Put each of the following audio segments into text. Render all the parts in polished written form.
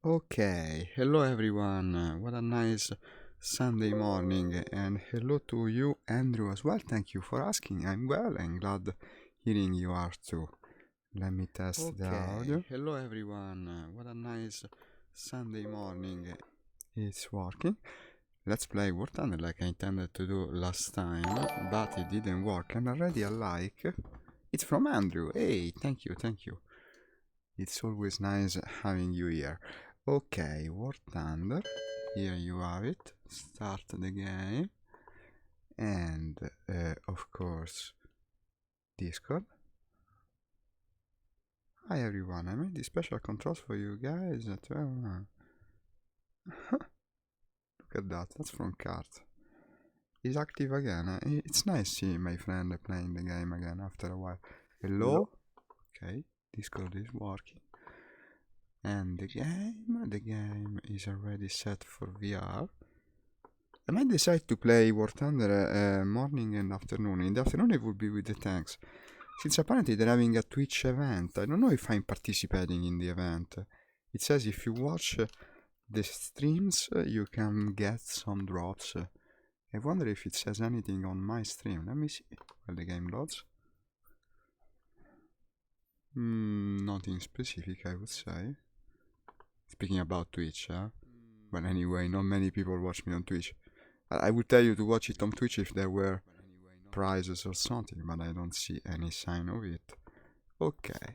Okay, hello everyone. What a nice Sunday morning, and hello to you, Andrew, as well. Thank you for asking. I'm well and glad hearing you are too. Let me test the audio. Hello everyone. What a nice Sunday morning. It's working. Let's play War Thunder like I intended to do last time, but it didn't work. And already a like. It's from Andrew. Hey, thank you. It's always nice having you here. Okay, War Thunder. Here you have it. Start the game. And, of course, Discord. Hi everyone, I made the special controls for you guys at 12. Look at that, that's from Cart. He's active again. It's nice seeing my friend playing the game again after a while. Hello? Okay, Discord is working. And the game is already set for VR. I might decide to play War Thunder morning and afternoon. In the afternoon it will be with the tanks. Since apparently they're having a Twitch event. I don't know if I'm participating in the event. It says if you watch the streams you can get some drops. I wonder if it says anything on my stream. Let me see while the game loads. Nothing specific, I would say. Speaking about Twitch, But anyway, not many people watch me on Twitch. I would tell you to watch it on Twitch if there were prizes or something, but I don't see any sign of it. Okay.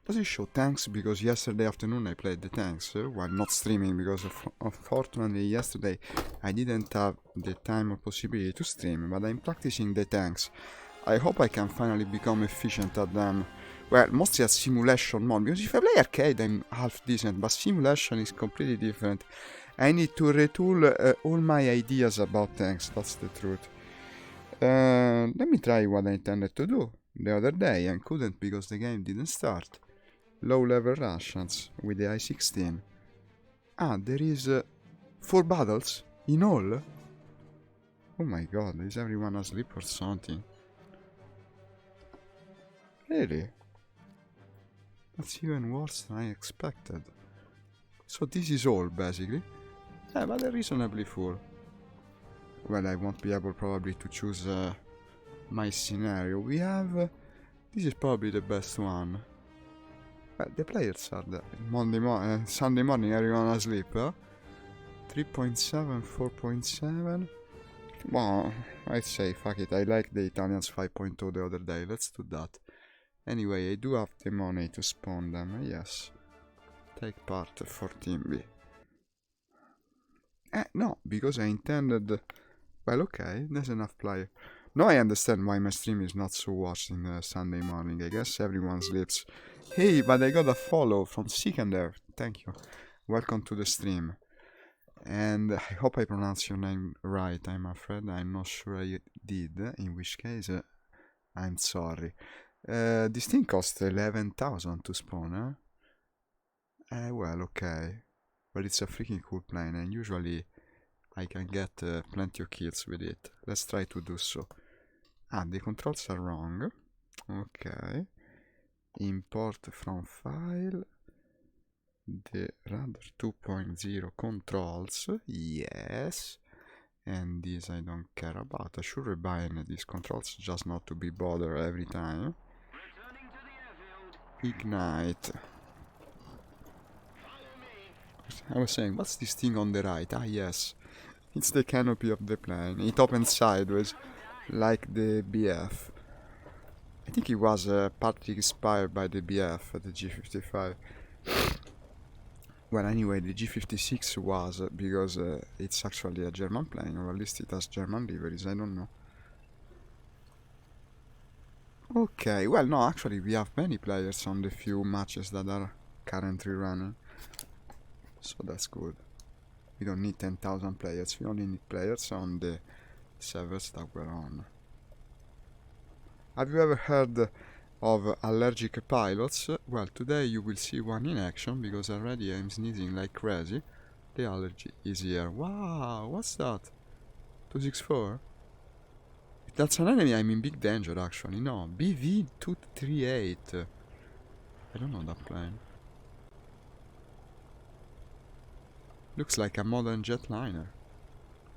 Does it show tanks? Because yesterday afternoon I played the tanks while not streaming, because unfortunately yesterday I didn't have the time or possibility to stream, but I'm practicing the tanks. I hope I can finally become efficient at them. Well, mostly a simulation mode, because if I play arcade I'm half decent, but simulation is completely different. I need to retool all my ideas about tanks, that's the truth. Let me try what I intended to do the other day and couldn't because the game didn't start. Low level Russians with the I-16. There is 4 battles in all? Oh my god, is everyone asleep or something? Really? That's even worse than I expected. So this is all, basically. Yeah, but they're reasonably full. Well, I won't be able probably to choose my scenario. We have... this is probably the best one. Well, the players are there. Sunday morning, everyone asleep, huh? 3.7, 4.7... Well, I'd say, fuck it, I like the Italians 5.0 the other day, let's do that. Anyway, I do have the money to spawn them, yes. Take part for Team B. No, because I intended... Well, okay, there's enough player. Now I understand why my stream is not so watched in the Sunday morning. I guess everyone sleeps. Hey, but I got a follow from Sikander. Thank you. Welcome to the stream. And I hope I pronounce your name right. I'm afraid I'm not sure I did, in which case I'm sorry. This thing costs 11,000 to spawn, huh? Well, okay. But it's a freaking cool plane, and usually I can get plenty of kills with it. Let's try to do so. The controls are wrong. Okay. Import from file. The Radar 2.0 controls. Yes. And these I don't care about. I should rebind these controls just not to be bothered every time. Ignite. I was saying, what's this thing on the right? Yes. It's the canopy of the plane. It opens sideways, like the BF. I think it was partly inspired by the BF, the G55. Well, anyway, the G56 was, because it's actually a German plane, or at least it has German liveries, I don't know. Okay, well, no, actually we have many players on the few matches that are currently running. So that's good. We don't need 10,000 players, we only need players on the servers that we're on. Have you ever heard of allergic pilots? Well, today you will see one in action, because already I'm sneezing like crazy. The allergy is here. Wow, what's that? 264? If that's an enemy, I'm in big danger actually. No, BV-238. I don't know that plane. Looks like a modern jetliner.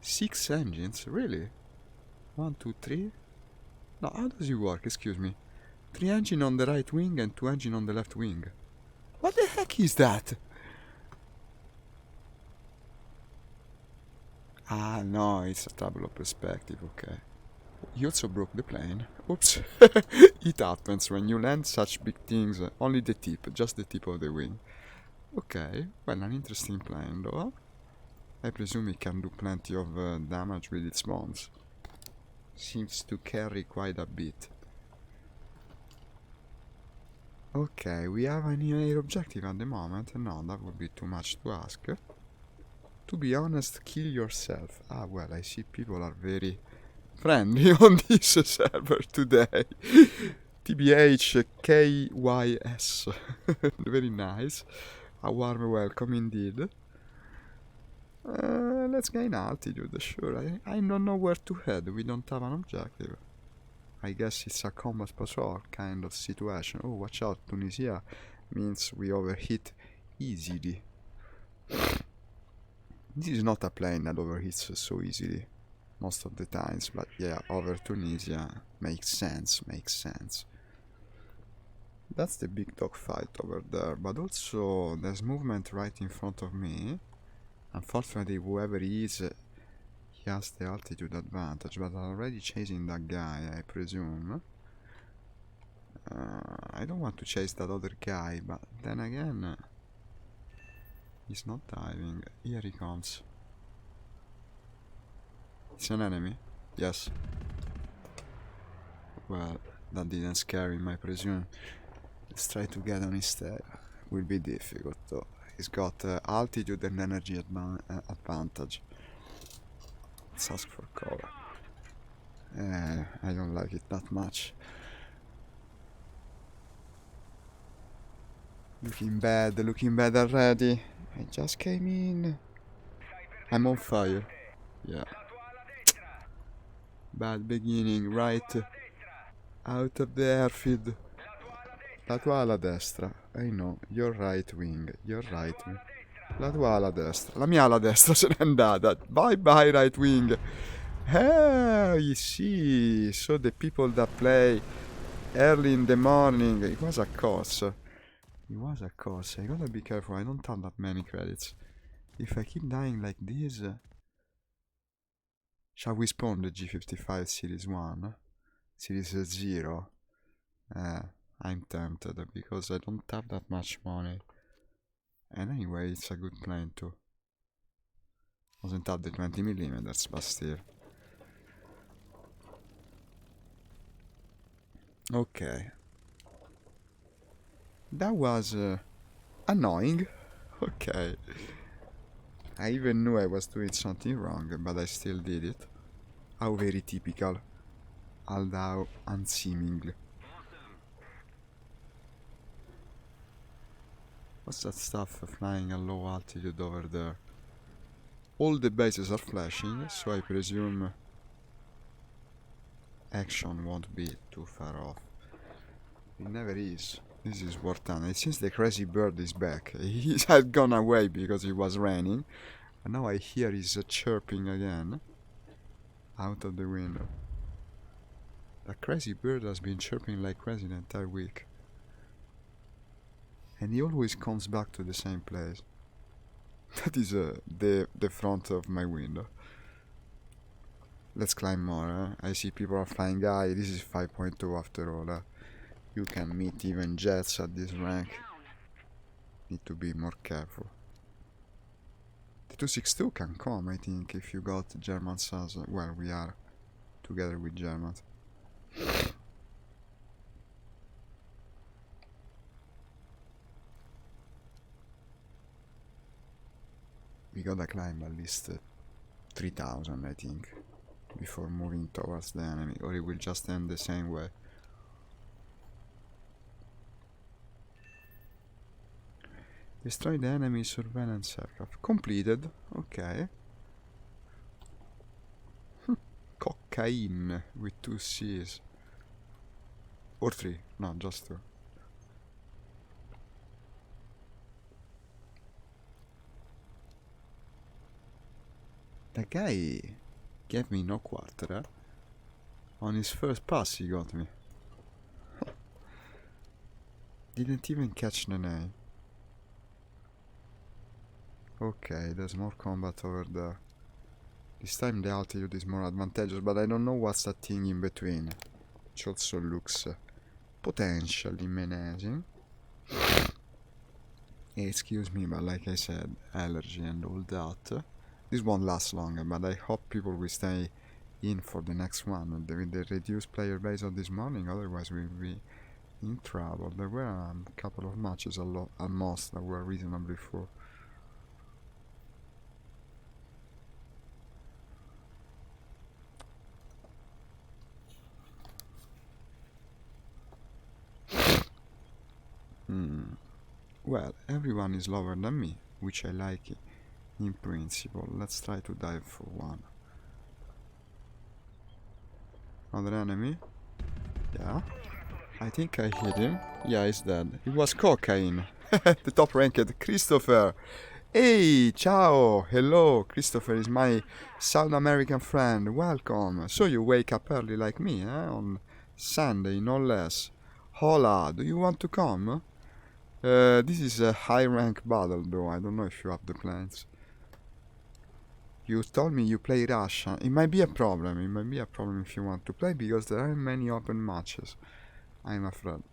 6 engines? Really? 1, 2, 3? No, how does it work? Excuse me. 3 engine on the right wing and 2 engine on the left wing. What the heck is that? Ah, no, it's a trouble of perspective, okay. You also broke the plane. Oops. It happens when you land such big things. Only the tip, just the tip of the wing. Okay, well, an interesting plane though. I presume it can do plenty of damage with its bombs. Seems to carry quite a bit. Okay, we have an air objective at the moment. No, that would be too much to ask. To be honest, kill yourself. Ah, well, I see people are very friendly on this server today. TBH KYS. Very nice. A warm welcome indeed. Let's gain altitude, sure. I don't know where to head. We don't have an objective. I guess it's a combat patrol kind of situation. Oh, watch out. Tunisia means we overheat easily. This is not a plane that overheats so easily most of the times, but yeah, over Tunisia makes sense, That's the big dogfight over there, but also there's movement right in front of me. Unfortunately, whoever he is, he has the altitude advantage, but I'm already chasing that guy, I presume. I don't want to chase that other guy, but then again, he's not diving. Here he comes. It's an enemy? Yes. Well, that didn't scare him, I presume. Let's try to get on his tail. Will be difficult though. He's got altitude and energy advantage. Let's ask for cover. I don't like it that much. Looking bad already. I just came in. I'm on fire. Yeah. Bad beginning, right out of the airfield. La tua ala destra. I know, your right wing, La tua ala destra. La mia ala destra se n'è andata. Bye bye right wing. You see, so the people that play early in the morning, it was a course. I gotta be careful, I don't have that many credits. If I keep dying like this... Shall we spawn the G55 Series 1? Series 0? I'm tempted because I don't have that much money. And anyway, it's a good plane too. Doesn't have the 20mm, but still. Okay. That was annoying. Okay. I even knew I was doing something wrong, but I still did it. How very typical. Although unseemingly. What's that stuff flying at low altitude over there? All the bases are flashing, so I presume action won't be too far off. It never is. This is wartime. It seems the crazy bird is back. He had gone away because it was raining. And now I hear he's chirping again. Out of the window. The crazy bird has been chirping like crazy the entire week. And he always comes back to the same place. That is the front of my window. Let's climb more. I see people are flying high. This is 5.2 after all. You can meet even jets at this rank. Need to be more careful. The 262 can come, I think, if you got Germans as well. We are together with Germans. We gotta climb at least 3000, I think, before moving towards the enemy, or it will just end the same way. Destroy the enemy surveillance aircraft. Completed. Okay. Cocaine with 2 C's. Or 3. No, just 2. That guy gave me no quarter, eh? On his first pass he got me. Didn't even catch the name. Okay, there's more combat over there. This time the altitude is more advantageous, but I don't know what's that thing in between. Which also looks potentially menacing. Excuse me, but like I said, allergy and all that. This won't last long, but I hope people will stay in for the next one. With the reduced player base of this morning, otherwise we'll be in trouble. There were a couple of matches at most that were reasonably full. Well, everyone is lower than me, which I like in principle. Let's try to dive for one. Another enemy? Yeah. I think I hit him. Yeah, he's dead. It was cocaine. The top ranked Christopher. Hey, ciao. Hello. Christopher is my South American friend. Welcome. So you wake up early like me, on Sunday, no less. Hola, do you want to come? This is a high rank battle though, I don't know if you have the plans. You told me you play Russia. It might be a problem, if you want to play, because there aren't many open matches, I'm afraid.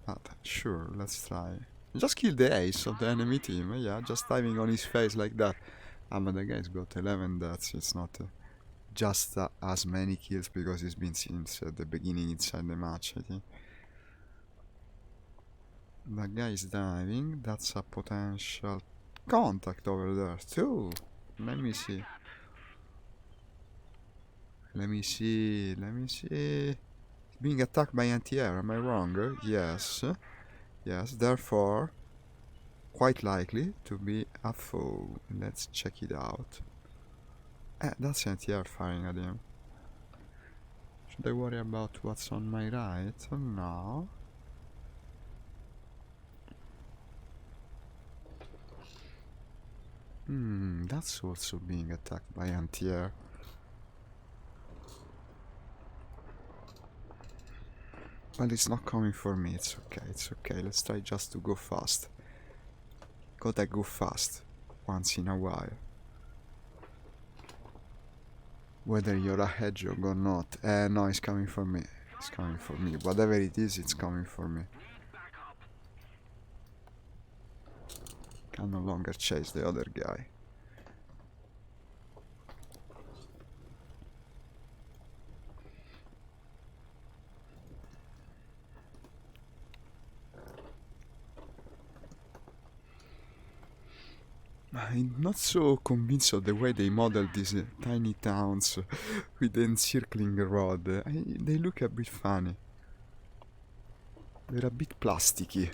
But sure, let's try. Just kill the ace of the enemy team, yeah, just diving on his face like that. But the guy's got 11 deaths, it's not just as many kills because he's been since the beginning inside the match, I think. That guy is diving. That's a potential contact over there too. Let me see. Being attacked by anti-air, am I wrong? Yes. Yes, therefore quite likely to be a foe. Let's check it out. That's anti-air firing at him. Should I worry about what's on my right? No. That's also being attacked by anti-air. But it's not coming for me, it's okay, let's try just to go fast. Gotta go fast, once in a while. Whether you're a hedgehog or not. No, it's coming for me. Whatever it is, it's coming for me. Can no longer chase the other guy. I'm not so convinced of the way they model these tiny towns with the encircling rod. They look a bit funny. They're a bit plasticky.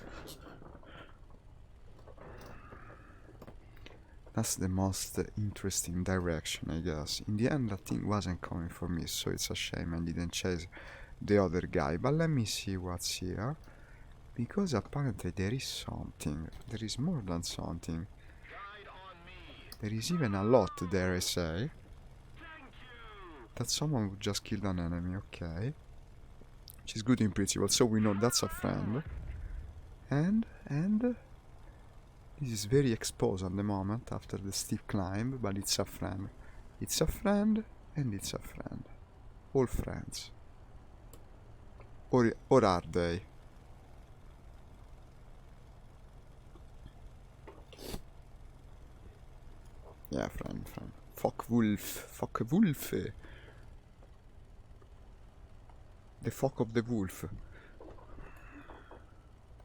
That's the most interesting direction, I guess. In the end, that thing wasn't coming for me, so it's a shame I didn't chase the other guy. But let me see what's here. Because apparently there is something. There is more than something. There is even a lot there, I say. That someone would just kill an enemy, okay. Which is good in principle, so we know that's a friend. And this is very exposed at the moment after the steep climb, but it's a friend. It's a friend, and it's a friend. All friends. Or are they? Yeah, friend. Fuck wolf. The fuck of the wolf.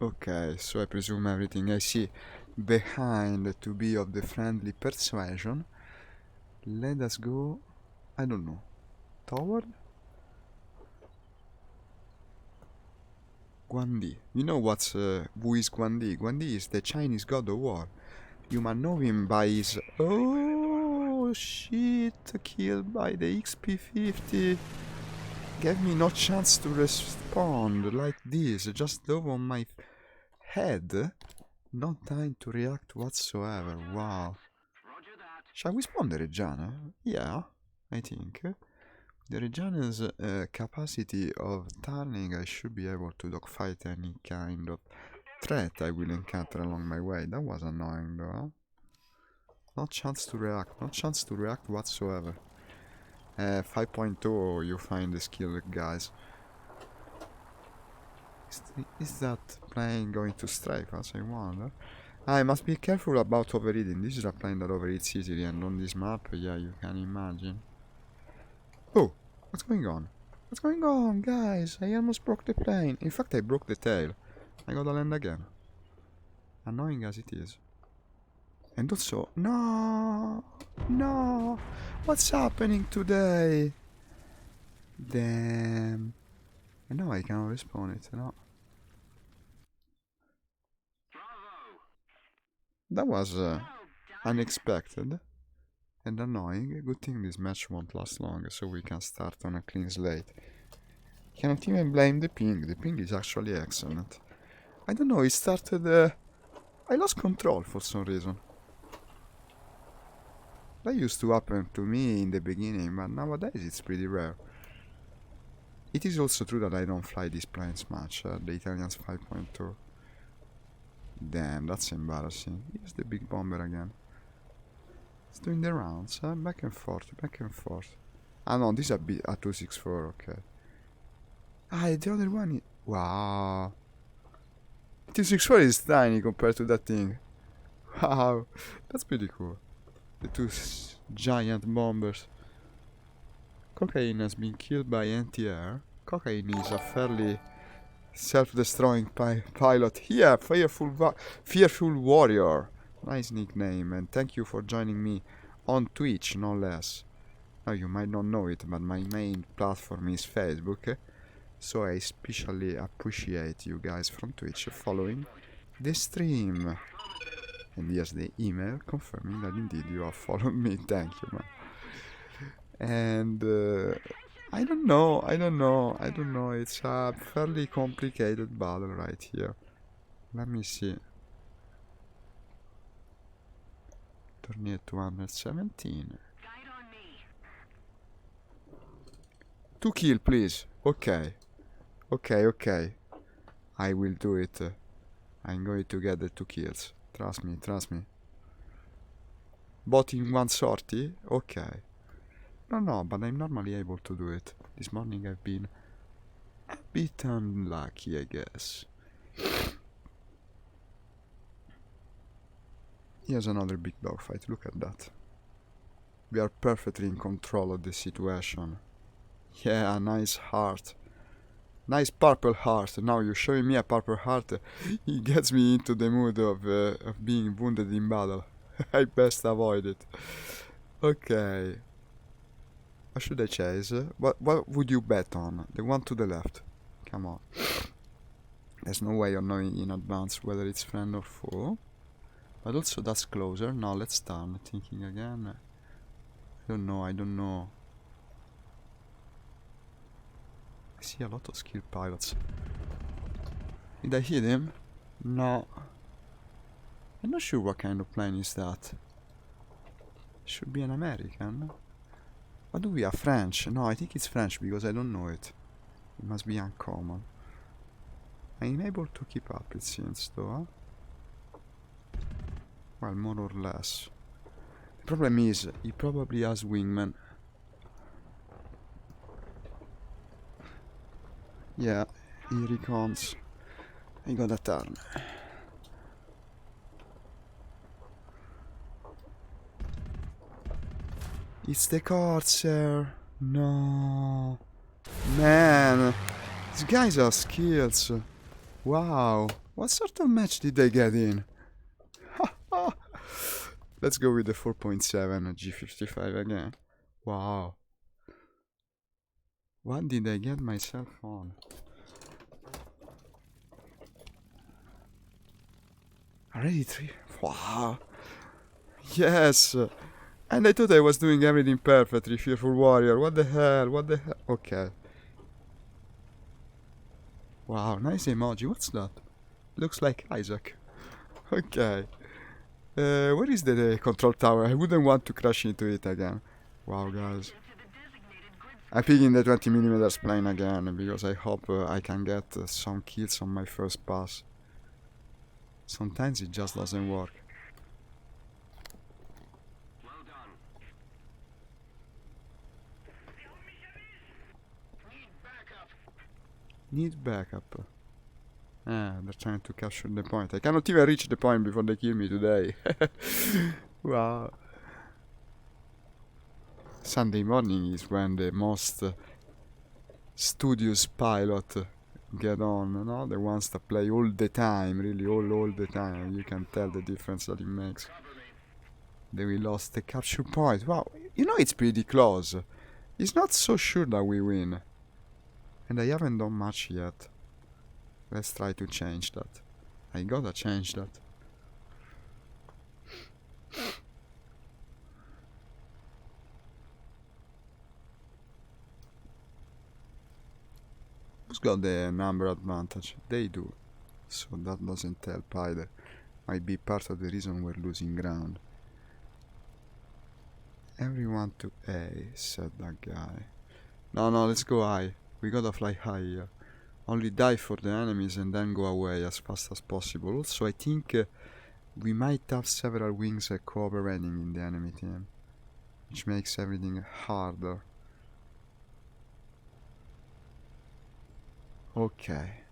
Okay, so I presume everything I see behind to be of the friendly persuasion. Let us go, I don't know, toward Guandi. You know who is Guandi? Guandi is the Chinese god of war. You might know him by his... Oh shit, killed by the XP50. Gave me no chance to respond like this, just dove on my head. No time to react whatsoever, wow. Shall we spawn the Reggiana? Yeah, I think. The Reggiana's capacity of turning, I should be able to dogfight any kind of threat I will encounter along my way. That was annoying though, huh? No chance to react, no chance to react whatsoever. 5.2, you find the skill, guys. Is that plane going to strike us, I wonder? I must be careful about overheating. This is a plane that overheats easily, and on this map, yeah, you can imagine. Oh, what's going on? What's going on, guys? I almost broke the plane. In fact, I broke the tail. I gotta land again. Annoying as it is. And also, no! No! What's happening today? Damn. And now I cannot respawn it, no? That was unexpected and annoying. Good thing this match won't last long, so we can start on a clean slate. Cannot even blame the ping. The ping is actually excellent. I don't know, it started... I lost control for some reason. That used to happen to me in the beginning, but nowadays it's pretty rare. It is also true that I don't fly these planes much, the Italians 5.2. Damn, that's embarrassing. Here's the big bomber again. It's doing the rounds, back and forth, back and forth. Ah no, this is a 264, okay. Ah, the other one is... Wow. 264 is tiny compared to that thing. Wow, that's pretty cool. The two giant bombers. Cocaine has been killed by anti-air. Cocaine is a fairly self-destroying pilot. Yeah, fearful warrior. Nice nickname, and thank you for joining me on Twitch, no less. Now you might not know it, but my main platform is Facebook, so I especially appreciate you guys from Twitch following the stream. And here's the email confirming that indeed you have followed me. Thank you, man. And I don't know. It's a fairly complicated battle right here. Let me see. Tourney 217. 2 kill, please. Okay. Okay. I will do it. I'm going to get the 2 kills. Trust me. But in one sortie? Okay. No, but I'm normally able to do it. This morning I've been a bit unlucky, I guess. Here's another big dogfight, look at that. We are perfectly in control of the situation. Yeah, nice heart. Nice purple heart. Now you're showing me a purple heart. It gets me into the mood of being wounded in battle. I best avoid it. Okay. What should I chase? What would you bet on? The one to the left. Come on. There's no way of knowing in advance whether it's friend or foe. But also that's closer. Now let's start thinking again. I don't know. I see a lot of skilled pilots. Did I hit him? No. I'm not sure what kind of plane is that. Should be an American. What do we have? French? No, I think it's French because I don't know it. It must be uncommon. I'm able to keep up, it seems, though. Huh? Well, more or less. The problem is, he probably has wingmen. Yeah, here he comes. I got a turn. It's the Corsair. No. Man. These guys are skills. Wow. What sort of match did they get in? Let's go with the 4.7 G55 again. Wow. What did I get myself on? Already 3? Wow. Yes. And I thought I was doing everything perfectly, Fearful Warrior. What the hell? Okay. Wow, nice emoji. What's that? Looks like Isaac. Okay. Where is the control tower? I wouldn't want to crash into it again. Wow, guys. I'm picking the 20mm plane again because I hope I can get some kills on my first pass. Sometimes it just doesn't work. Well done. Need backup. They're trying to capture the point. I cannot even reach the point before they kill me today. Wow. Sunday morning is when the most studious pilot get on, you know? The ones that play all the time, really all the time. You can tell the difference that it makes. Then we lost the capture point. Wow, you know it's pretty close. It's not so sure that we win. And I haven't done much yet. Let's try to change that. I gotta change that. Who's got the number advantage? They do. So that doesn't help either. Might be part of the reason we're losing ground. Everyone to A, said that guy. No, let's go high. We gotta fly high here. Only dive for the enemies and then go away as fast as possible. Also, I think we might have several wings cooperating in the enemy team, which makes everything harder. Okay.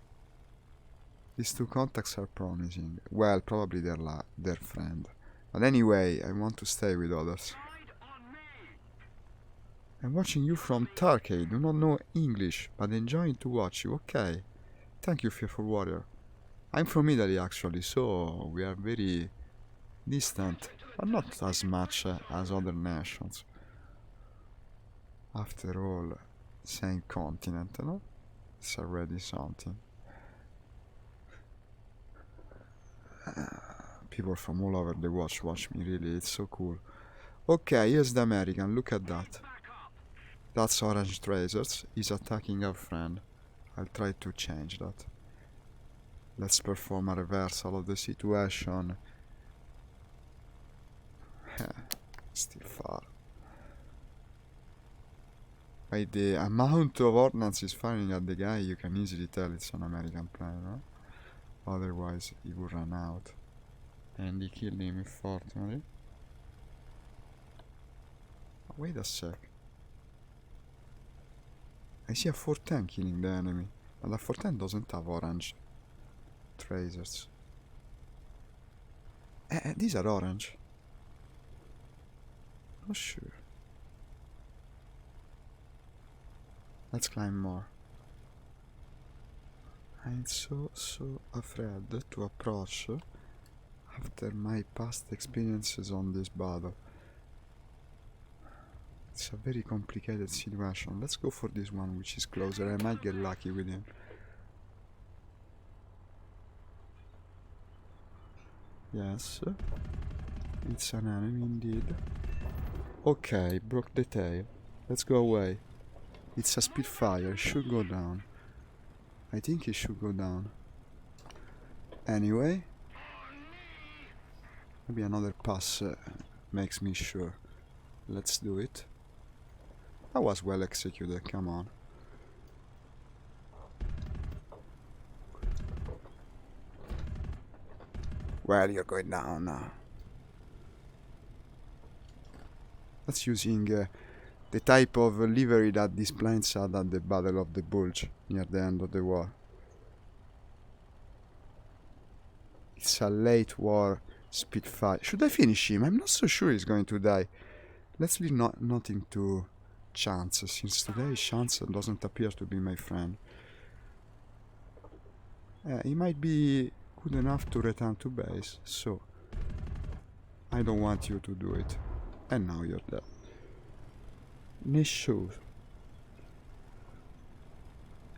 These two contacts are promising. Well, probably their friend. But anyway, I want to stay with others. I'm watching you from Turkey. Do not know English, but enjoying to watch you. Okay. Thank you, Fearful Warrior. I'm from Italy, actually, so we are very distant, but not as much as other nations. After all, same continent, no? It's already something. People from all over the watch me, really, it's so cool. Okay, here's the American, look at that. That's Orange Tracers, he's attacking our friend. I'll try to change that. Let's perform a reversal of the situation. Still far. By the amount of ordnance he's firing at the guy, you can easily tell it's an American plane, no? Otherwise, he would run out. And he killed him, unfortunately. Wait a sec. I see a 410 killing the enemy, but the 410 doesn't have orange tracers. These are orange. Not sure. Let's climb more. I'm so afraid to approach after my past experiences on this battle. It's a very complicated situation. Let's go for this one which is closer. I might get lucky with him. Yes, it's an enemy indeed. Okay, broke the tail. Let's go away. It's a Spitfire, it should go down. I think it should go down. Anyway, maybe another pass makes me sure. Let's do it. That was well executed, come on. Well, you're going down now. That's using the type of livery that these planes had at the Battle of the Bulge near the end of the war. It's a late war Spitfire. Should I finish him? I'm not so sure he's going to die. Let's leave nothing to chance, since today chance doesn't appear to be my friend. He might be good enough to return to base, so I don't want you to do it. And now you're dead. Nice show.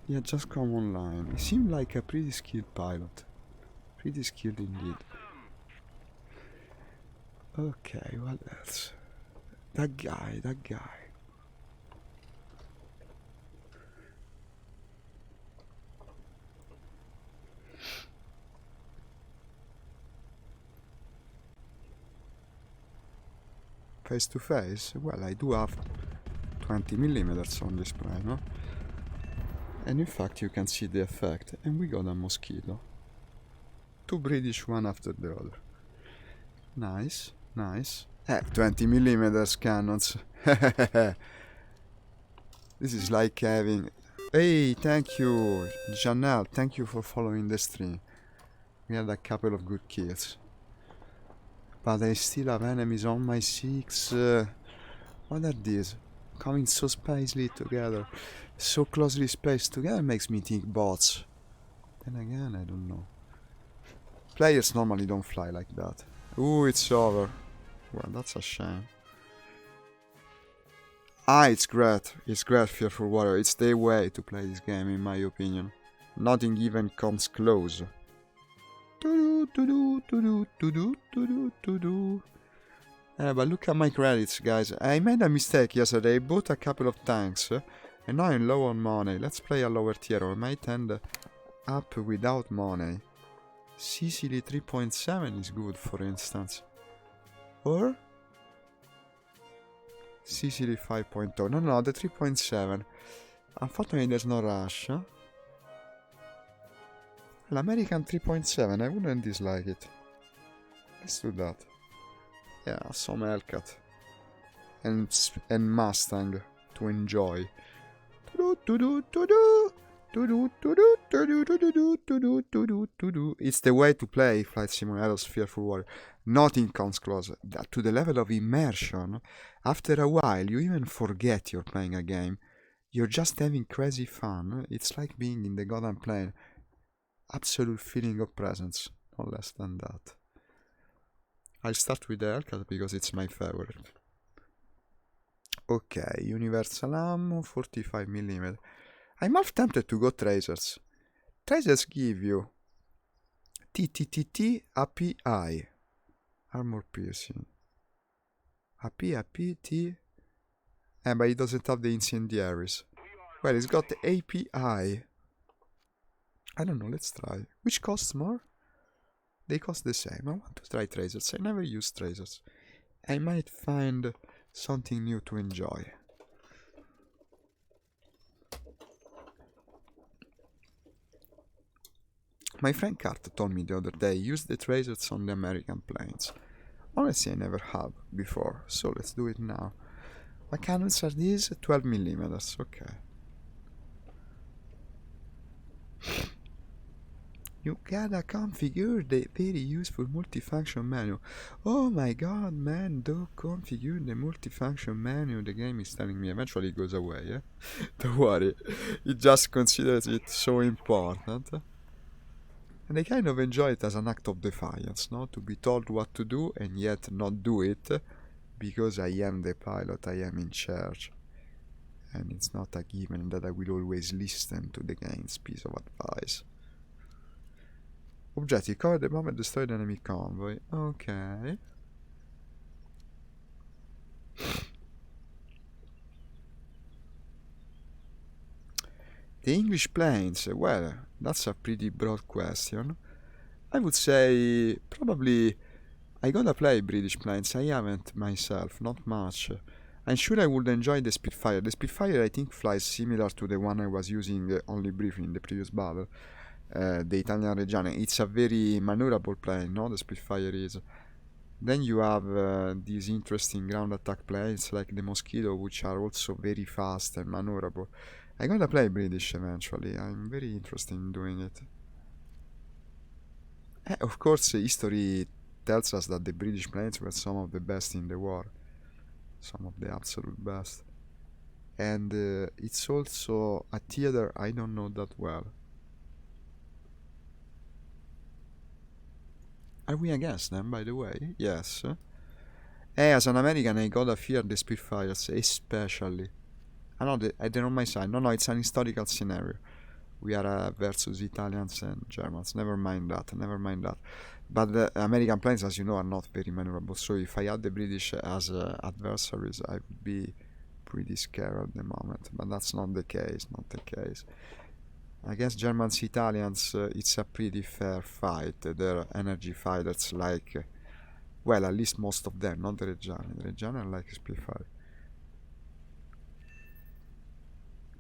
He had just come online. He seemed like a pretty skilled pilot. Pretty skilled indeed. Okay, what else? That guy. face to face? Well, I do have 20 millimeters on this plane, no? And in fact, you can see the effect. And we got a mosquito. 2 British, one after the other. Nice, nice. 20 millimeters cannons. This is like having... Hey, thank you, Janelle. Thank you for following the stream. We had a couple of good kills. But I still have enemies on my 6. What are these? Coming so spacely together. So closely spaced together makes me think bots. Then again, I don't know. Players normally don't fly like that. Ooh, it's over. Well, that's a shame. It's great. It's great, Fearful Warrior. It's the way to play this game, in my opinion. Nothing even comes close. But look at my credits, guys. I made a mistake yesterday. I bought a couple of tanks, and now I'm low on money. Let's play a lower tier, or I might end up without money. Sicily 3.7 is good, for instance. Or Sicily 5.0. No, the 3.7. Unfortunately, there's no rush. L'American 3.7, I wouldn't dislike it. Let's do that. Yeah, some Hellcat. And Mustang to enjoy. It's the way to play Flight Simulator's Fearful Warrior. Nothing comes close. To the level of immersion, after a while you even forget you're playing a game. You're just having crazy fun. It's like being in the goddamn plane. Absolute feeling of presence, no less than that. I'll start with the Hellcat because it's my favorite. Okay, Universal Ammo, 45mm. I'm half tempted to go Tracers. Tracers give you TTTT API. Armor piercing. APT. But it doesn't have the incendiaries. Well, it's got the API. I don't know, let's try. Which costs more? They cost the same. I want to try Tracers. I never use Tracers. I might find something new to enjoy. My friend Cart told me the other day, use the Tracers on the American planes. Honestly, I never have before, so let's do it now. What cannons are these? 12mm, okay. You gotta configure the very useful multifunction menu. Oh my god, man, don't configure the multifunction menu. The game is telling me eventually it goes away, yeah? Don't worry, it just considers it so important. And I kind of enjoy it as an act of defiance, no? To be told what to do and yet not do it, because I am the pilot, I am in charge. And it's not a given that I will always listen to the game's piece of advice. Objective, cover the bomb and destroy the enemy convoy. Okay. The English planes, well, that's a pretty broad question. I would say probably I gotta play British planes. I haven't myself, not much. I'm sure I would enjoy the Spitfire. The Spitfire I think flies similar to the one I was using only briefly in the previous battle. The Italian Reggiane. It's a very maneuverable plane, no? The Spitfire is. Then you have these interesting ground attack planes like the Mosquito, which are also very fast and maneuverable. I'm gonna play British eventually. I'm very interested in doing it. Of course, history tells us that the British planes were some of the best in the war. Some of the absolute best. And it's also a theater I don't know that well. Are we against them, by the way? Yes. As an American, I gotta fear the Spitfires, especially. I know they're on my side. No, it's an historical scenario. We are versus Italians and Germans. Never mind that. But the American planes, as you know, are not very maneuverable. So if I had the British as adversaries, I would be pretty scared at the moment. But that's not the case. Against Germans, Italians, it's a pretty fair fight. They're energy fighters like Well, at least most of them, not the Reggiani. The Reggiani are like SP5.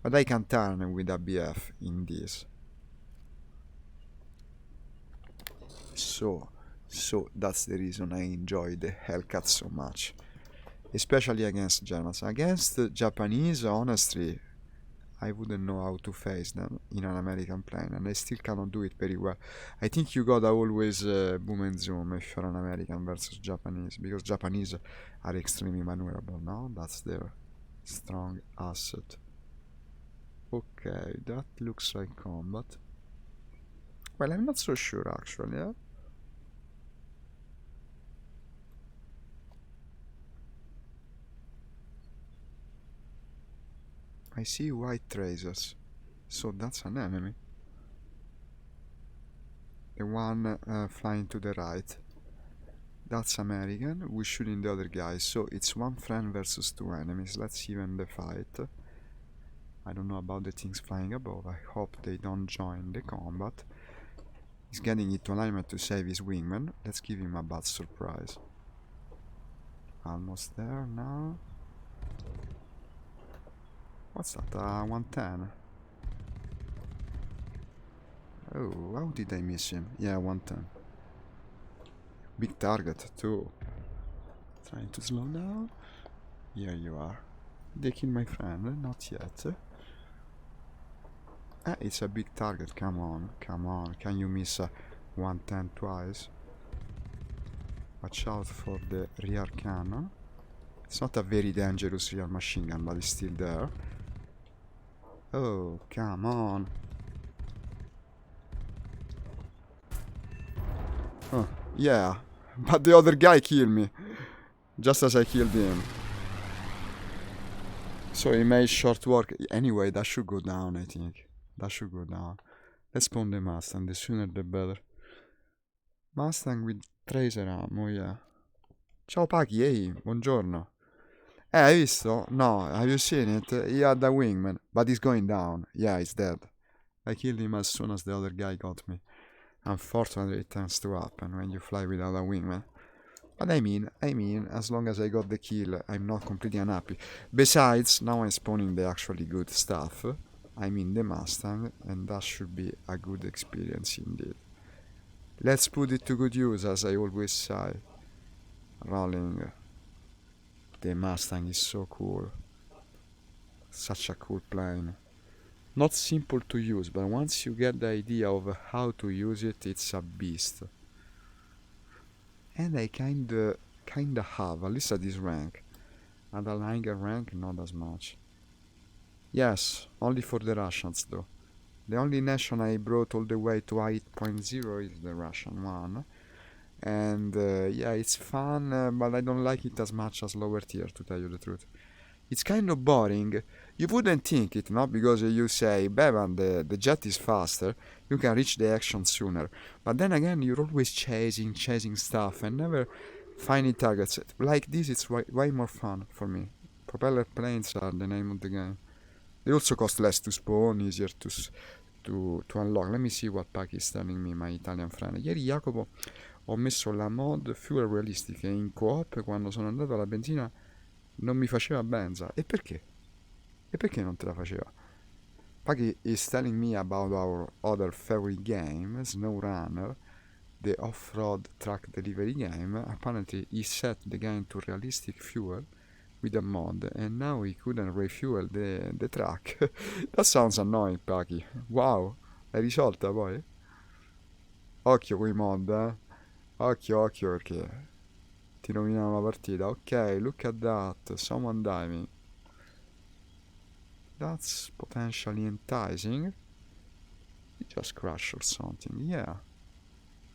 But I can turn with a BF in this. So that's the reason I enjoy the Hellcat so much. Especially against Germans. Against the Japanese, honestly, I wouldn't know how to face them in an American plane, and I still cannot do it very well. I think you gotta always boom and zoom if you're an American versus Japanese, because Japanese are extremely maneuverable, no? That's their strong asset. Okay, that looks like combat. Well, I'm not so sure actually, yeah? I see white tracers, so that's an enemy. The one flying to the right. That's American. We're shooting the other guy, so it's one friend versus two enemies. Let's even the fight. I don't know about the things flying above. I hope they don't join the combat. He's getting into alignment to save his wingman. Let's give him a bad surprise. Almost there now. What's that? 110. Oh, how did I miss him? Yeah, 110. Big target too. Trying to slow down. Here you are. They killed my friend, not yet. It's a big target, come on, come on. Can you miss 110 twice? Watch out for the rear cannon. It's not a very dangerous rear machine gun, but it's still there. Oh, come on. Oh, yeah, but the other guy killed me. Just as I killed him. So he made short work. Anyway, that should go down, I think. That should go down. Let's spawn the Mustang, the sooner the better. Mustang with tracer ammo, yeah. Ciao Paki, ehi, buongiorno. Hai visto? No, have you seen it? He had a wingman, but he's going down. Yeah, he's dead. I killed him as soon as the other guy got me. Unfortunately, it tends to happen when you fly without a wingman. But I mean, as long as I got the kill, I'm not completely unhappy. Besides, now I'm spawning the actually good stuff. I mean the Mustang, and that should be a good experience indeed. Let's put it to good use, as I always say. Rolling. The Mustang is so cool. Such a cool plane. Not simple to use, but once you get the idea of how to use it, it's a beast. And I kinda have, at least at this rank. At a higher rank, not as much. Yes, only for the Russians though. The only nation I brought all the way to 8.0 is the Russian one. And yeah, it's fun, but I don't like it as much as lower tier, to tell you the truth. It's kind of boring. You wouldn't think it, no? Because you say, Bevan, the jet is faster, you can reach the action sooner. But then again, you're always chasing stuff and never finding targets. Like this, it's way more fun for me. Propeller planes are the name of the game. They also cost less to spawn, easier to unlock. Let me see what pack is telling me my Italian friend. Ieri Jacopo ho messo la mod fuel realistic e in co-op quando sono andato alla benzina non mi faceva benza. E perché? E perché non te la faceva? Paki is telling me about our other favorite game, SnowRunner, the off-road truck delivery game. Apparently he set the game to realistic fuel with a mod and now he couldn't refuel the truck. That sounds annoying, Paki. Wow, l'hai risolta poi? Occhio coi mod, Occhio perché ti rovinano la partita. Ok, look at that, someone diving. That's potentially enticing. He just crashed or something, yeah.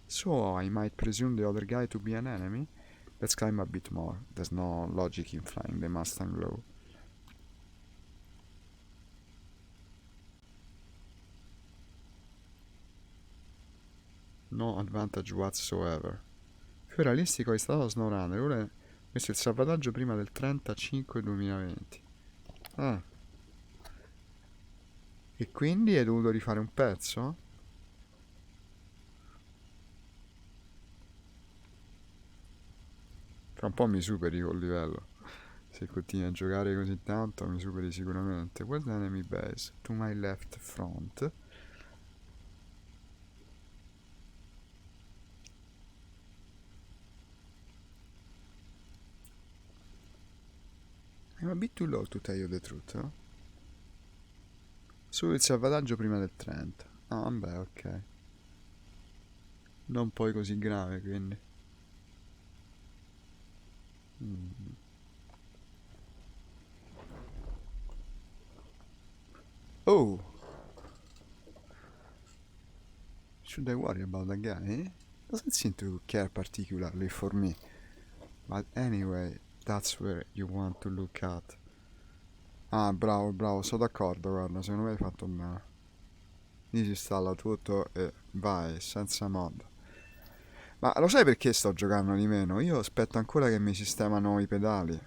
So I might presume the other guy to be an enemy. Let's climb a bit more. There's no logic in flying the Mustang low. No advantage whatsoever. Più realistico è stato SnowRunner. Ora ho messo il salvataggio prima del 35/2020. Ah. E quindi hai dovuto rifare un pezzo? Tra un po' mi superi col livello. Se continui a giocare così tanto mi superi sicuramente. Where's the enemy base? To my left front. I'm a bit too low to tell you the truth, eh? Su il salvataggio prima del 30. Ah, vabbè, ok. Non poi così grave, quindi. Oh! Should I worry about that guy? Doesn't seem to care particularly for me. But anyway, that's where you want to look at. Ah, bravo, bravo, sono d'accordo, guarda, secondo me hai fatto bene. Disinstalla tutto e vai, senza mod. Ma lo sai perché sto giocando di meno? Io aspetto ancora che mi sistemano i pedali.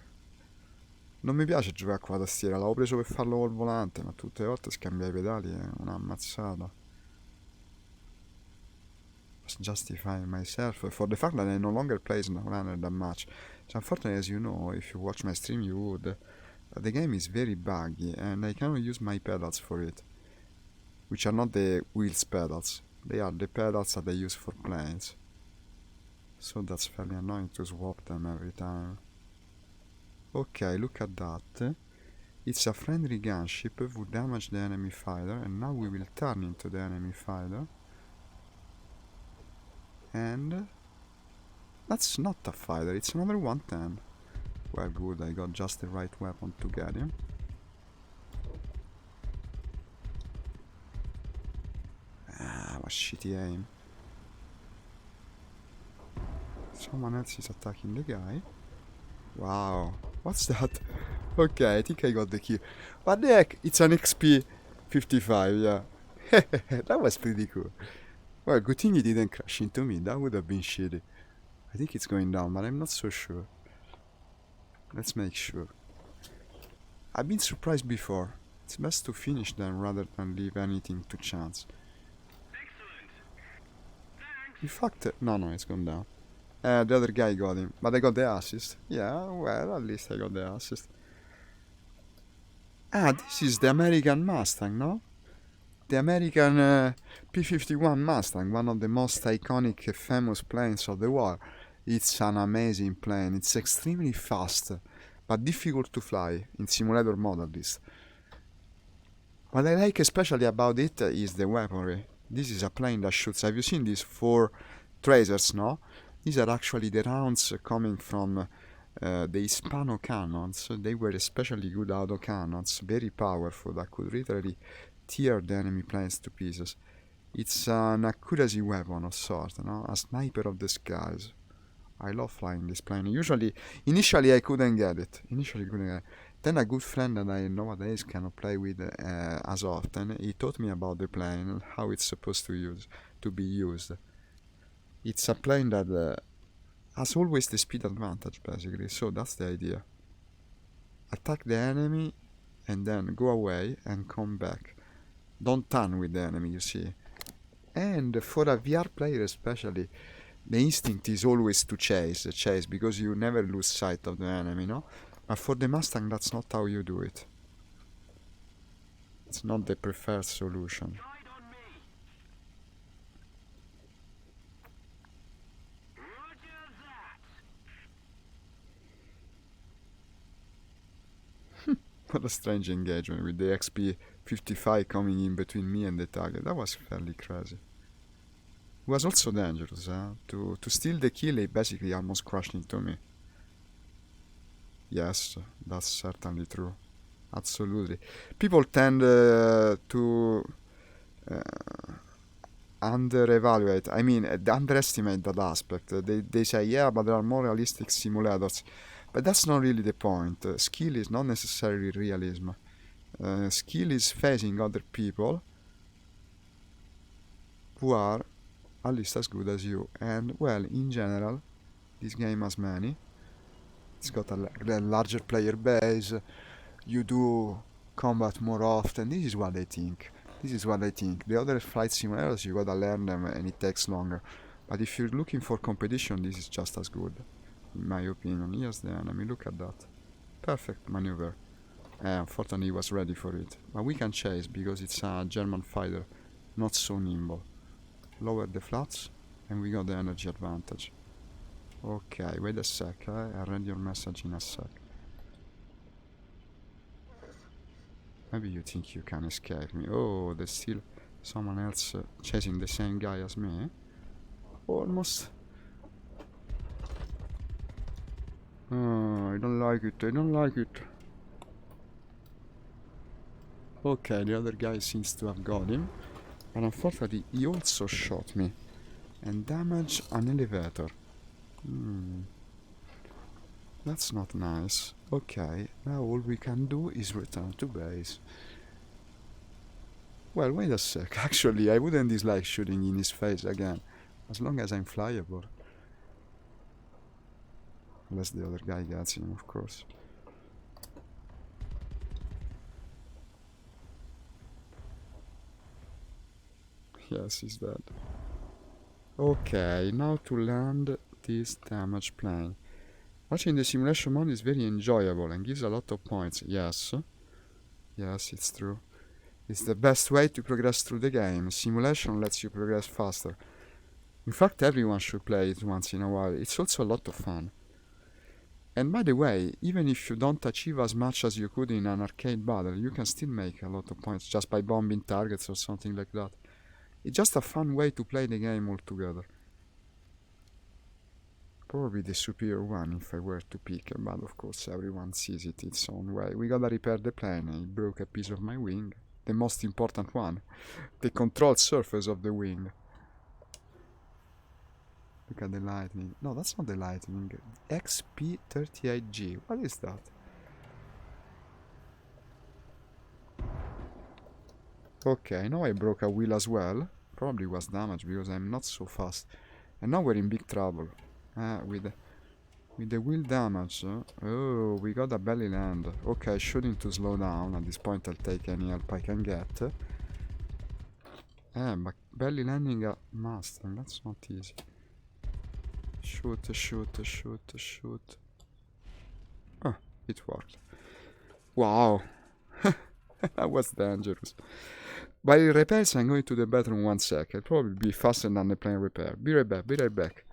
Non mi piace giocare con la tastiera, l'avevo preso per farlo col volante, ma tutte le volte scambiare i pedali è una ammazzata. Justifying myself for the fact that I no longer play SnowRunner that much. So unfortunately, as you know, if you watch my stream, you would. The game is very buggy, and I cannot use my pedals for it, which are not the wheels pedals. They are the pedals that I use for planes. So that's fairly annoying to swap them every time. Okay, look at that. It's a friendly gunship who damaged the enemy fighter, and now we will turn into the enemy fighter. And that's not a fighter, it's another 110. Well, good, I got just the right weapon to get him. Ah, what shitty aim. Someone else is attacking the guy. Wow, what's that? Okay, I think I got the kill. What the heck? It's an XP 55, yeah. That was pretty cool. Well, good thing he didn't crash into me, that would have been shitty. I think it's going down, but I'm not so sure. Let's make sure. I've been surprised before. It's best to finish them rather than leave anything to chance. In fact, no, it's gone down. The other guy got him, but I got the assist. Yeah, well, at least I got the assist. Ah, this is the American Mustang, no? The American P-51 Mustang, one of the most iconic and famous planes of the war. It's an amazing plane, it's extremely fast, but difficult to fly, in simulator mode at least. What I like especially about it is the weaponry. This is a plane that shoots, have you seen these 4 tracers, no? These are actually the rounds coming from the Hispano cannons. They were especially good auto cannons, very powerful, that could literally tear the enemy planes to pieces. It's an accuracy weapon of sorts, no? A sniper of the skies. I love flying this plane. Initially I couldn't get it. Then a good friend that I nowadays cannot play with as often, he taught me about the plane and how it's supposed to be used. It's a plane that has always the speed advantage, basically, so that's the idea. Attack the enemy and then go away and come back. Don't turn with the enemy, you see. And for a VR player especially, the instinct is always to chase, because you never lose sight of the enemy, no? But for the Mustang, that's not how you do it. It's not the preferred solution. What a strange engagement with the XP-55 coming in between me and the target. That was fairly crazy. It was also dangerous, To steal the kill, he basically almost crashed into me. Yes, that's certainly true. Absolutely. People tend to underestimate that aspect. They say, yeah, but there are more realistic simulators. But that's not really the point. Skill is not necessarily realism. Skill is facing other people who are at least as good as you. And, well, in general, this game has many. It's got a larger player base. You do combat more often. This is what I think. The other flight simulators, you gotta learn them and it takes longer. But if you're looking for competition, this is just as good. in my opinion. Here's the enemy, look at that. Perfect maneuver. Unfortunately he was ready for it. But we can chase because it's a German fighter, not so nimble. Lower the flaps and we got the energy advantage. Okay, wait a sec, I'll read your message in a sec. Maybe you think you can escape me. Oh, there's still someone else chasing the same guy as me. Almost. Oh, I don't like it, I don't like it. Okay, the other guy seems to have got him. But unfortunately, he also shot me. And damaged an elevator. That's not nice. Okay, now all we can do is return to base. Well, wait a sec. Actually, I wouldn't dislike shooting in his face again. As long as I'm flyable. Unless the other guy gets him, of course. Yes, he's dead. Okay, now to land this damaged plane. Watching the simulation mode is very enjoyable and gives a lot of points. Yes. Yes, it's true. It's the best way to progress through the game. Simulation lets you progress faster. In fact, everyone should play it once in a while. It's also a lot of fun. And by the way, even if you don't achieve as much as you could in an arcade battle, you can still make a lot of points just by bombing targets or something like that. It's just a fun way to play the game altogether. Probably the superior one if I were to pick, but of course everyone sees it its own way. We gotta repair the plane. I broke a piece of my wing. The most important one. The control surface of the wing. Look at the lightning. No, that's not the lightning. XP38G. What is that? Okay, now I broke a wheel as well. Probably was damaged because I'm not so fast. And now we're in big trouble. With the wheel damage. Oh, we got a belly land. Okay, I shouldn't to slow down. At this point I'll take any help I can get. But belly landing a Mustang, that's not easy. Shoot, shoot, shoot, shoot. Oh, it worked. Wow. That was dangerous. While it repairs, I'm going to the bathroom 1 sec. I'll probably be faster than the plane repair. Be right back, be right back.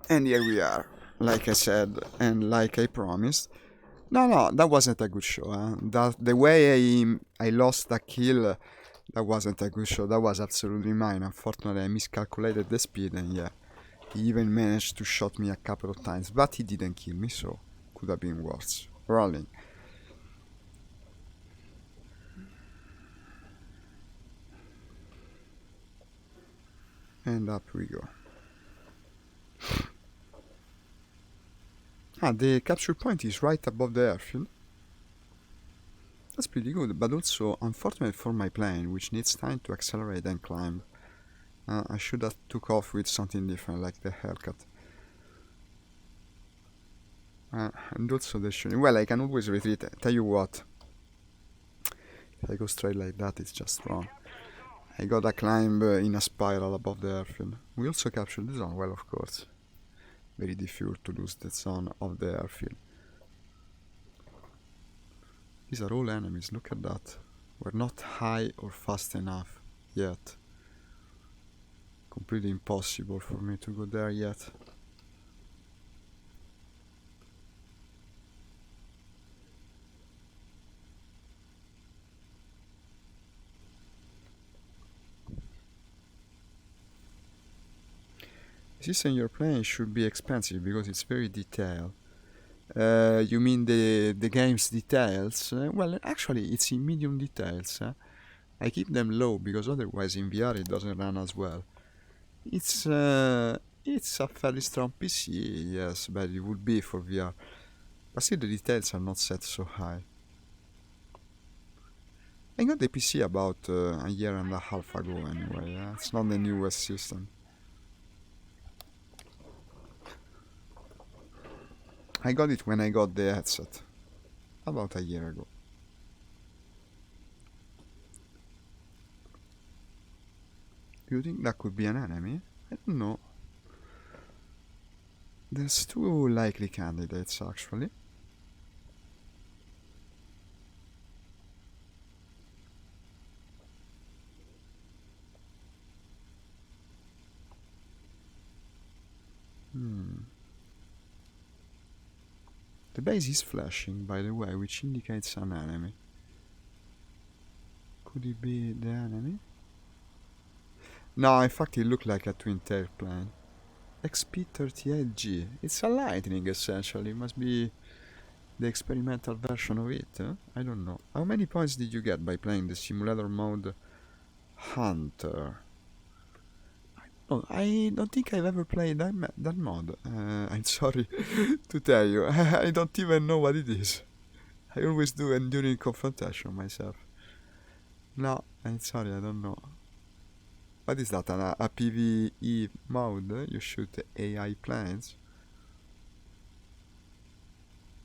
And here we are, like I said, and like I promised. No, that wasn't a good show. The way I lost that kill, that wasn't a good show. That was absolutely mine. Unfortunately, I miscalculated the speed, and yeah, he even managed to shot me a couple of times, but he didn't kill me, so could have been worse. Rolling. And up we go. The capture point is right above the airfield. That's pretty good, but also unfortunate for my plane, which needs time to accelerate and climb. I should have took off with something different, like the haircut. And also the shooting. Well, I can always retreat. Tell you what. If I go straight like that, it's just wrong. I gotta climb in a spiral above the airfield. We also captured the zone, well, of course. Very difficult to lose the zone of the airfield. These are all enemies, look at that. We're not high or fast enough yet. Completely impossible for me to go there yet. This in your plane should be expensive because it's very detailed. You mean the game's details? Well, actually, it's in medium details. I keep them low because otherwise in VR it doesn't run as well. It's a fairly strong PC, yes, but it would be for VR. But still, the details are not set so high. I got the PC about a year and a half ago anyway. It's not the newest system. I got it when I got the headset, about a year ago. Do you think that could be an enemy? I don't know. There's two likely candidates actually. The base is flashing, by the way, which indicates an enemy. Could it be the enemy? No, in fact it looked like a twin-tail plane. XP-38G. It's a Lightning, essentially. It must be the experimental version of it, huh? I don't know. How many points did you get by playing the simulator mode Hunter? I don't think I've ever played that mod. I'm sorry to tell you. I don't even know what it is. I always do it during confrontation myself. No, I'm sorry, I don't know. What is that, a PvE mode? You shoot AI planes?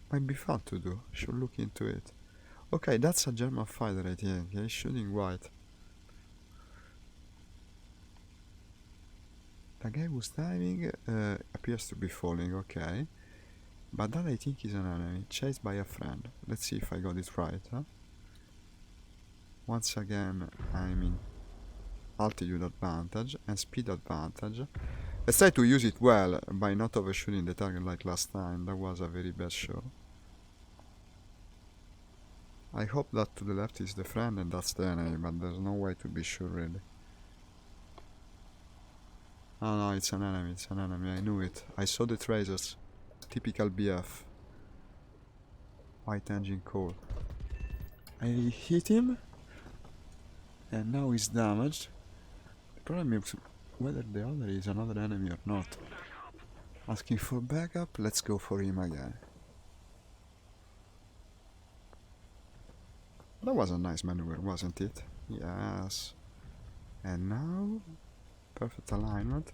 Might be fun to do. Should look into it. Okay, that's a German fighter, I think. He's shooting white. The guy who's diving appears to be falling, okay. But that I think is an enemy, chased by a friend. Let's see if I got it right, huh? Once again, I'm in altitude advantage and speed advantage. Let's try to use it well by not overshooting the target like last time. That was a very bad show. I hope that to the left is the friend and that's the enemy, but there's no way to be sure really. Oh no, it's an enemy, I knew it. I saw the tracers. Typical BF. White engine core. I hit him, and now he's damaged. The problem is whether the other is another enemy or not. Asking for backup, let's go for him again. That was a nice maneuver, wasn't it? Yes. And now... perfect alignment.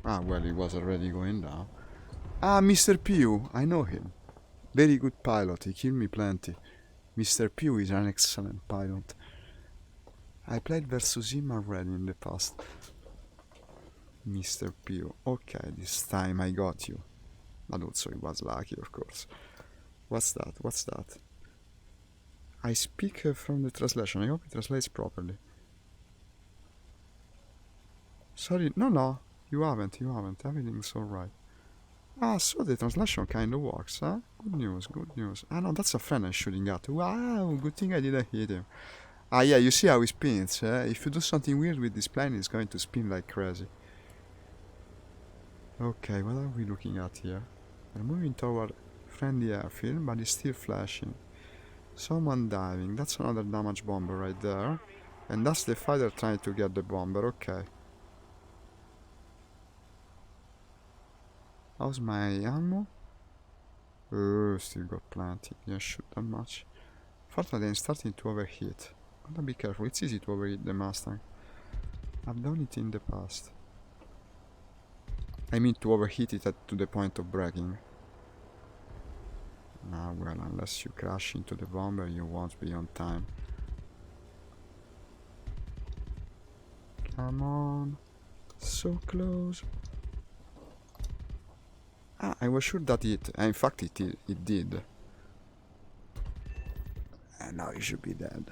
Ah, well, he was already going down. Ah, Mr. Pew, I know him. Very good pilot, he killed me plenty. Mr. Pew is an excellent pilot. I played versus him already in the past. Mr. Pew. Okay, this time I got you. But also he was lucky, of course. What's that? What's that? I speak from the translation. I hope it translates properly. Sorry, no, you haven't. Everything's alright. Ah, so the translation kind of works, huh? Good news. Ah, no, that's a friend I'm shooting at. Wow, good thing I didn't hit him. Ah, yeah, you see how he spins, If you do something weird with this plane, it's going to spin like crazy. Okay, what are we looking at here? We're moving toward friendly airfield, but it's still flashing. Someone diving. That's another damaged bomber right there. And that's the fighter trying to get the bomber, okay. How's my ammo? Oh, still got plenty. Didn't shoot that much. Fortunately, I'm starting to overheat. Gotta be careful. It's easy to overheat the Mustang. I've done it in the past. I mean to overheat it to the point of braking. Ah, well, unless you crash into the bomber, you won't be on time. Come on. So close. Ah, I was sure that in fact it did. And now you should be dead.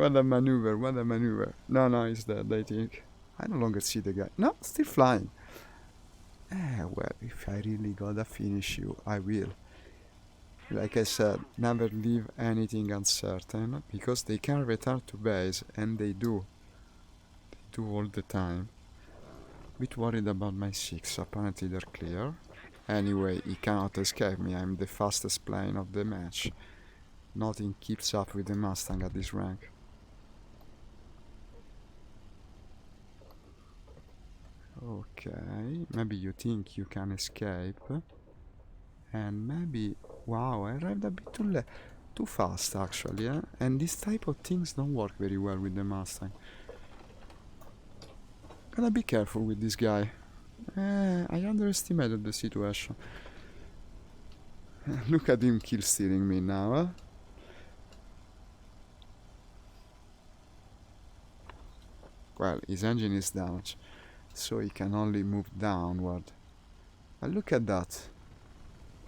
What a maneuver, what a maneuver. No, no, he's dead, I think. I no longer see the guy. No, still flying. Well, if I really gotta finish you, I will. Like I said, never leave anything uncertain, because they can return to base, and they do. They do all the time. Bit worried about my 6, apparently they're clear. Anyway, he cannot escape me, I'm the fastest plane of the match. Nothing keeps up with the Mustang at this rank. Okay, maybe you think you can escape. And maybe... Wow, I arrived a bit too fast actually, eh? And this type of things don't work very well with the Mustang. Gotta be careful with this guy. I underestimated the situation. Look at him kill steering me now, eh? Well, his engine is damaged, so he can only move downward. And look at that.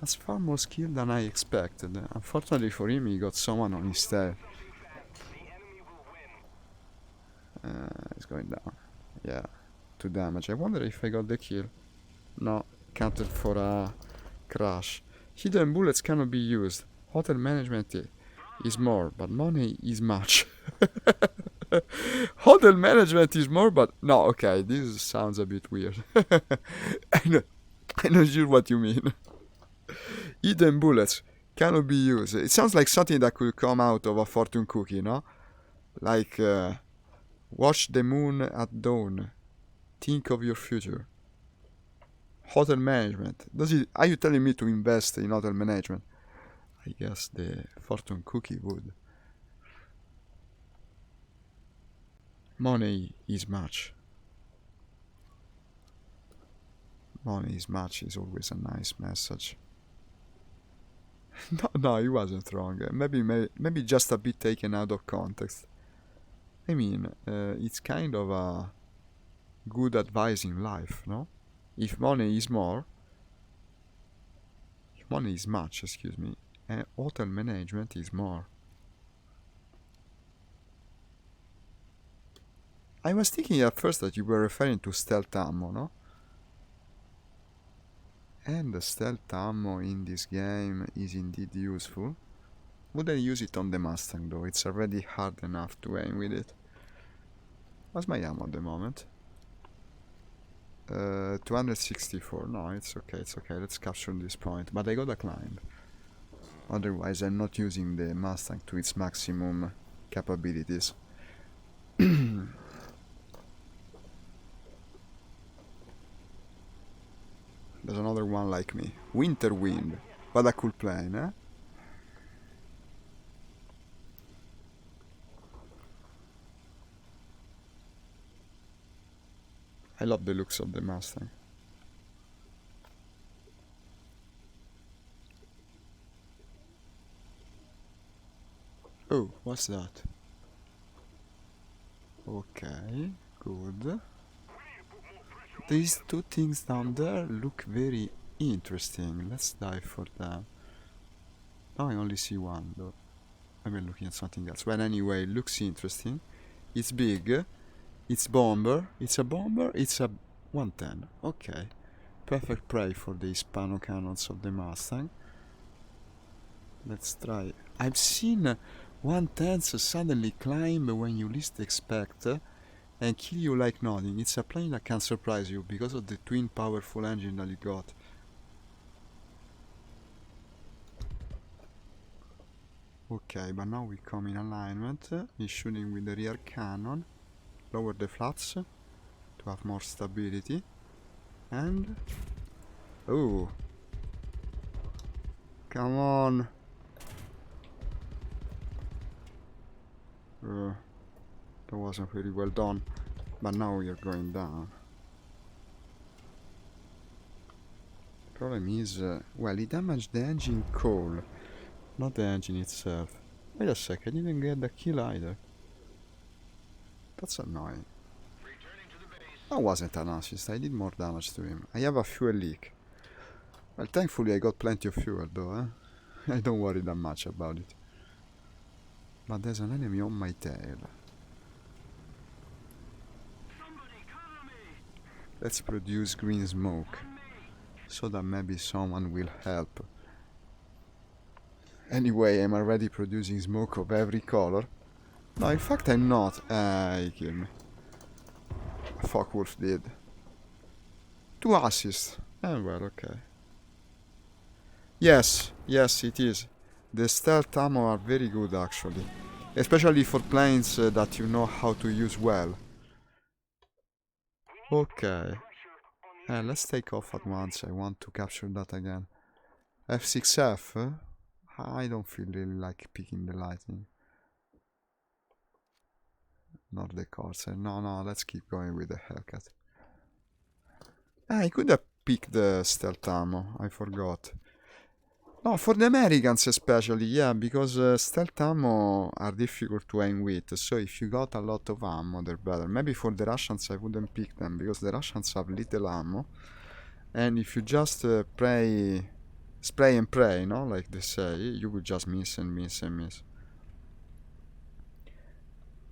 That's far more skill than I expected. Unfortunately for him, he got someone on his tail. It's going down. Yeah, 2 damage. I wonder if I got the kill. No, counted for a crash. Hidden bullets cannot be used. Hotel management is more, but money is much. Hotel management is more, but... No, okay, this sounds a bit weird. I'm not sure what you mean. Hidden bullets cannot be used. It sounds like something that could come out of a fortune cookie, no? Like, watch the moon at dawn. Think of your future. Hotel management. Are you telling me to invest in hotel management? I guess the fortune cookie would. Money is much. Money is much is always a nice message. No, he wasn't wrong. Maybe just a bit taken out of context. I mean, it's kind of a good advice in life, no? If money is more, if money is much, excuse me, and hotel management is more. I was thinking at first that you were referring to stealth ammo, no? And the stealth ammo in this game is indeed useful. Wouldn't use it on the Mustang though, it's already hard enough to aim with it. What's my ammo at the moment? 264. No, it's okay, let's capture this point. But I gotta climb. Otherwise I'm not using the Mustang to its maximum capabilities. There's another one like me. Winter Wind. What a cool plane, eh? I love the looks of the Mustang. Oh, what's that? Okay, good. These 2 things down there look very interesting. Let's dive for them. Now I only see one though. I've been looking at something else. Well, anyway, looks interesting. It's big. It's bomber. It's a bomber. It's a 110. Okay. Perfect prey for the Hispano cannons of the Mustang. Let's try. I've seen 110s suddenly climb when you least expect and kill you like nothing. It's a plane that can surprise you because of the twin powerful engine that it got. Okay, but now we come in alignment. He's shooting with the rear cannon. Lower the flaps to have more stability. And... oh! Come on! That wasn't very well done. But now we are going down. Problem is, well, he damaged the engine core, not the engine itself. Wait a sec, I didn't get the kill either. That's annoying. That wasn't an assist, I did more damage to him. I have a fuel leak. Well, thankfully I got plenty of fuel though, eh? I don't worry that much about it. But there's an enemy on my tail. Let's produce green smoke, so that maybe someone will help. Anyway, I'm already producing smoke of every color. No, in fact I'm not. He killed me. Focke-Wulf did. 2 assists. Well, okay. Yes, it is. The stealth ammo are very good actually. Especially for planes that you know how to use well. Okay. Let's take off at once. I want to capture that again. F6F? I don't feel really like picking the lightning. Not the Corsair. No, let's keep going with the Hellcat. I could have picked the stealth ammo. I forgot. No, for the Americans especially, yeah, because stealth ammo are difficult to aim with, so if you got a lot of ammo, they're better. Maybe for the Russians I wouldn't pick them, because the Russians have little ammo, and if you just spray and pray, no, like they say, you will just miss and miss and miss.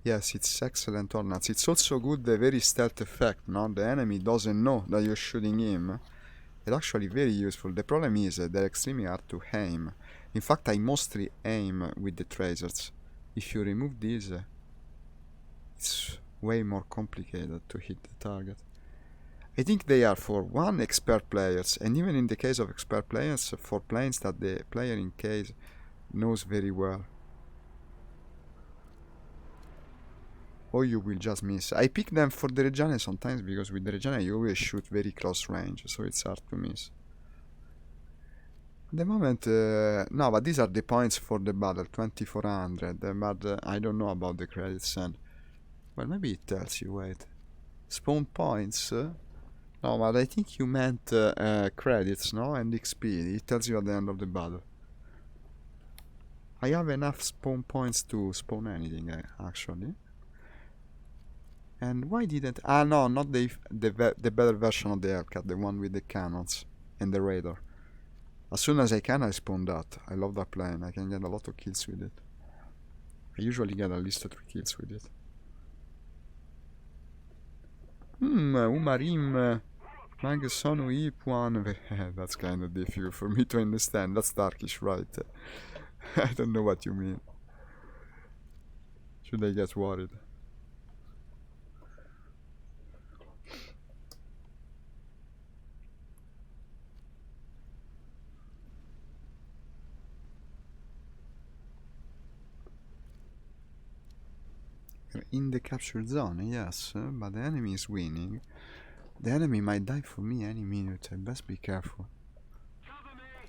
Yes, it's excellent ordnance. It's also good the very stealth effect, no? The enemy doesn't know that you're shooting him. It's actually very useful. The problem is they're extremely hard to aim. In fact, I mostly aim with the tracers. If you remove these, it's way more complicated to hit the target. I think they are for one expert players, and even in the case of expert players, for planes that the player in case knows very well. Or you will just miss. I pick them for the Reggiane sometimes because with the Reggiane you always shoot very close range, so it's hard to miss. At the moment, no, but these are the points for the battle, 2400, but I don't know about the credits and... Well, maybe it tells you, wait. Spawn points? No, but I think you meant credits, no? And XP, it tells you at the end of the battle. I have enough spawn points to spawn anything, actually. And why didn't... Ah, no, not the better version of the Hellcat, the one with the cannons and the radar. As soon as I can, I spawn that. I love that plane. I can get a lot of kills with it. I usually get at least 3 kills with it. Umarim Magsonu Ipuan. That's kind of difficult for me to understand. That's Turkish, right? I don't know what you mean. Should I get worried? In the captured zone, yes, but the enemy is winning. The enemy might die for me any minute. I best be careful.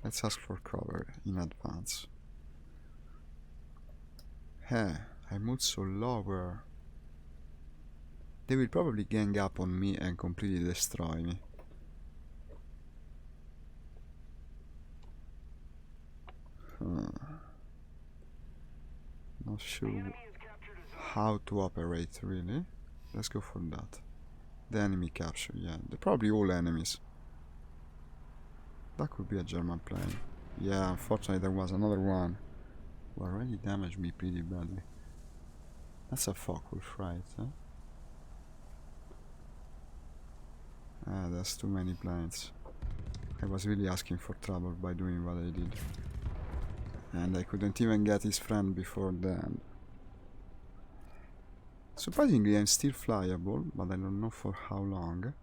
Let's ask for cover in advance. I moved so lower. They will probably gang up on me and completely destroy me. Not sure how to operate, really. Let's go for that. The enemy capture, yeah. They're probably all enemies. That could be a German plane. Yeah, unfortunately there was another one who already damaged me pretty badly. That's a Focke-Wulf, right? Huh? Ah, there's too many planes. I was really asking for trouble by doing what I did. And I couldn't even get his friend before the end. Surprisingly, I'm still flyable, but I don't know for how long.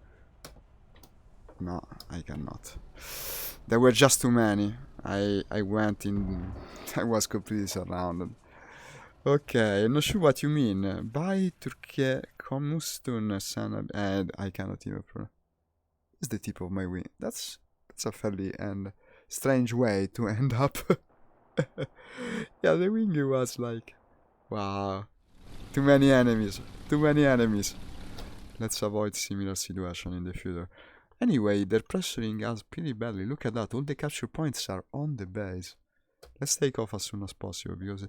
No, I cannot. There were just too many. I went in... I was completely surrounded. Okay, I'm not sure what you mean. By Turkey Komustun Sana... I cannot even pronounce. It's the tip of my wing. That's a fairly strange way to end up. Yeah, the wing was like... Wow. Too many enemies. Too many enemies. Let's avoid similar situation in the future. Anyway, they're pressuring us pretty badly. Look at that. All the capture points are on the base. Let's take off as soon as possible, because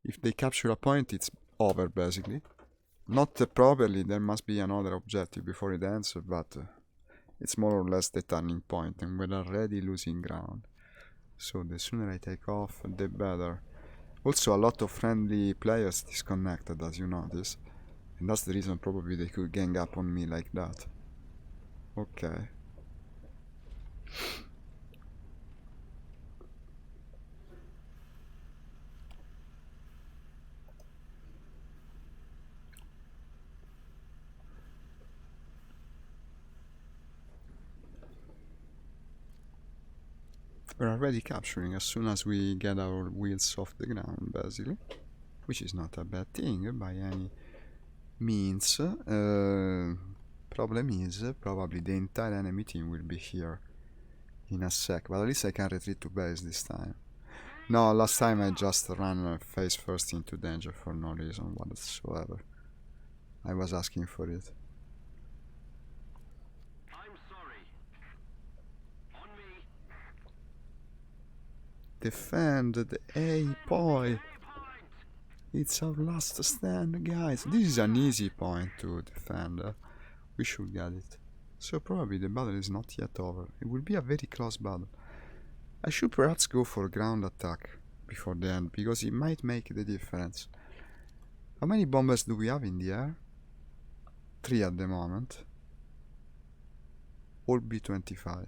if they capture a point, it's over, basically. Not properly, there must be another objective before it ends, but it's more or less the turning point, and we're already losing ground. So the sooner I take off, the better. Also, a lot of friendly players disconnected, as you notice. And that's the reason probably they could gang up on me like that. Okay. We're already capturing as soon as we get our wheels off the ground, basically. Which is not a bad thing by any means. Problem is, probably the entire enemy team will be here in a sec, but at least I can retreat to base this time. No, last time I just ran face first into danger for no reason whatsoever. I was asking for it. I'm sorry. On me. Defend the A point. It's our last stand, guys. This is an easy point to defend. We should get it. So probably the battle is not yet over. It will be a very close battle. I should perhaps go for ground attack before the end, because it might make the difference. How many bombers do we have in the air? 3 at the moment. All B-25.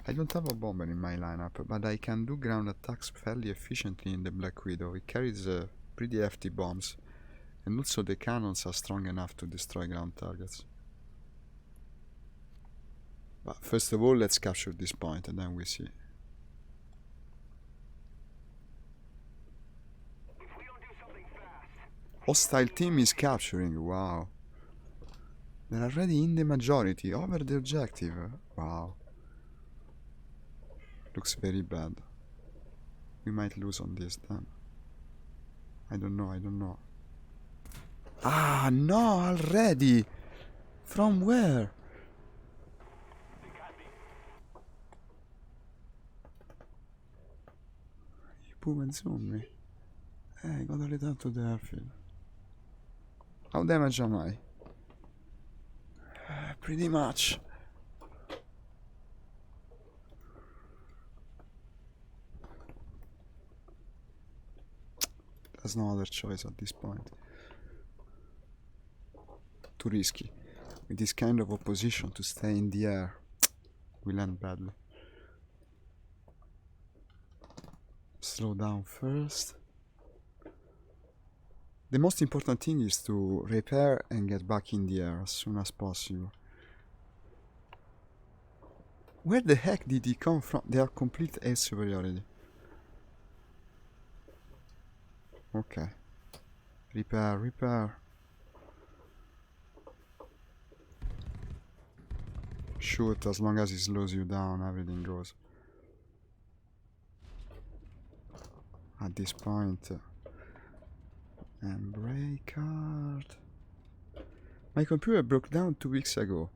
I don't have a bomber in my lineup, but I can do ground attacks fairly efficiently in the Black Widow. It carries pretty hefty bombs, and also the cannons are strong enough to destroy ground targets. But first of all, let's capture this point, and then we see. Hostile team is capturing, wow. They're already in the majority, over the objective, wow. Looks very bad. We might lose on this then. I don't know. Ah, no, already! From where? You boom and zoom me. I gotta return to the airfield. How damaged am I? Pretty much. There's no other choice at this point. Too risky. With this kind of opposition to stay in the air, we'll end badly. Slow down first. The most important thing is to repair and get back in the air as soon as possible. Where the heck did he come from? They are complete air superiority. Okay. Repair. Shoot, as long as it slows you down, everything goes. At this point. And brake card. My computer broke down 2 weeks ago.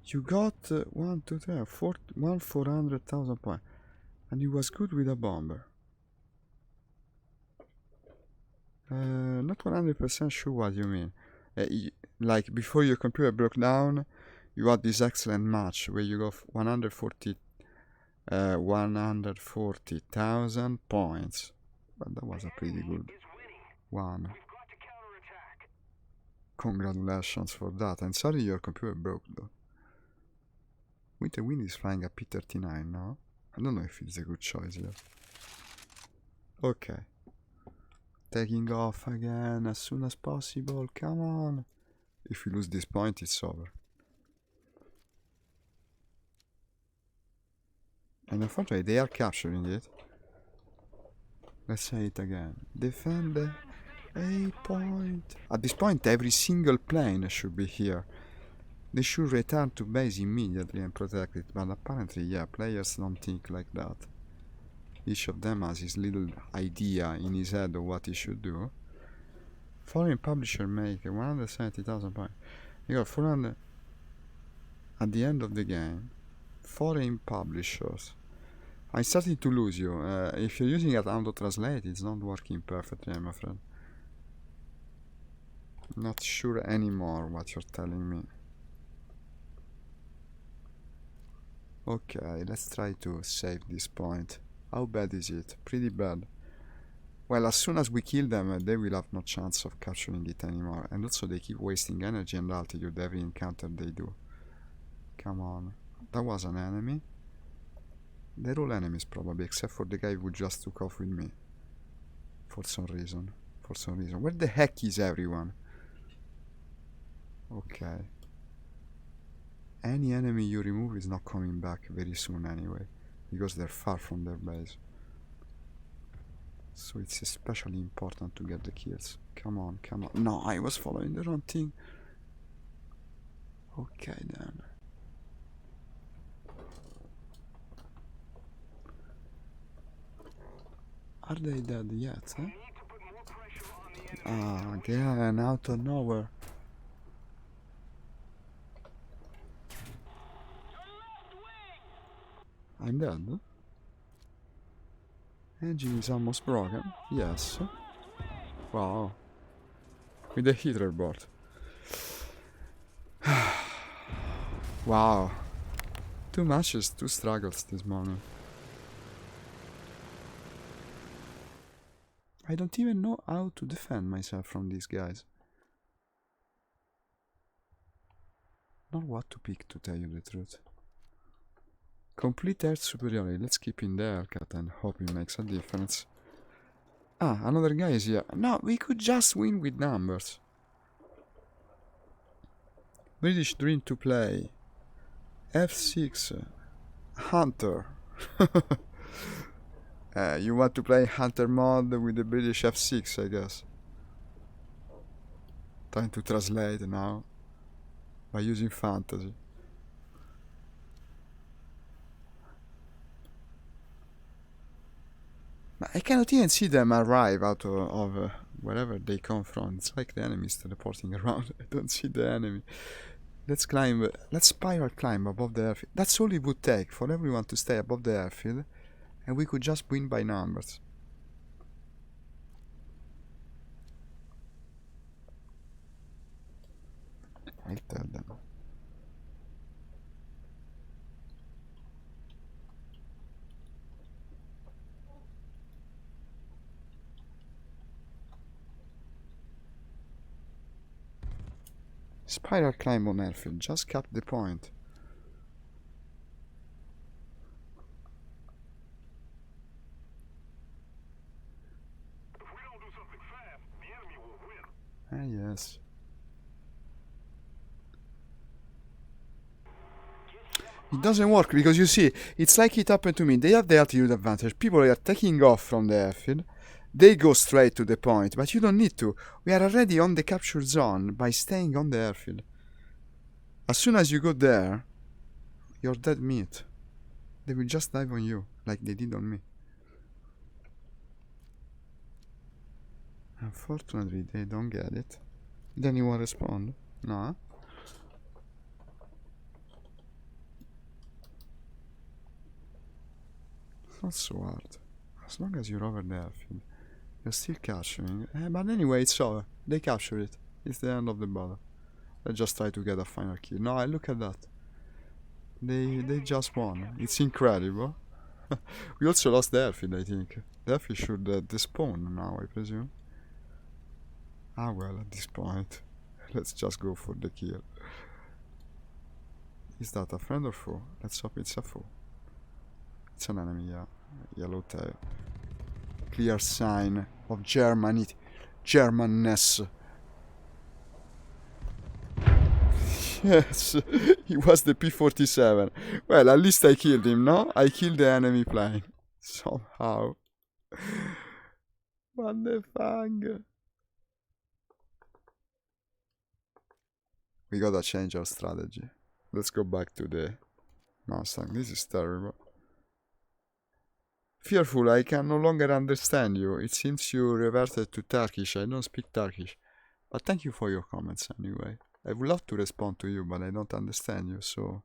You got 400,000 points. And you was good with a bomber. Not 100% sure what you mean. Like before your computer broke down, you had this excellent match where you got 140,000 points. But that was a pretty good one. Congratulations for that. And sorry your computer broke though. Winter Wind is flying a P-39 now. I don't know if it's a good choice yet. Okay. Taking off again as soon as possible. Come on. If we lose this point, it's over. And unfortunately, they are capturing it. Let's say it again. Defend the A point. At this point, every single plane should be here. They should return to base immediately and protect it, but apparently, yeah, players don't think like that. Each of them has his little idea in his head of what he should do. Foreign publisher make 170,000 points. You got 400 at the end of the game. Foreign publishers. I'm starting to lose you. If you're using it auto translate, it's not working perfectly, I'm afraid. Not sure anymore what you're telling me. Okay, let's try to save this point. How bad is it? Pretty bad. Well, as soon as we kill them, they will have no chance of capturing it anymore. And also they keep wasting energy and altitude every encounter they do. Come on. That was an enemy. They're all enemies probably, except for the guy who just took off with me. For some reason. Where the heck is everyone? Okay. Any enemy you remove is not coming back very soon anyway. Because they're far from their base. So it's especially important to get the kills. Come on. No, I was following the wrong thing. Okay then. Are they dead yet? Huh? Ah, again, out of nowhere. I'm dead. Engine is almost broken. Yes. Wow. With the heater board. Wow. 2 matches, 2 struggles this morning. I don't even know how to defend myself from these guys. Not what to pick, to tell you the truth. Complete air superiority. Let's keep in the Hellcat and hope it makes a difference. Ah, another guy is here. No, we could just win with numbers. British dream to play. F6. Hunter. You want to play Hunter mod with the British F6, I guess. Trying to translate now. By using fantasy. I cannot even see them arrive out of wherever they come from. It's like the enemies teleporting around. I don't see the enemy. Let's climb. Let's spiral climb above the airfield. That's all it would take for everyone to stay above the airfield, and we could just win by numbers. I'll tell them. Spiral climb on airfield, just cap the point. If we don't do something fast, the enemy will win. Ah, yes. It doesn't work because you see, it's like it happened to me. They have the altitude advantage. People are taking off from the airfield. They go straight to the point, but you don't need to. We are already on the capture zone by staying on the airfield. As soon as you go there, you're dead meat. They will just dive on you, like they did on me. Unfortunately, they don't get it. Did anyone respond? No? It's not so hard. As long as you're over the airfield. You're still capturing. But anyway, it's over. They capture it. It's the end of the battle. Let's just try to get a final kill. No, look at that. They just won. It's incredible. We also lost the airfield, I think. The airfield should despawn now, I presume. Ah well, at this point. Let's just go for the kill. Is that a friend or foe? Let's hope it's a foe. It's an enemy, yeah. Yellow tail. Clear sign of Germanness. Yes, he was the P-47. Well, at least I killed him, no? I killed the enemy plane. Somehow. What the fuck? We gotta change our strategy. Let's go back to the Mustang. This is terrible. Fearful, I can no longer understand you. It seems you reverted to Turkish. I don't speak Turkish. But thank you for your comments anyway. I would love to respond to you, but I don't understand you, so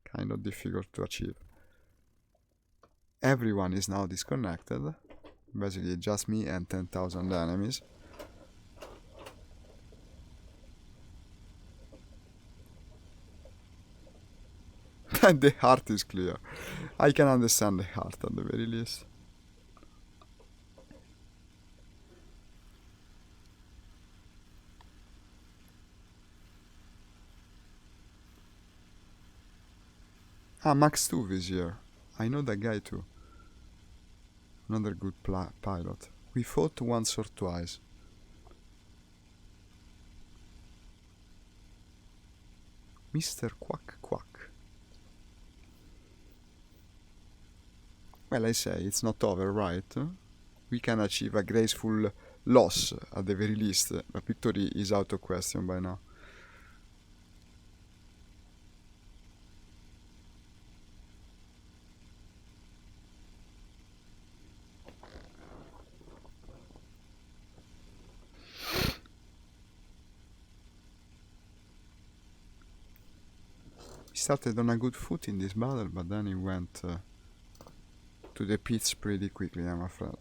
kind of difficult to achieve. Everyone is now disconnected. Basically just me and 10,000 enemies. And the heart is clear. I can understand the heart at the very least. Ah, Max 2 this year. I know that guy too. Another good pilot. We fought once or twice. Mr. Quack Quack. Well, I say, it's not over, right? We can achieve a graceful loss at the very least. A victory is out of question by now. He started on a good foot in this battle, but then he went to the pits pretty quickly, I'm afraid.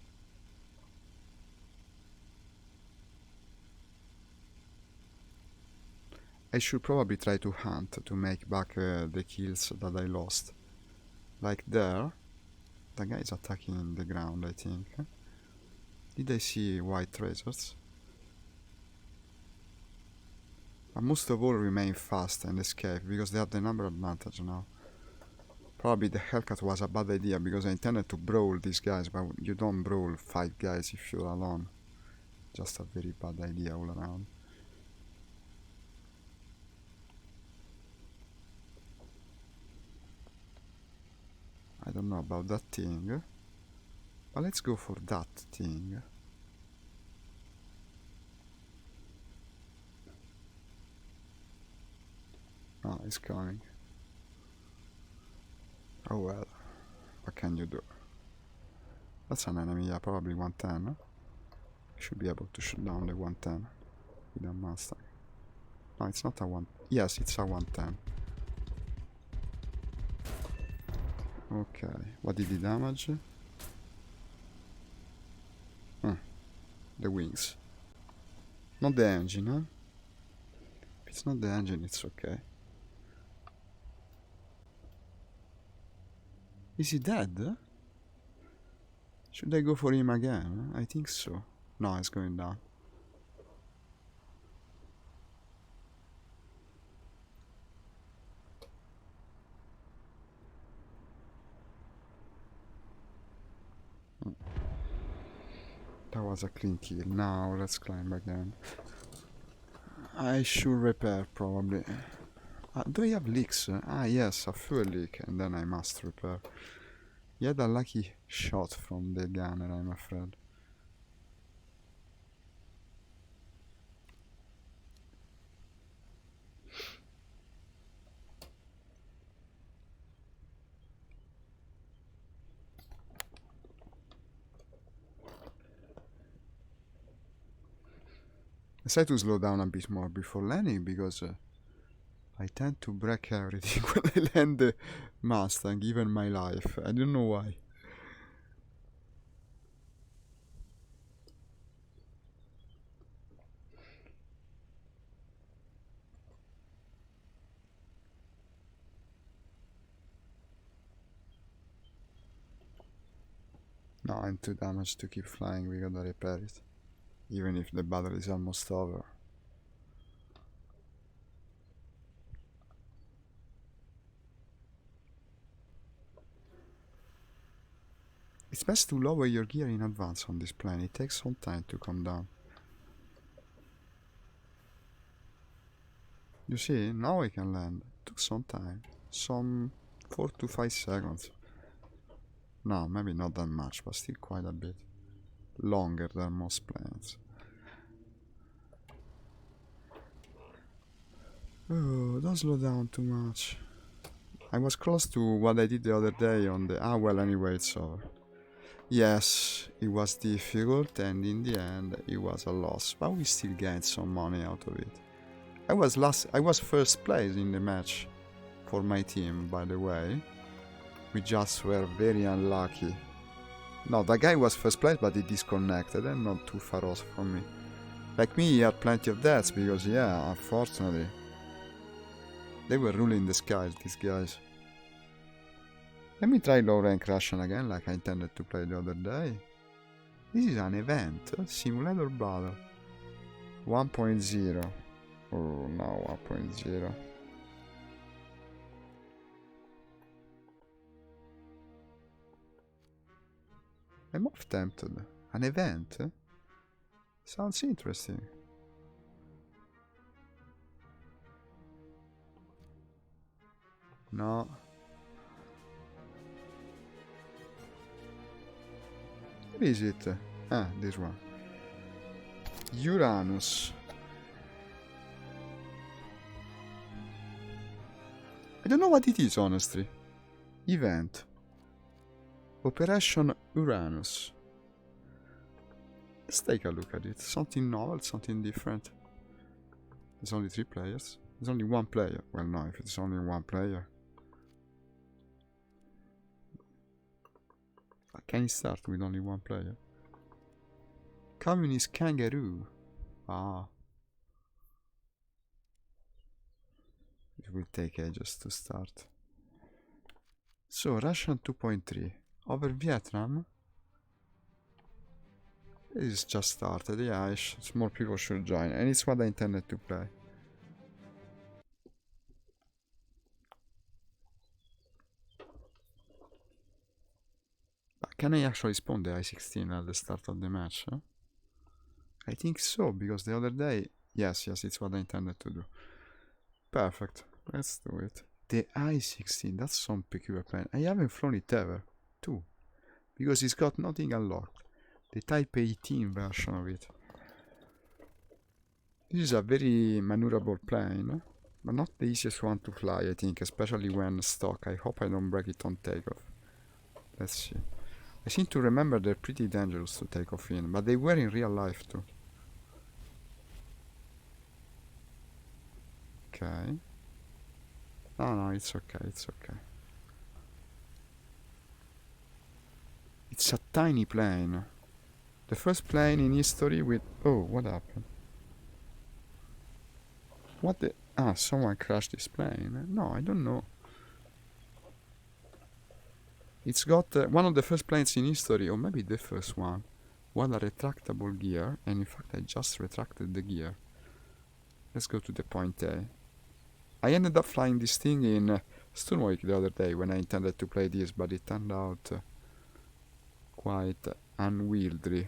I should probably try to hunt to make back the kills that I lost. Like there. The guy is attacking the ground, I think. Did I see white tracers? But most of all remain fast and escape, because they have the number advantage now. Probably the Hellcat was a bad idea, because I intended to brawl these guys, but you don't brawl 5 guys if you're alone. Just a very bad idea all around. I don't know about that thing, but let's go for that thing. Ah, it's coming. Oh well, what can you do? That's an enemy, yeah, probably 110. Should be able to shoot down the 110 with a Mustang. No, it's not a 1. Yes, it's a 110. Okay, what did he damage? The wings. Not the engine, huh? If it's not the engine, it's okay. Is he dead? Should I go for him again? I think so. No, it's going down. That was a clean kill. Now let's climb again. I should repair probably. Do I have leaks? Ah yes, a fuel leak, and then I must repair. He had a lucky shot from the gunner, I'm afraid. I decided to slow down a bit more before landing because I tend to break everything when I land the Mustang, even my life. I don't know why. No, I'm too damaged to keep flying, we gotta repair it. Even if the battle is almost over. It's best to lower your gear in advance on this plane, it takes some time to come down. You see, now I can land. It took some time. Some 4 to 5 seconds. No, maybe not that much, but still quite a bit. Longer than most planes. Oh, don't slow down too much. I was close to what I did the other day on the... Ah, well, anyway, it's over. Yes, it was difficult, and in the end, it was a loss. But we still gained some money out of it. I was first place in the match for my team, by the way. We just were very unlucky. No, that guy was first place, but he disconnected and not too far off from me. Like me, he had plenty of deaths because, yeah, unfortunately, they were ruling the skies, these guys. Let me try low rank Russian again, like I intended to play the other day. This is an event, simulator battle. 1.0. Oh no, 1.0. I'm off tempted. An event? Sounds interesting. No. What is it? Ah, this one. Uranus. I don't know what it is, honestly. Event. Operation Uranus. Let's take a look at it. Something novel, something different. There's only 3 players. There's only 1 player. Well, no, if it's only 1 player. Can you start with only 1 player? Communist kangaroo. Ah. It will take ages to start. So, Russian 2.3. Over Vietnam? It's just started, yeah, more people should join. And it's what I intended to play. But can I actually spawn the I-16 at the start of the match? Huh? I think so, because the other day... Yes, it's what I intended to do. Perfect. Let's do it. The I-16, that's some peculiar plane. I haven't flown it ever, too. Because it's got nothing unlocked. The Type 18 version of it. This is a very maneuverable plane, but not the easiest one to fly, I think, especially when stock. I hope I don't break it on takeoff. Let's see. I seem to remember they're pretty dangerous to take off in, but they were in real life too. Okay. No, it's okay, it's okay. It's a tiny plane. The first plane in history with... Oh, what happened? What the... Ah, someone crashed this plane. No, I don't know. It's got one of the first planes in history, or maybe the first one, a retractable gear, and in fact I just retracted the gear. Let's go to the point A. I ended up flying this thing in Sturmovik the other day when I intended to play this, but it turned out quite unwieldy.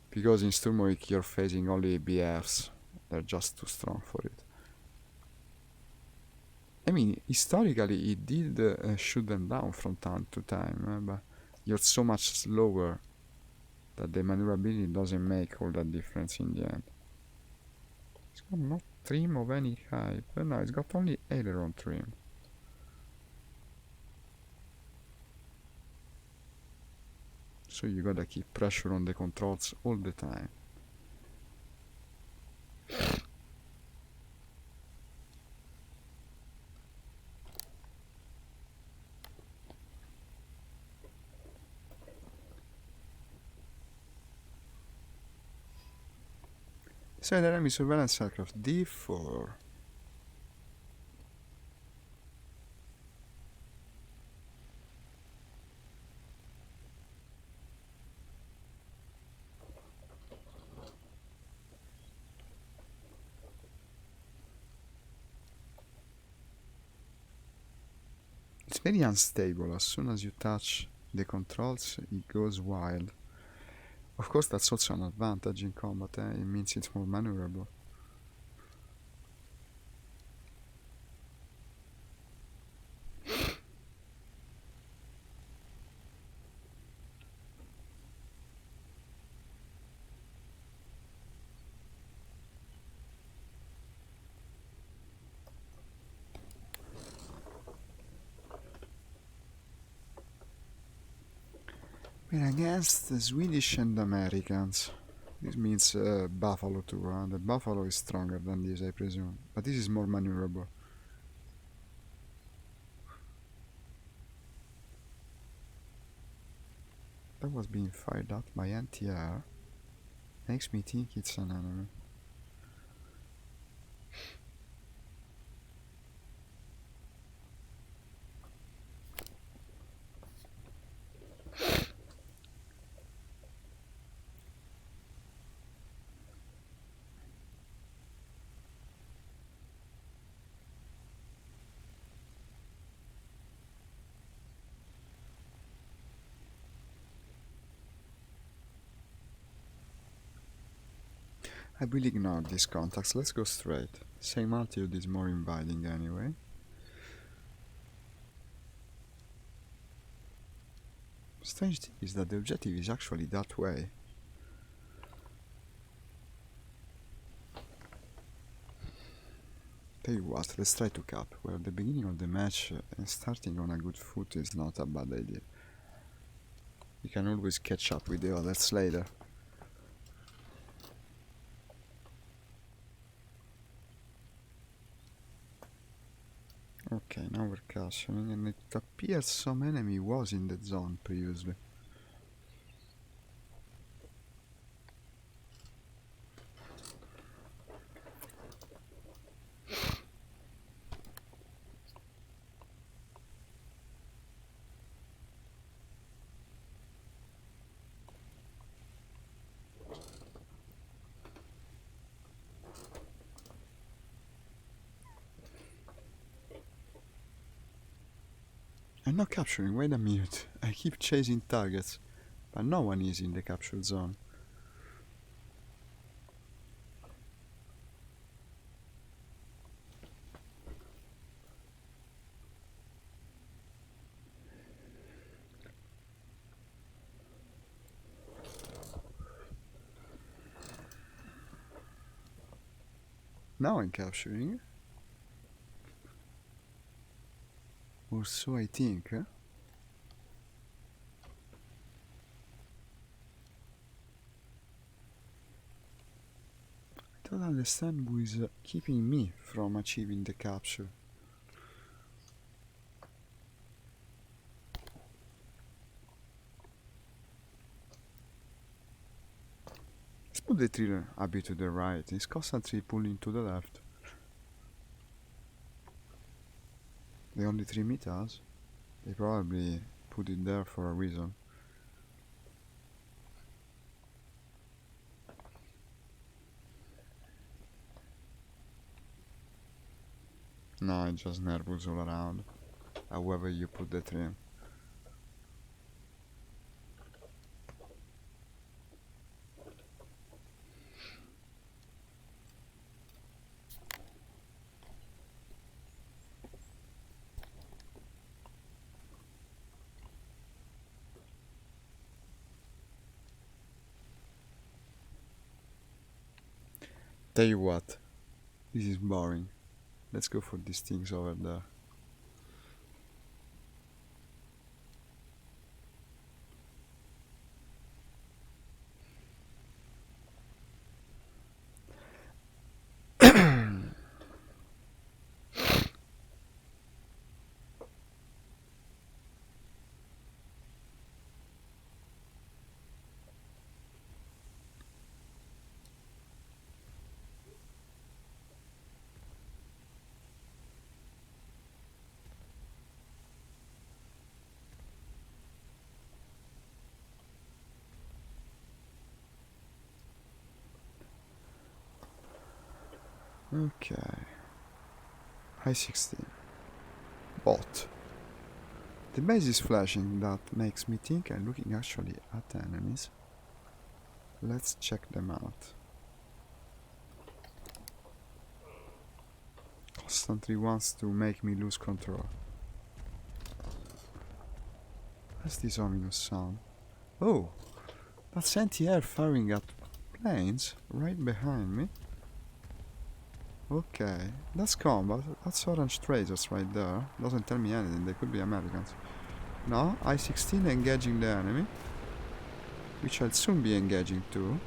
Because in Sturmovik you're facing only BFs, they're just too strong for it. I mean, historically it did shoot them down from time to time, but you're so much slower that the maneuverability doesn't make all that difference in the end. It's got no trim of any type. No, it's got only aileron trim. So you gotta keep pressure on the controls all the time. Side enemy surveillance aircraft D4. It's very unstable. As soon as you touch the controls, it goes wild. Of course, that's also an advantage in combat. It means it's more maneuverable. We're against the Swedish and Americans. This means Buffalo too. The Buffalo is stronger than this, I presume. But this is more maneuverable. That was being fired at by anti-air. Makes me think it's an enemy. I will ignore these contacts. Let's go straight. Same altitude is more inviting anyway. Strange thing is that the objective is actually that way. Tell you what, let's try to cap. We're at the beginning of the match and starting on a good foot is not a bad idea. You can always catch up with the others later. Okay, now we're capturing, and it appears some enemy was in the zone previously. I'm not capturing, wait a minute. I keep chasing targets, but no one is in the capture zone. Now I'm capturing. Or so I think, huh? I don't understand who is keeping me from achieving the capture. Let's put the trailer a bit to the right. It's constantly pulling to the left. They only 3 meters. They probably put it there for a reason. No, it's just nervous all around. However you put the trim. Tell you what, this is boring. Let's go for these things over there. Okay. High 16. Bot. The base is flashing, that makes me think I'm looking actually at enemies. Let's check them out. Constantly wants to make me lose control. What's this ominous sound? Oh! That's anti-air firing at planes right behind me. Okay, that's combat. That's orange tracers right there. Doesn't tell me anything, they could be Americans. No, I-16 engaging the enemy, which I'll soon be engaging too.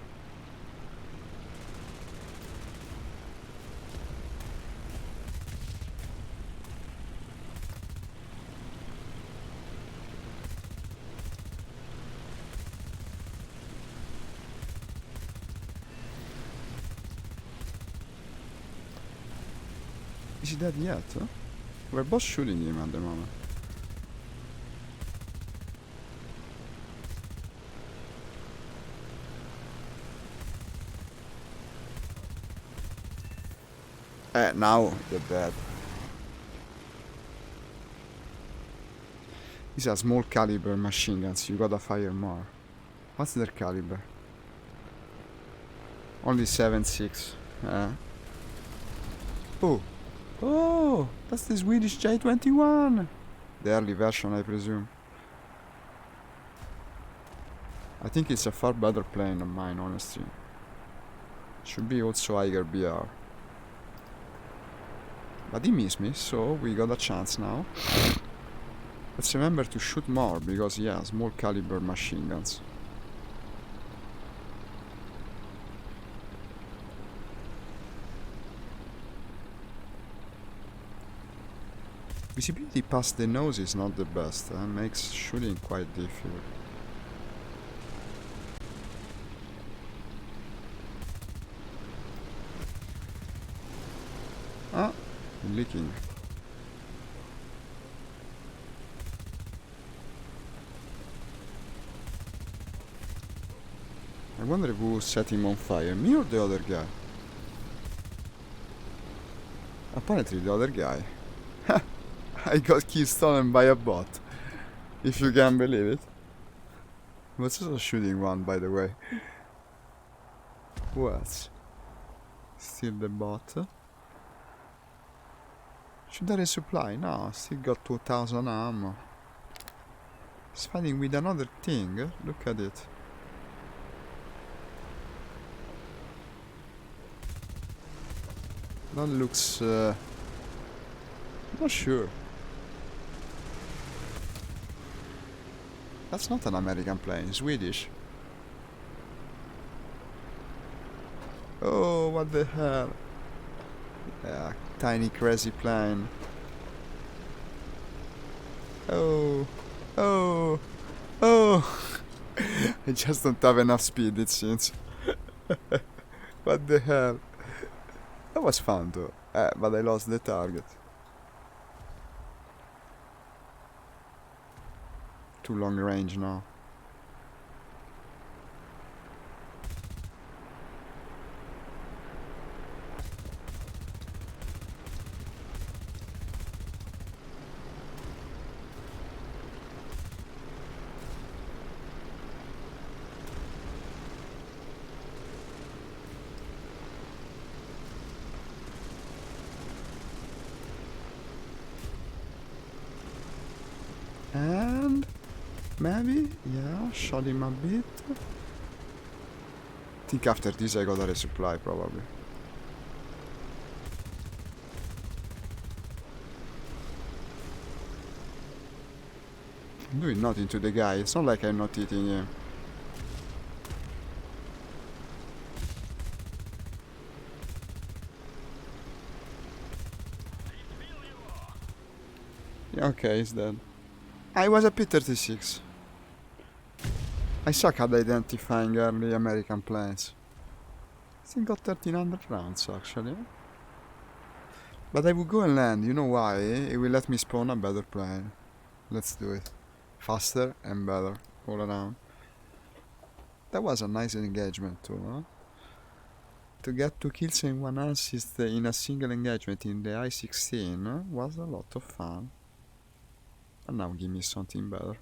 Is he dead yet? Huh? We're both shooting him at the moment. Now they're dead. These are small caliber machine guns, you gotta fire more. What's their caliber? Only 7.6. Oh! Oh! That's the Swedish J-21! The early version, I presume. I think it's a far better plane than mine, honestly. Should be also higher BR. But he missed me, so we got a chance now. Let's remember to shoot more, because he has small caliber machine guns. Visibility past the nose is not the best, makes shooting quite difficult. Ah, leaking. I wonder who set him on fire, me or the other guy? Apparently the other guy. I got key stolen by a bot, if you can believe it. Was also shooting one, by the way. What? Still the bot? Should I resupply? No, still got 2000 ammo. He's fighting with another thing, look at it. That looks... not sure. That's not an American plane, Swedish. Oh, what the hell? Yeah, tiny crazy plane. Oh, oh, oh! I just don't have enough speed, it seems. What the hell? That was fun though, but I lost the target. Too long range now. And maybe, yeah, shot him a bit. I think after this I got a resupply probably. I'm doing nothing to the guy, it's not like I'm not hitting him. Yeah, okay, he's dead. I was a P-36. I suck at identifying early American planes. I think got 1300 rounds actually. But I will go and land, you know why? It will let me spawn a better plane. Let's do it. Faster and better, all around. That was a nice engagement too, huh? To get 2 kills and 1 assist in a single engagement in the I-16 was a lot of fun. And now give me something better.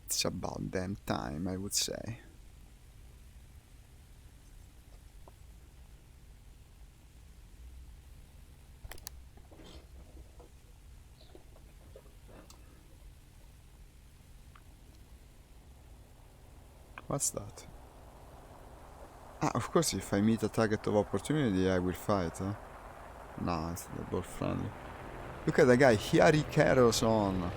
It's about damn time, I would say. What's that? Ah, of course, if I meet a target of opportunity, I will fight, huh? Nah, it's the ball friendly. Look at the guy, here he carries on.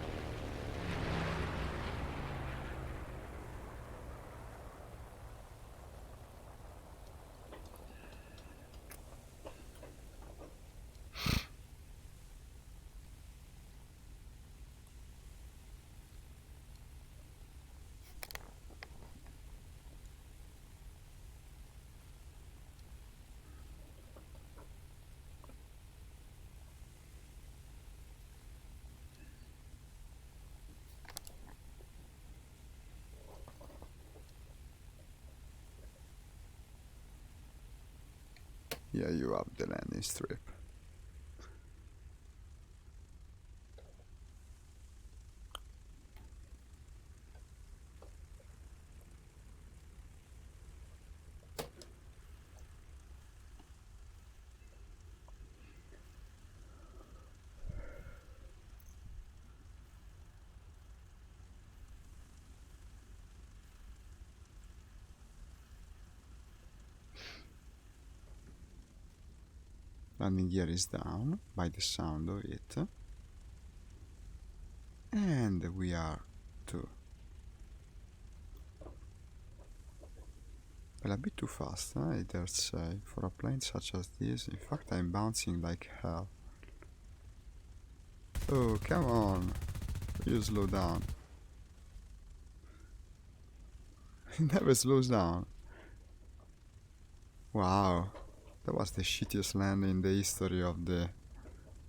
Yeah, you have the landing strip. Landing gear is down by the sound of it. And we are to... Well, a bit too fast, I dare say, for a plane such as this. In fact, I'm bouncing like hell. Oh, come on. You slow down. It never slows down. Wow. That was the shittiest landing in the history of the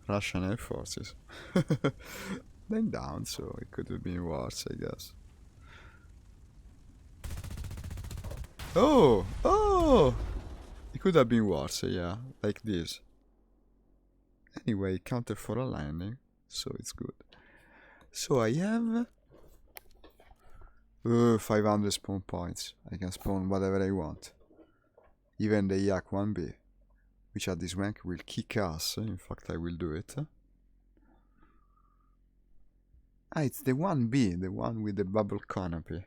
Russian Air Forces. Then down, so it could have been worse, I guess. Oh! Oh! It could have been worse, yeah. Like this. Anyway, counter for a landing, so it's good. So I have 500 spawn points. I can spawn whatever I want. Even the Yak 1B, which at this rank will kick ass. In fact, I will do it. Ah, it's the 1B, the one with the bubble canopy.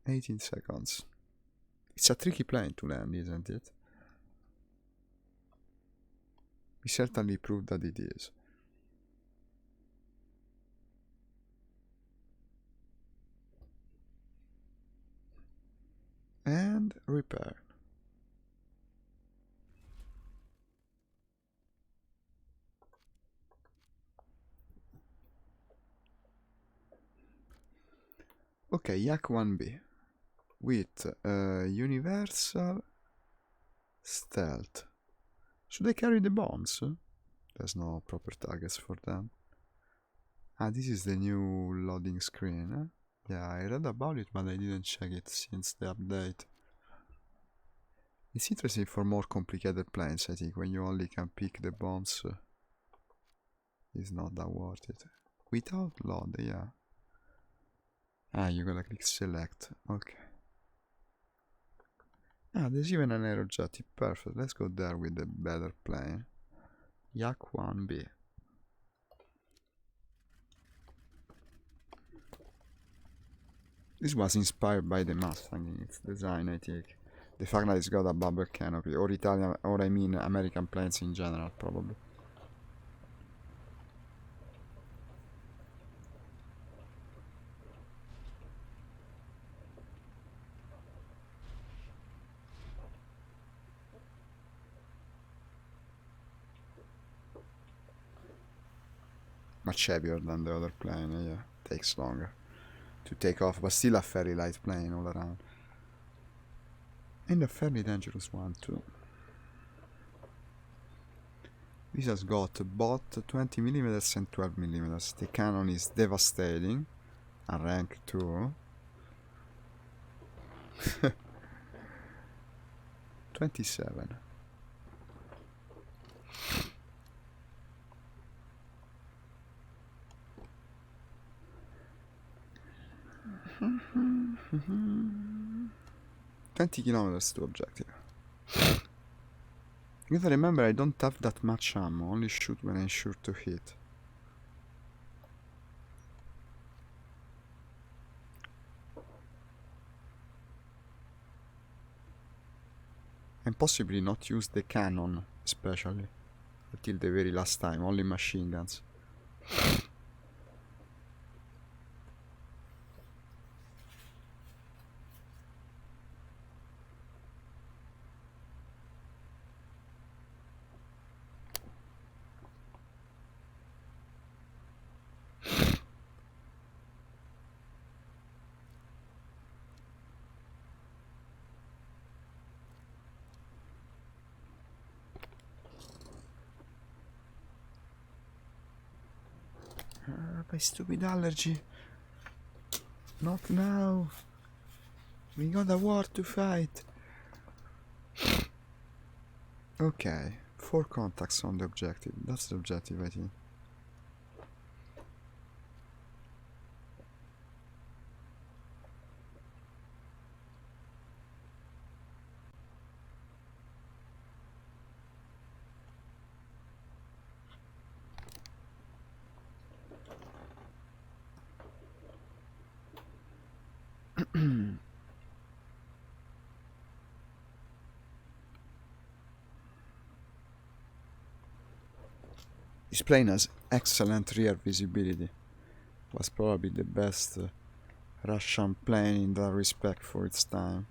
"18 seconds. It's a tricky plane to land, isn't it? We certainly proved that it is. And repair. Okay, Yak 1B with universal stealth. Should I carry the bombs? There's no proper targets for them. Ah, this is the new loading screen. Yeah, I read about it, but I didn't check it since the update. It's interesting for more complicated planes, I think, when you only can pick the bombs. It's not that worth it. Without load, yeah. Ah, you gotta click select. Okay. Ah, there's even an aerojet. Perfect. Let's go there with the better plane. Yak 1B. This was inspired by the Mustang in its design, I think. The fact that it's got a bubble canopy, or Italian, or I mean American planes in general, probably. Much heavier than the other plane, yeah. Takes longer to take off, but still a fairly light plane all around. And a fairly dangerous one too. This has got both 20mm and 12mm. The cannon is devastating. A rank 2. 27. Mm-hmm. 20 kilometers to objective. You gotta remember, I don't have that much ammo, only shoot when I'm sure to hit. And possibly not use the cannon, especially, until the very last time, only machine guns. My stupid allergy. Not now. We got a war to fight. Okay, 4 contacts on the objective. That's the objective, I think. This plane has excellent rear visibility. Was probably the best Russian plane in that respect for its time.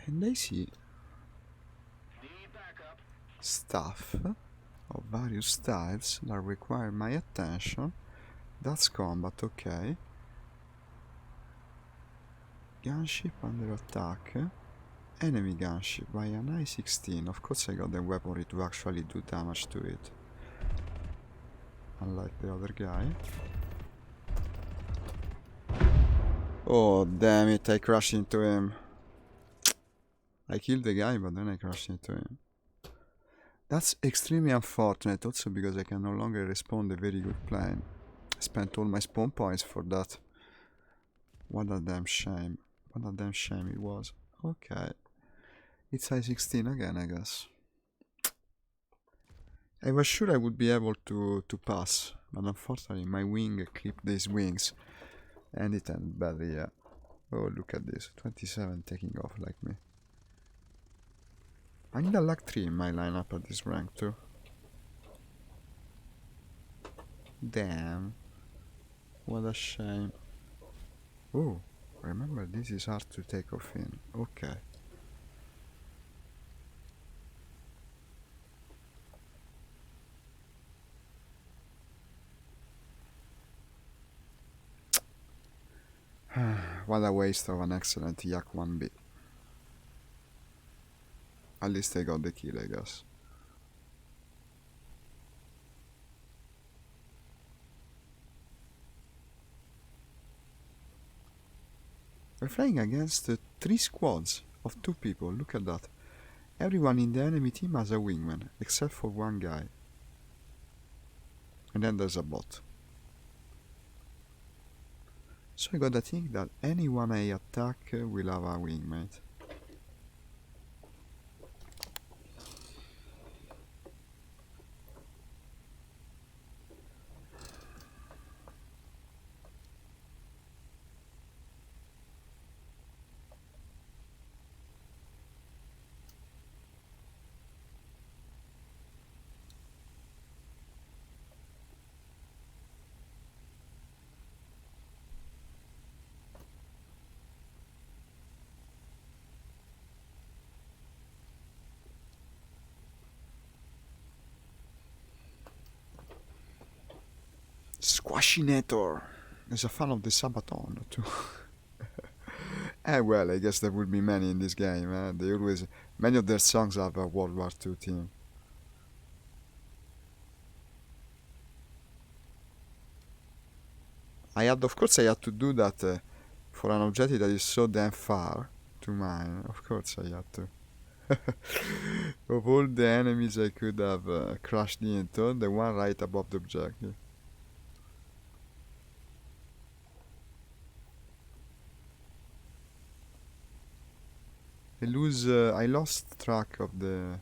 And I see stuff of various types that require my attention. That's combat, okay. Gunship under attack. Enemy gunship by an I-16. Of course I got the weaponry to actually do damage to it. Unlike the other guy. Oh damn it, I crashed into him. I killed the guy, but then I crashed into him. That's extremely unfortunate, also because I can no longer respawn the very good plane. I spent all my spawn points for that. What a damn shame. What a damn shame it was. Okay. It's I-16 again, I guess. I was sure I would be able to pass, but unfortunately my wing clipped these wings. And it ended badly, yeah. Oh, look at this. 27 taking off like me. I need a luck 3 in my lineup at this rank too. Damn. What a shame. Oh, remember this is hard to take off in. Okay. What a waste of an excellent Yak 1B. At least I got the kill, I guess. We're flying against 3 squads of 2 people, look at that. Everyone in the enemy team has a wingman, except for one guy. And then there's a bot. So I gotta think that anyone I attack will have a wingmate. Squashinator! There's a fan of the Sabaton too. Well, I guess there would be many in this game. They always, many of their songs have a World War II theme. Of course I had to do that for an objective that is so damn far to mine. Of course I had to. Of all the enemies I could have crashed into, the one right above the objective. I lost track of the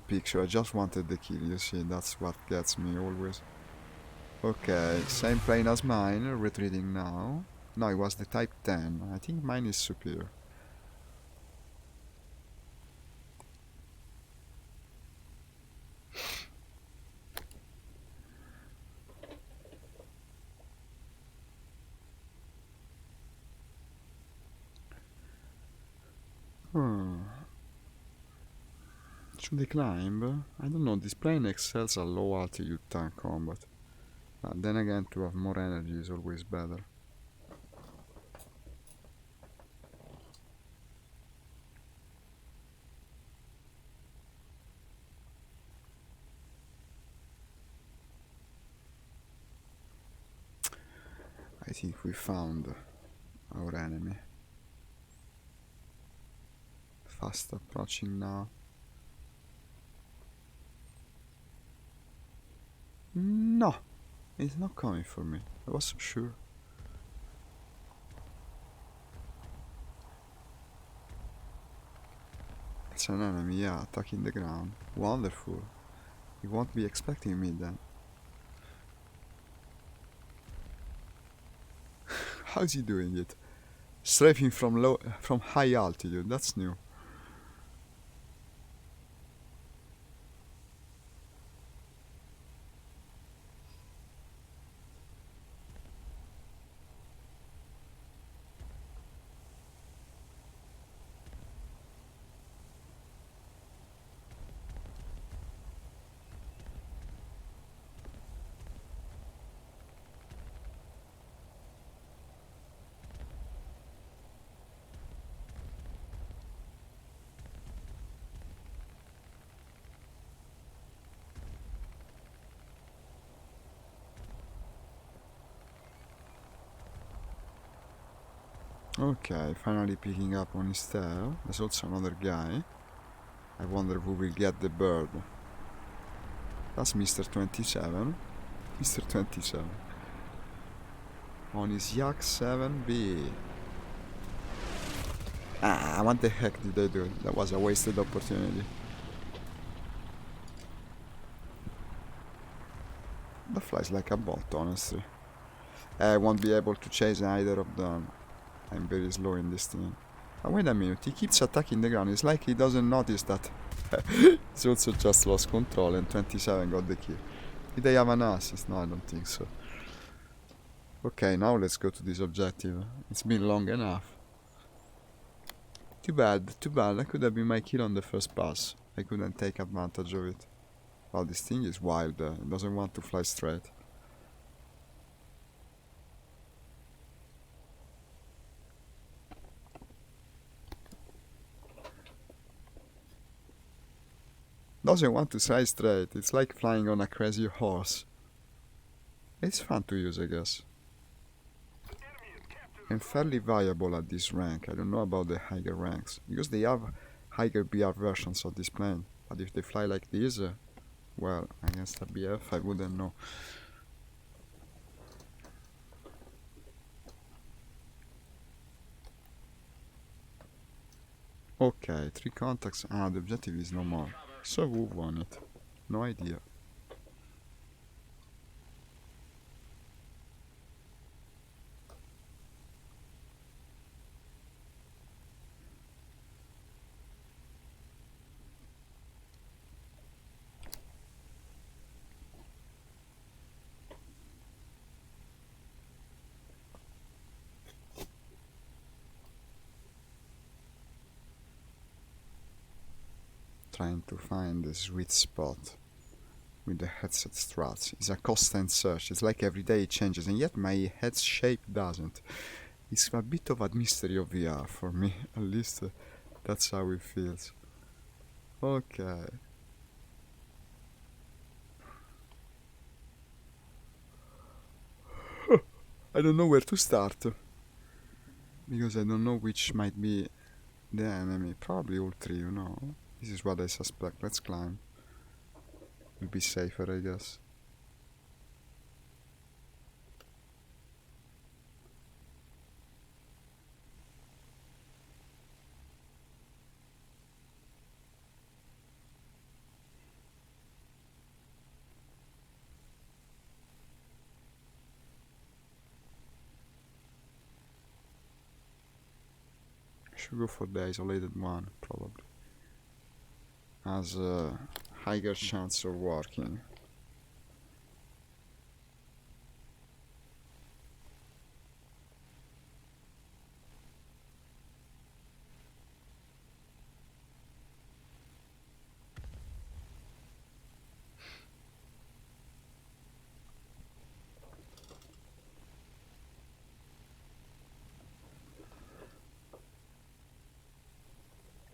picture. I just wanted the kill, you see, that's what gets me always. Okay, same plane as mine, retreating now. No, it was the Type 10. I think mine is superior. Should they climb? I don't know, this plane excels at low altitude tank combat. Then again, to have more energy is always better. I think we found our enemy. Fast approaching now. No, it's not coming for me. I was so sure. That's an enemy, yeah, attacking the ground. Wonderful. He won't be expecting me then. How's he doing it? Strafing from high altitude, that's new. Okay, finally picking up on his tail. There's also another guy. I wonder who will get the bird. That's Mr. 27. Mr. 27. On his Yak 7B. Ah, what the heck did I do? That was a wasted opportunity. That flies like a boat, honestly. I won't be able to chase either of them. I'm very slow in this thing. Oh, wait a minute, he keeps attacking the ground. It's like he doesn't notice that he's also just lost control and 27 got the kill. Did I have an assist? No, I don't think so. Okay, now let's go to this objective. It's been long enough. Too bad. That could have been my kill on the first pass. I couldn't take advantage of it. Well, this thing is wild. It doesn't want to fly straight. Doesn't want to fly straight. It's like flying on a crazy horse. It's fun to use, I guess. I'm fairly viable at this rank. I don't know about the higher ranks, because they have higher BR versions of this plane. But if they fly like this, well, against a BF, I wouldn't know. Okay, 3 contacts. Ah, the objective is no more. So who won it? No idea. Trying to find the sweet spot with the headset struts. It's a constant search. It's like every day it changes, and yet my head's shape doesn't. It's a bit of a mystery of VR for me. At least that's how it feels. Okay. I don't know where to start, because I don't know which might be the enemy. Probably all 3, you know. This is what I suspect. Let's climb. Will be safer, I guess. I should go for the isolated one, probably. Has a higher chance of working.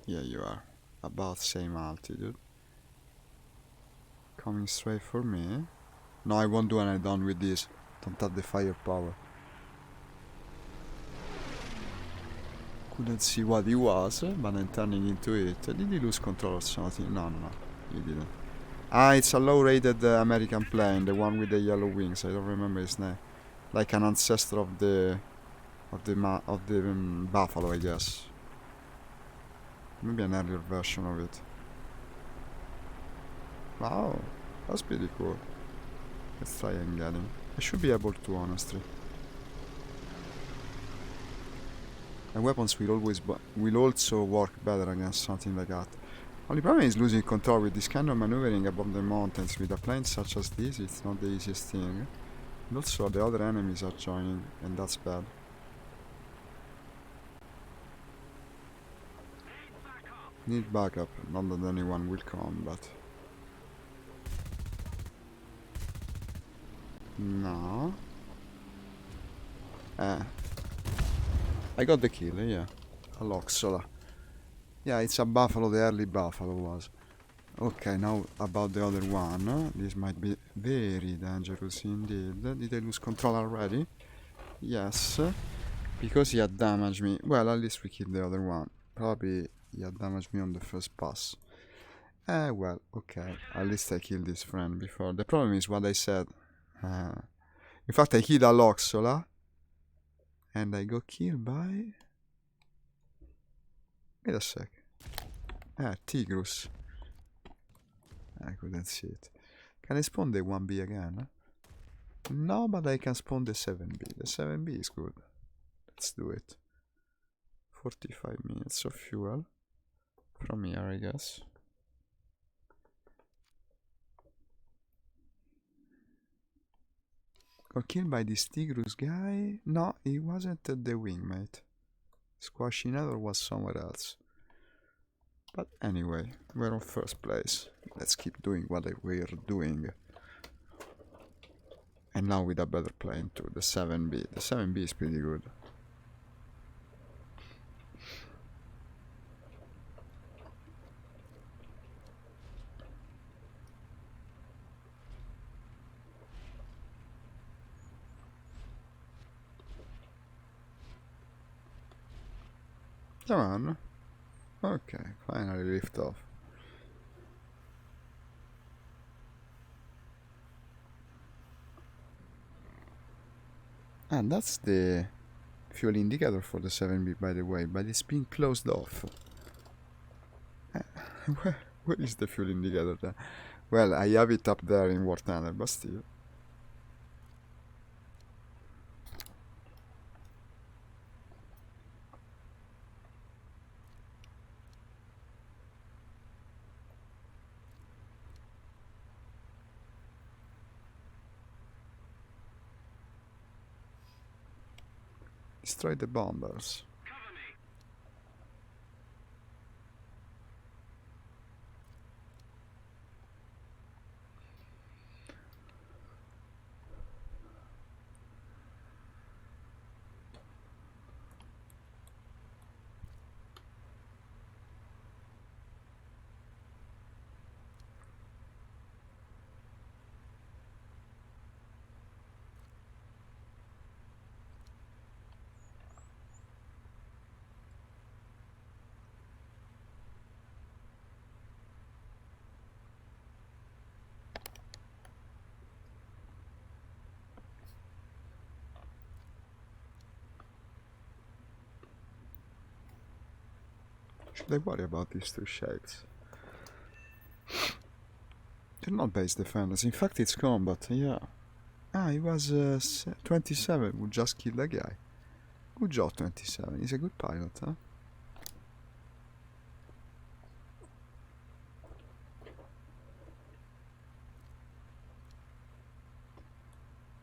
Yeah, you are. About same altitude. Coming straight for me. No, I won't do any done with this. Don't have the firepower. Couldn't see what he was, but I'm turning into it. Did he lose control or something? No, he didn't. Ah, it's a low-rated American plane, the one with the yellow wings. I don't remember his name. Like an ancestor of the buffalo, I guess. Maybe an earlier version of it. Wow, that's pretty cool. Let's try and get him. I should be able to, honestly. And weapons will also work better against something like that. Only problem is losing control with this kind of maneuvering above the mountains with a plane such as this. It's not the easiest thing. And also the other enemies are joining, and that's bad. Need backup. Not that anyone will come, but... No. I got the kill, yeah. A Loxola. Yeah, it's a buffalo, the early buffalo was. Okay, now about the other one. This might be very dangerous indeed. Did I lose control already? Yes. Because he had damaged me. Well, at least we killed the other one. Probably he had damaged me on the first pass. Well, okay. At least I killed his friend before. The problem is what I said. In fact, I killed a Loxola. And I got killed by... Wait a sec. Tigrus. I couldn't see it. Can I spawn the 1B again? No, but I can spawn the 7B. The 7B is good. Let's do it. 45 minutes of fuel. From here, I guess. Got killed by this Tigrus guy? No, he wasn't at the wingmate. Squashinador was somewhere else. But anyway, we're on first place. Let's keep doing what we're doing. And now with a better plane too, the 7B. The 7B is pretty good. Come on. Okay, finally lift off. And that's the fuel indicator for the 7B, by the way, but it's being closed off. Where is the fuel indicator then? Well, I have it up there in War Tunnel, but still. Destroy the bombers. Should I worry about these two shapes? They're not base defenders. In fact, it's combat, yeah. He was 27 who just killed a guy. Good job, 27. He's a good pilot, huh?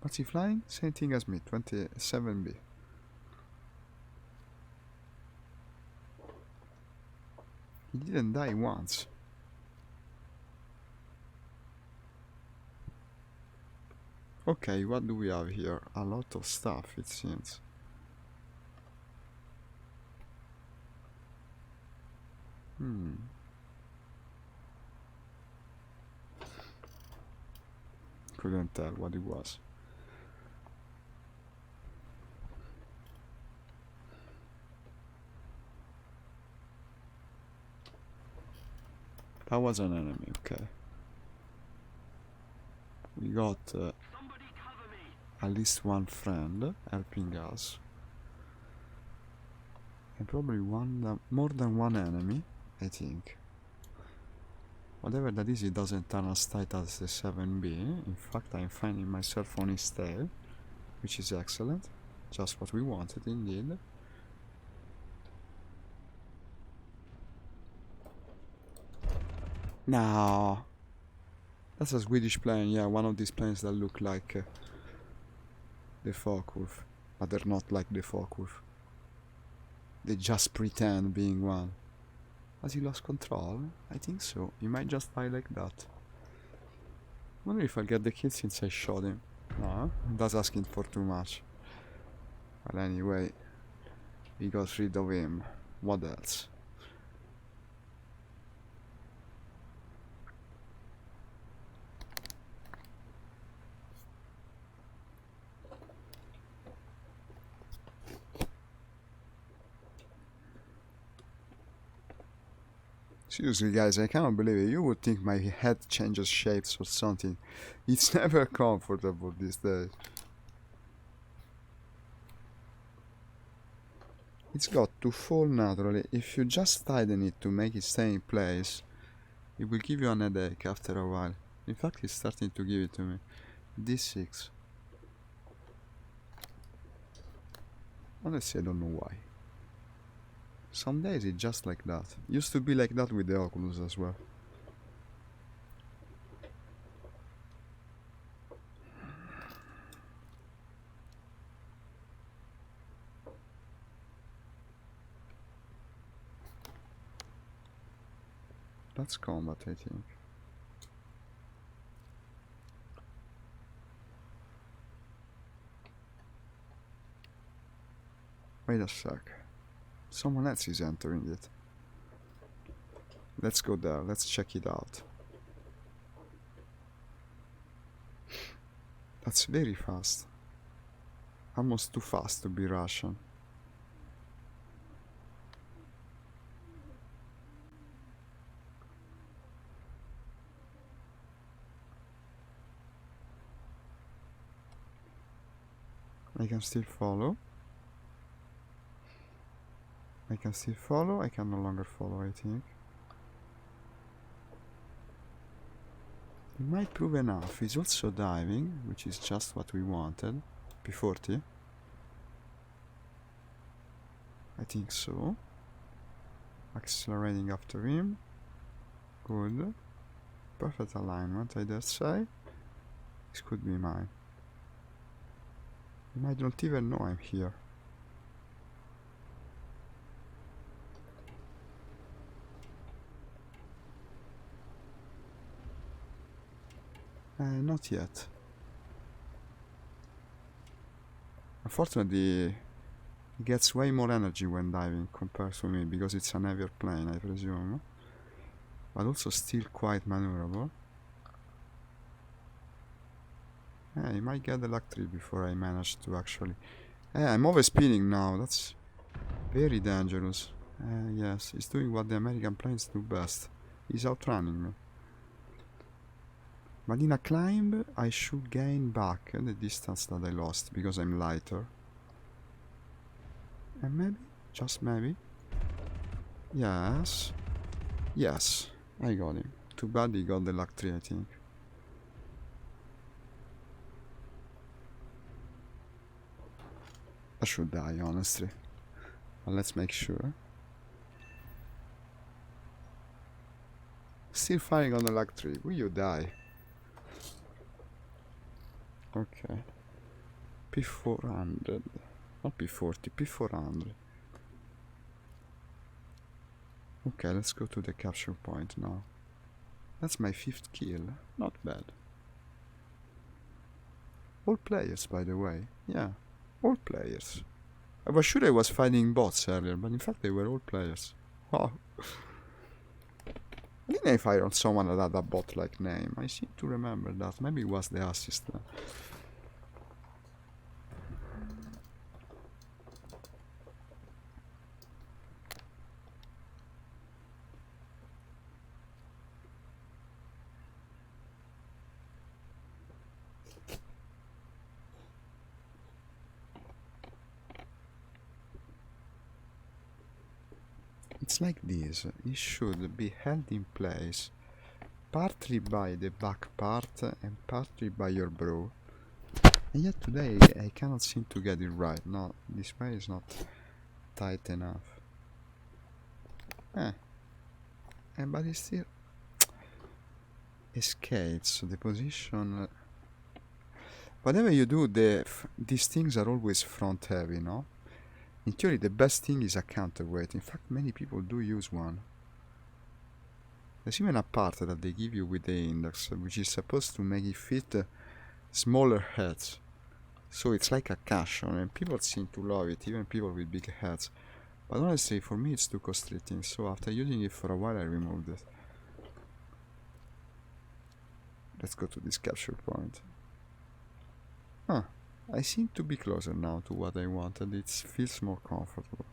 What's he flying? Same thing as me, 27B. He didn't die once. Okay, what do we have here? A lot of stuff, it seems. Couldn't tell what it was. That was an enemy, okay. We got at least one friend helping us. And probably more than one enemy. I think. Whatever that is, it doesn't turn as tight as the 7B. In fact, I'm finding myself on his tail, which is excellent. Just what we wanted, indeed. No, that's a Swedish plane. Yeah, one of these planes that look like the Focke-Wulf, but they're not like the Focke-Wulf. They just pretend being one. Has he lost control? I think so. He might just die like that. Wonder if I'll get the kill since I shot him. No, that's asking for too much. But anyway, we got rid of him. What else? Seriously guys, I cannot believe it. You would think my head changes shapes or something. It's never comfortable these days. It's got to fall naturally. If you just tighten it to make it stay in place, it will give you an headache after a while. In fact, it's starting to give it to me. D6. Honestly, I don't know why. Some days it's just like that. Used to be like that with the Oculus as well. That's combat, I think. Wait a sec. Someone else is entering it. Let's go there, let's check it out. That's very fast. Almost too fast to be Russian. I can still follow. I can still follow. I can no longer follow, I think. It might prove enough. He's also diving, which is just what we wanted. P40. I think so. Accelerating after him. Good. Perfect alignment, I dare say. This could be mine. And I don't even know I'm here. Not yet. Unfortunately, it gets way more energy when diving compared to me, because it's an heavier plane, I presume. But also still quite maneuverable. Yeah, I might get the luck tree before I manage to actually... Yeah, I'm overspeeding now, that's very dangerous. Yes, he's doing what the American planes do best. He's outrunning me. But in a climb, I should gain back the distance that I lost, because I'm lighter. And maybe, just maybe... Yes. Yes, I got him. Too bad he got the luck tree, I think. I should die, honestly. But let's make sure. Still firing on the luck tree. Will you die? Okay. P400. Not P40, P400. Okay, let's go to the capture point now. That's my 5th kill. Not bad. All players, by the way. Yeah, all players. I was sure I was fighting bots earlier, but in fact they were all players. Wow. Didn't I fire on someone that had a bot-like name? I seem to remember that. Maybe it was the assistant. It's like this. It should be held in place partly by the back part and partly by your brow. And yet today I cannot seem to get it right. No, this way is not tight enough. But it still escapes the position. Whatever you do, these things are always front heavy, no? In theory, the best thing is a counterweight. In fact, many people do use one. There's even a part that they give you with the index, which is supposed to make it fit smaller heads. So it's like a cushion, and people seem to love it, even people with big heads. But honestly, for me it's too constricting, so after using it for a while I removed it. Let's go to this capture point. I seem to be closer now to what I wanted. It feels more comfortable.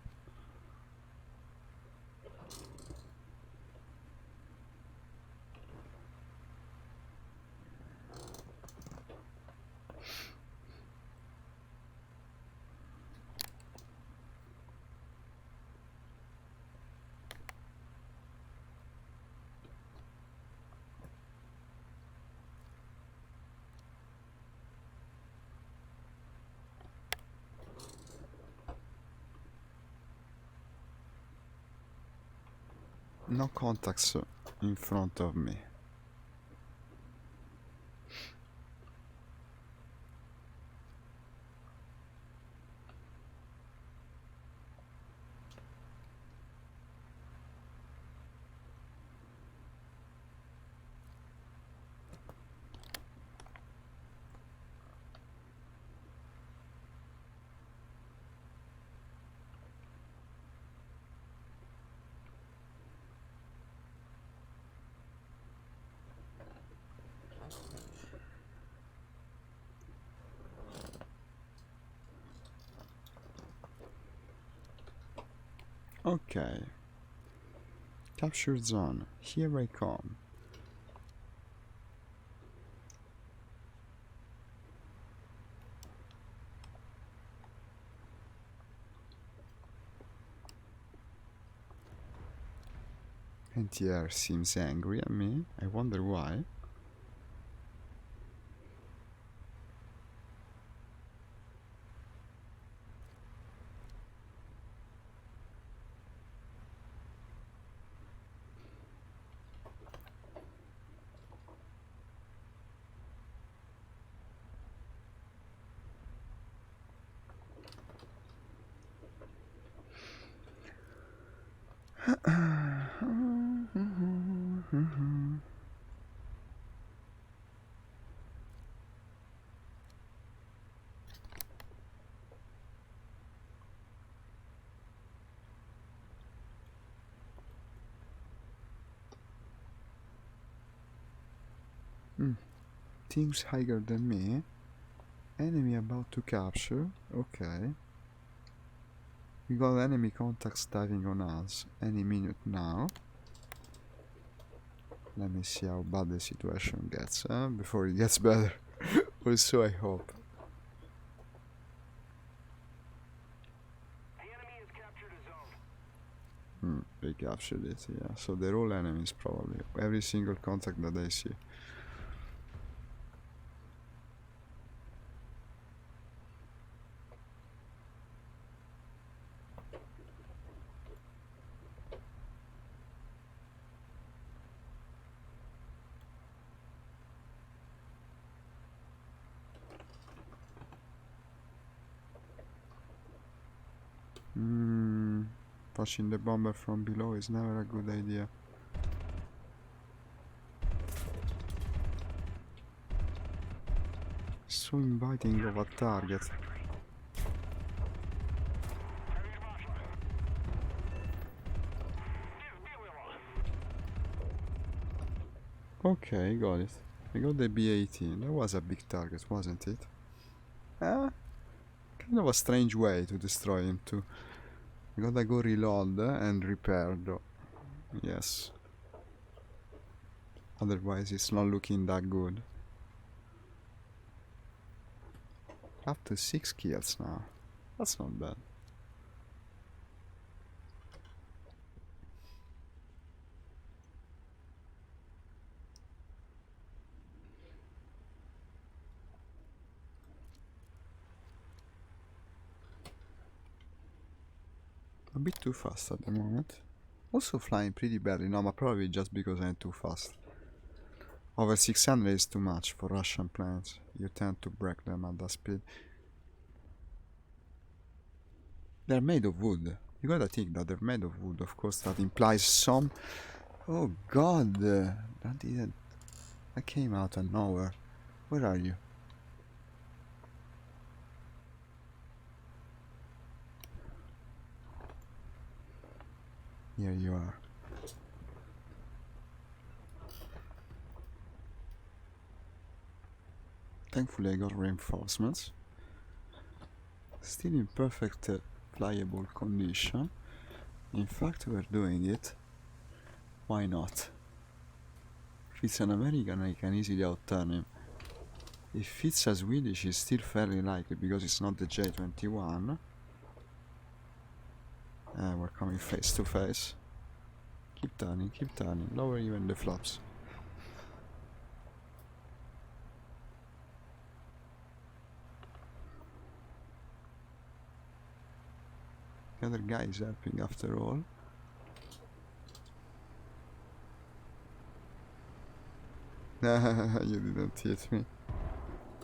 No contacts in front of me. Okay. Capture zone. Here I come. NTR seems angry at me. I wonder why. Things higher than me. Enemy about to capture. Okay. We got enemy contacts diving on us any minute now. Let me see how bad the situation gets, before it gets better. Or so I hope. The enemy has captured a zone. They captured it, yeah. So they're all enemies probably. Every single contact that I see. Pushing the bomber from below is never a good idea. So inviting of a target. Okay, got it. I got the B-18. That was a big target, wasn't it? Kind of a strange way to destroy him too. I gotta go reload and repair though. Yes. Otherwise it's not looking that good. Up to 6 kills now. That's not bad. a bit too fast at the moment. Also flying pretty badly. No, but probably just because I'm too fast. Over 600 is too much for Russian planes. You tend to break them at that speed. They're made of wood. You gotta think that they're made of wood. Of course, that implies some... Oh god! That didn't... That came out of nowhere. Where are you? Here you are. Thankfully I got reinforcements. Still in perfect flyable condition. In fact we're doing it. Why not? If it's an American I can easily outturn him. If it's a Swedish it's still fairly likely because it's not the J-21. We're coming face to face. Keep turning, lower even the flaps. The other guy is helping after all. You didn't hit me.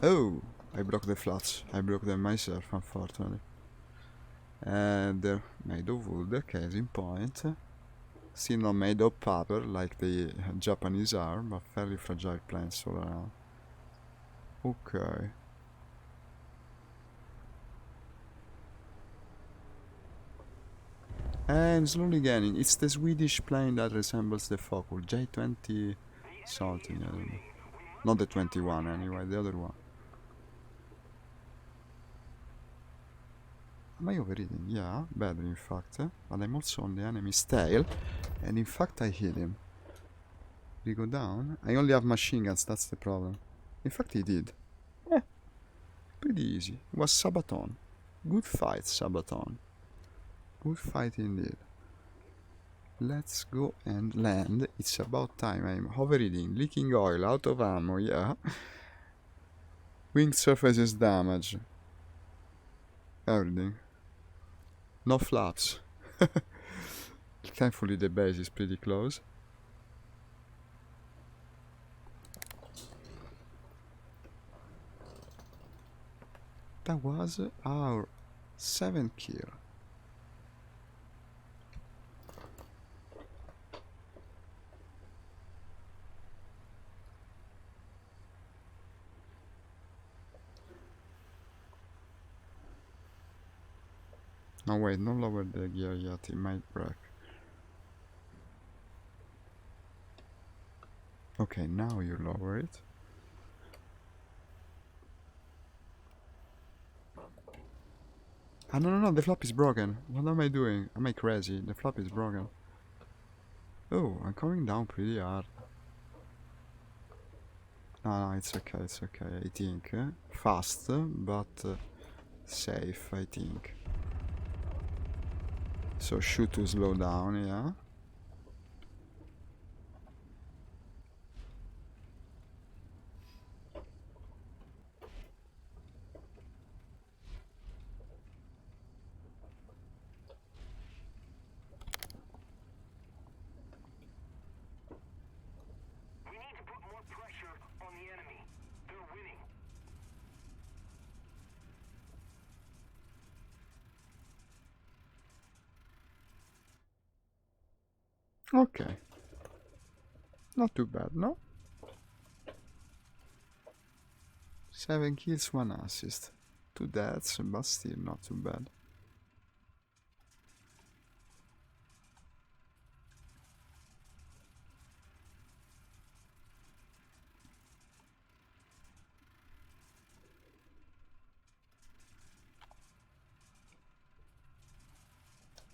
Oh! I broke the flaps. I broke them myself, unfortunately. And they're made of wood, case in point. Still not made of paper like the Japanese are, but fairly fragile planes all around. Okay. And slowly gaining. It's the Swedish plane that resembles the Focke, J-20 something, I don't know. Not the 21 anyway, the other one. Am I overreading? Yeah, badly in fact. But I'm also on the enemy's tail. And in fact I hit him. Did he go down? I only have machine guns, that's the problem. In fact he did. Pretty easy. It was Sabaton. Good fight, Sabaton. Good fight indeed. Let's go and land. It's about time. I'm overreading. Leaking oil, out of ammo, yeah. Wing surfaces damage. Everything. No flaps. Thankfully the base is pretty close. That was our 7th kill. No wait, don't lower the gear yet, it might break. Okay, now you lower it. Ah no, the flap is broken. What am I doing? Am I crazy? The flap is broken. Oh, I'm coming down pretty hard. No, it's okay, I think. Fast, but safe, I think. So shoot to slow down, yeah. We need to put more pressure on the enemy. They're winning. Okay. Not too bad, no? 7 kills, 1 assist. 2 deaths, but still not too bad.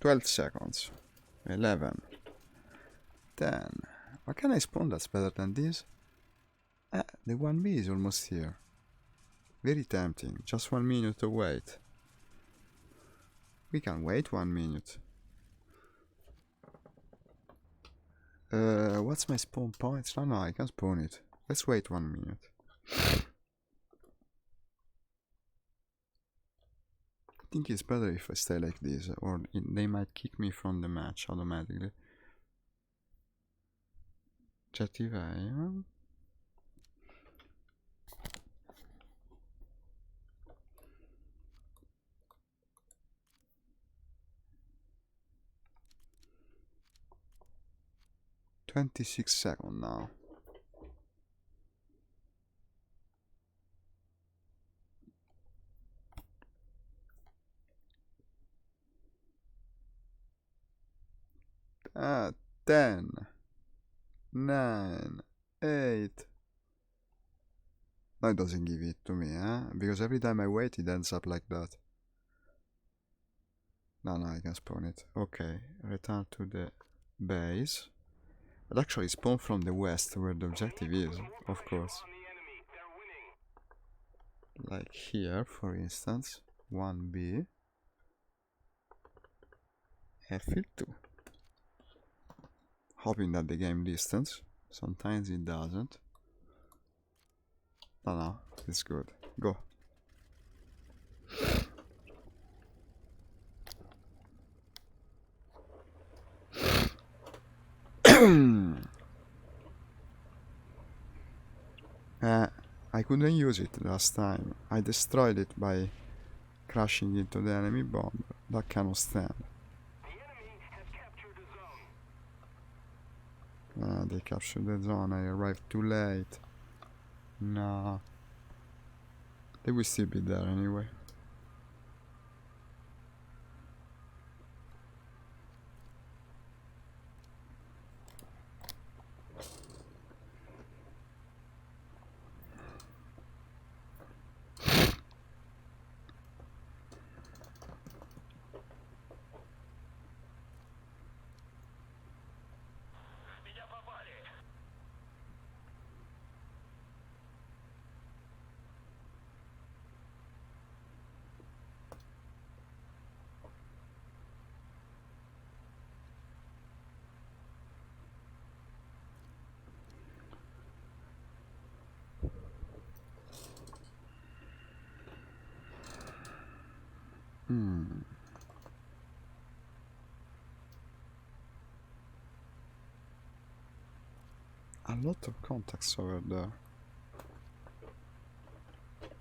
"12 seconds. 11. 10. What can I spawn that's better than this? The 1B is almost here. Very tempting. Just 1 minute to wait. We can wait 1 minute. What's my spawn points? No, I can spawn it. Let's wait 1 minute. think it's better if I stay like this, or they might kick me from the match automatically. Objective A. "26 seconds now. Ah, 10, 9, 8. No, it doesn't give it to me, because every time I wait, it ends up like that. No, I can spawn it. Okay, return to the base. But actually spawn from the west, where the objective is, of course. Like here, for instance. 1B. F2. Hoping that the game distance. Sometimes it doesn't. No, it's good. Go. I couldn't use it last time. I destroyed it by crashing into the enemy bomber. That cannot stand. They captured the zone. I arrived too late. No. They will still be there anyway. A lot of contacts over there.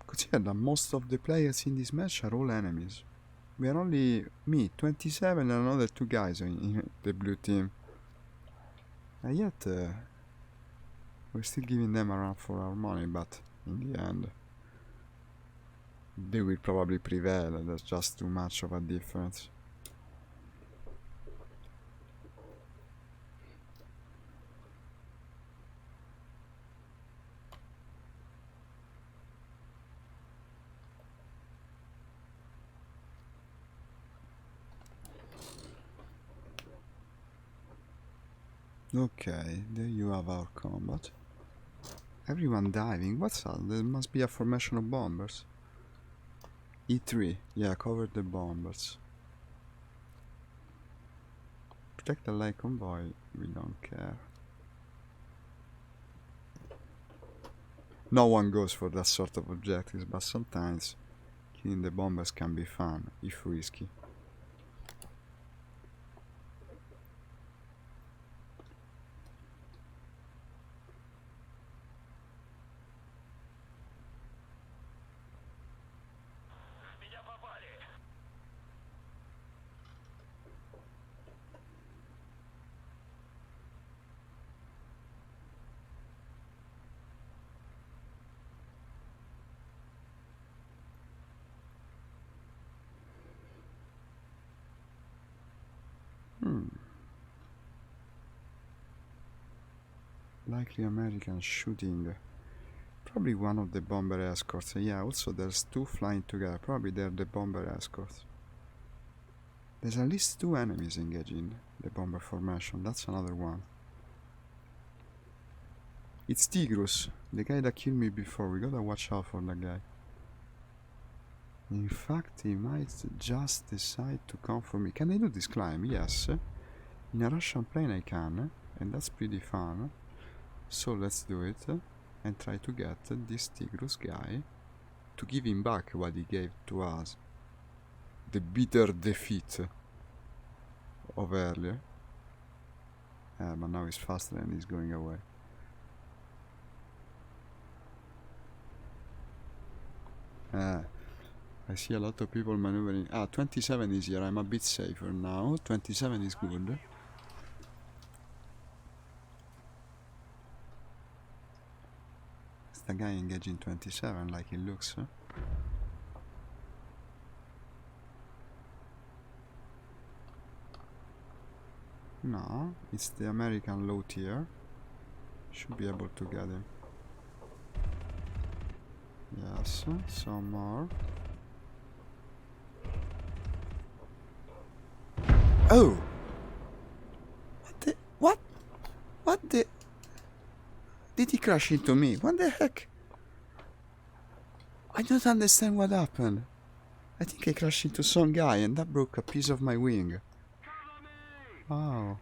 Consider that most of the players in this match are all enemies. We are only me, 27, and another 2 guys in the blue team. And yet, we're still giving them a run for our money, but in the end, they will probably prevail. There's just too much of a difference. Okay, there you have our combat. Everyone diving, what's that? There must be a formation of bombers. E3, yeah, cover the bombers. Protect the light convoy, we don't care. No one goes for that sort of objectives, but sometimes killing the bombers can be fun, if risky. Likely American shooting. Probably one of the bomber escorts. Yeah, also there's 2 flying together. Probably they're the bomber escorts. There's at least 2 enemies engaging the bomber formation. That's another one. It's Tigrus, the guy that killed me before. We gotta watch out for that guy. In fact, he might just decide to come for me. Can I do this climb? Yes. In a Russian plane I can, and that's pretty fun. So let's do it and try to get this Tigrus guy to give him back what he gave to us. the bitter defeat of earlier. But now he's faster and he's going away. I see a lot of people maneuvering. 27 is here. I'm a bit safer now. 27 is good. Is the guy engaging 27 like he looks? Huh? No, it's the American low tier. Should be able to get him. Yes, some more. Oh! What the... What? What the... Did he crash into me? What the heck? I don't understand what happened. I think I crashed into some guy and that broke a piece of my wing. Oh.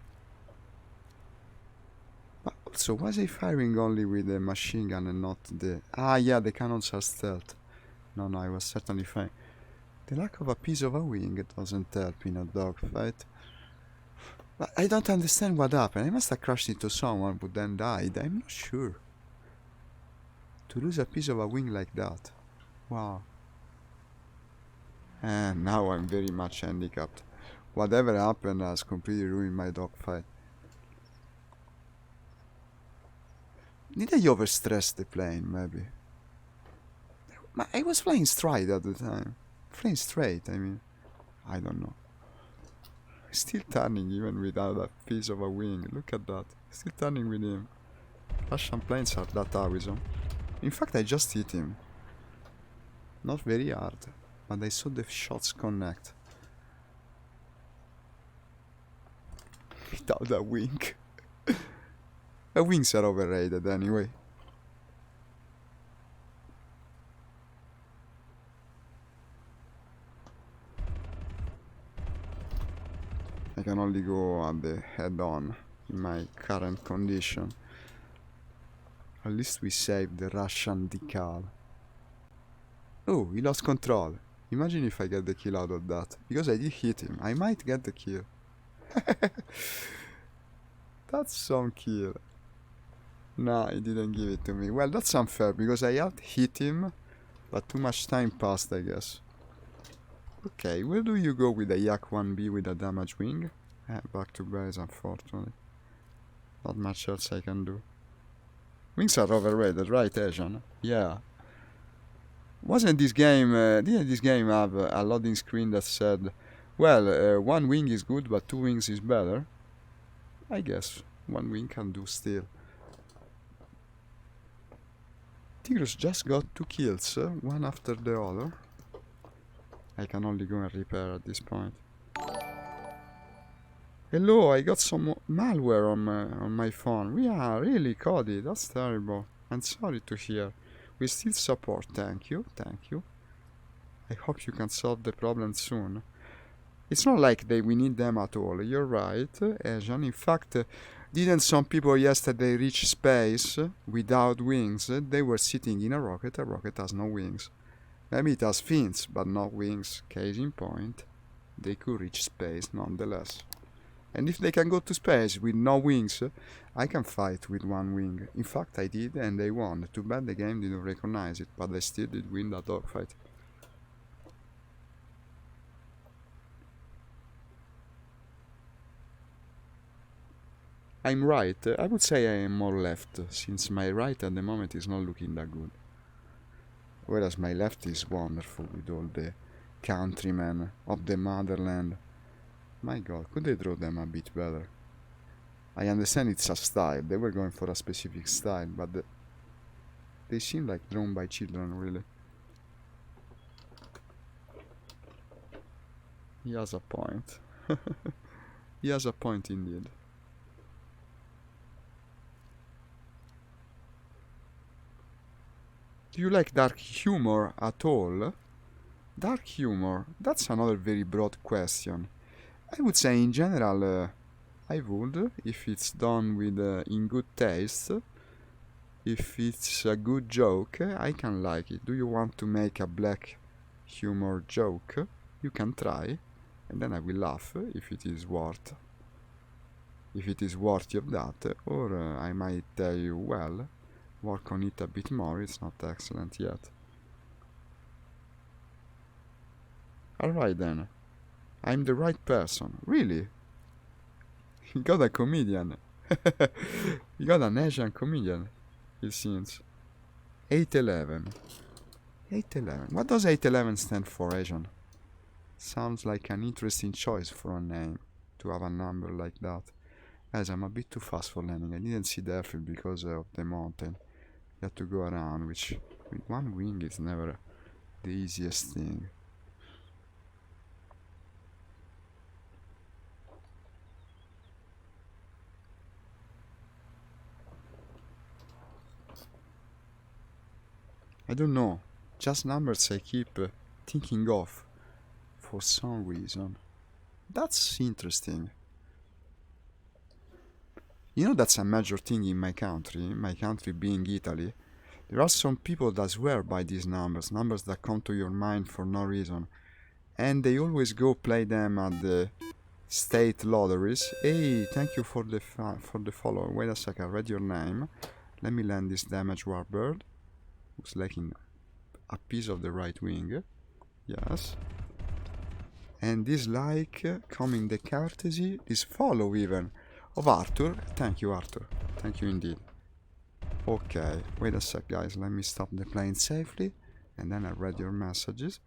But also, was I firing only with the machine gun and not the... yeah, the cannons are stealth. No, I was certainly fine. The lack of a piece of a wing doesn't help in a dogfight. But I don't understand what happened. I must have crashed into someone who then died. I'm not sure. To lose a piece of a wing like that. Wow. And now I'm very much handicapped. Whatever happened has completely ruined my dogfight. Did I overstress the plane, maybe? I was flying straight at the time. Flying straight, I mean. I don't know. Still turning even without a piece of a wing. Look at that. Still turning with him. Russian planes are that awesome. In fact, I just hit him. Not very hard, but I saw the shots connect. Without a wing. The wings are overrated anyway. I can only go at the head-on in my current condition. At least we saved the Russian decal. Oh, he lost control. Imagine if I get the kill out of that. Because I did hit him. I might get the kill. That's some kill. Nah, he didn't give it to me. Well, that's unfair because I had hit him, but too much time passed, I guess. Okay, where do you go with a Yak 1B with a damaged wing? Back to base, unfortunately. Not much else I can do. Wings are overrated, right, Asian? Yeah. Wasn't this game... didn't this game have a loading screen that said, well, one wing is good, but two wings is better? I guess one wing can do still. Tigros just got 2 kills, one after the other. I can only go and repair at this point. Hello, I got some malware on my phone. Yeah, really, Cody, that's terrible. I'm sorry to hear. We still support, thank you. I hope you can solve the problem soon. It's not like we need them at all, you're right, Asian. In fact, didn't some people yesterday reach space without wings? They were sitting in a rocket has no wings. Maybe it has fins, but no wings. Case in point, they could reach space nonetheless. And if they can go to space with no wings, I can fight with one wing. In fact, I did, and they won. Too bad the game didn't recognize it, but they still did win that dogfight. I'm right. I would say I am more left, since my right at the moment is not looking that good. Whereas my left is wonderful with all the countrymen of the motherland. My god, could they draw them a bit better? I understand it's a style, they were going for a specific style, but they seem like drawn by children, really. He has a point. He has a point indeed. Do you like dark humor at all? Dark humor, that's another very broad question. I would say in general, I would, if it's done with in good taste. If it's a good joke, I can like it. Do you want to make a black humor joke? You can try, and then I will laugh if it is worthy of that, or I might tell you, well, work on it a bit more, it's not excellent yet. Alright then, I'm the right person. Really? You got a comedian. You got an Asian comedian, it seems. 811. 811. What does 811 stand for, Asian? Sounds like an interesting choice for a name, to have a number like that. As I'm a bit too fast for landing. I didn't see the airfield because of the mountain. You have to go around, which with one wing is never the easiest thing. I don't know, just numbers I keep thinking of for some reason. That's interesting. You know, that's a major thing in my country being Italy. There are some people that swear by these numbers that come to your mind for no reason. And they always go play them at the state lotteries. Hey, thank you for the follow. Wait a second, I read your name. Let me land this damaged warbird. Looks like in a piece of the right wing. Yes. And this like coming the courtesy, this follow even, of Arthur. Thank you, Arthur. Thank you indeed. Okay, wait a sec, guys. Let me stop the plane safely. And then I read your messages.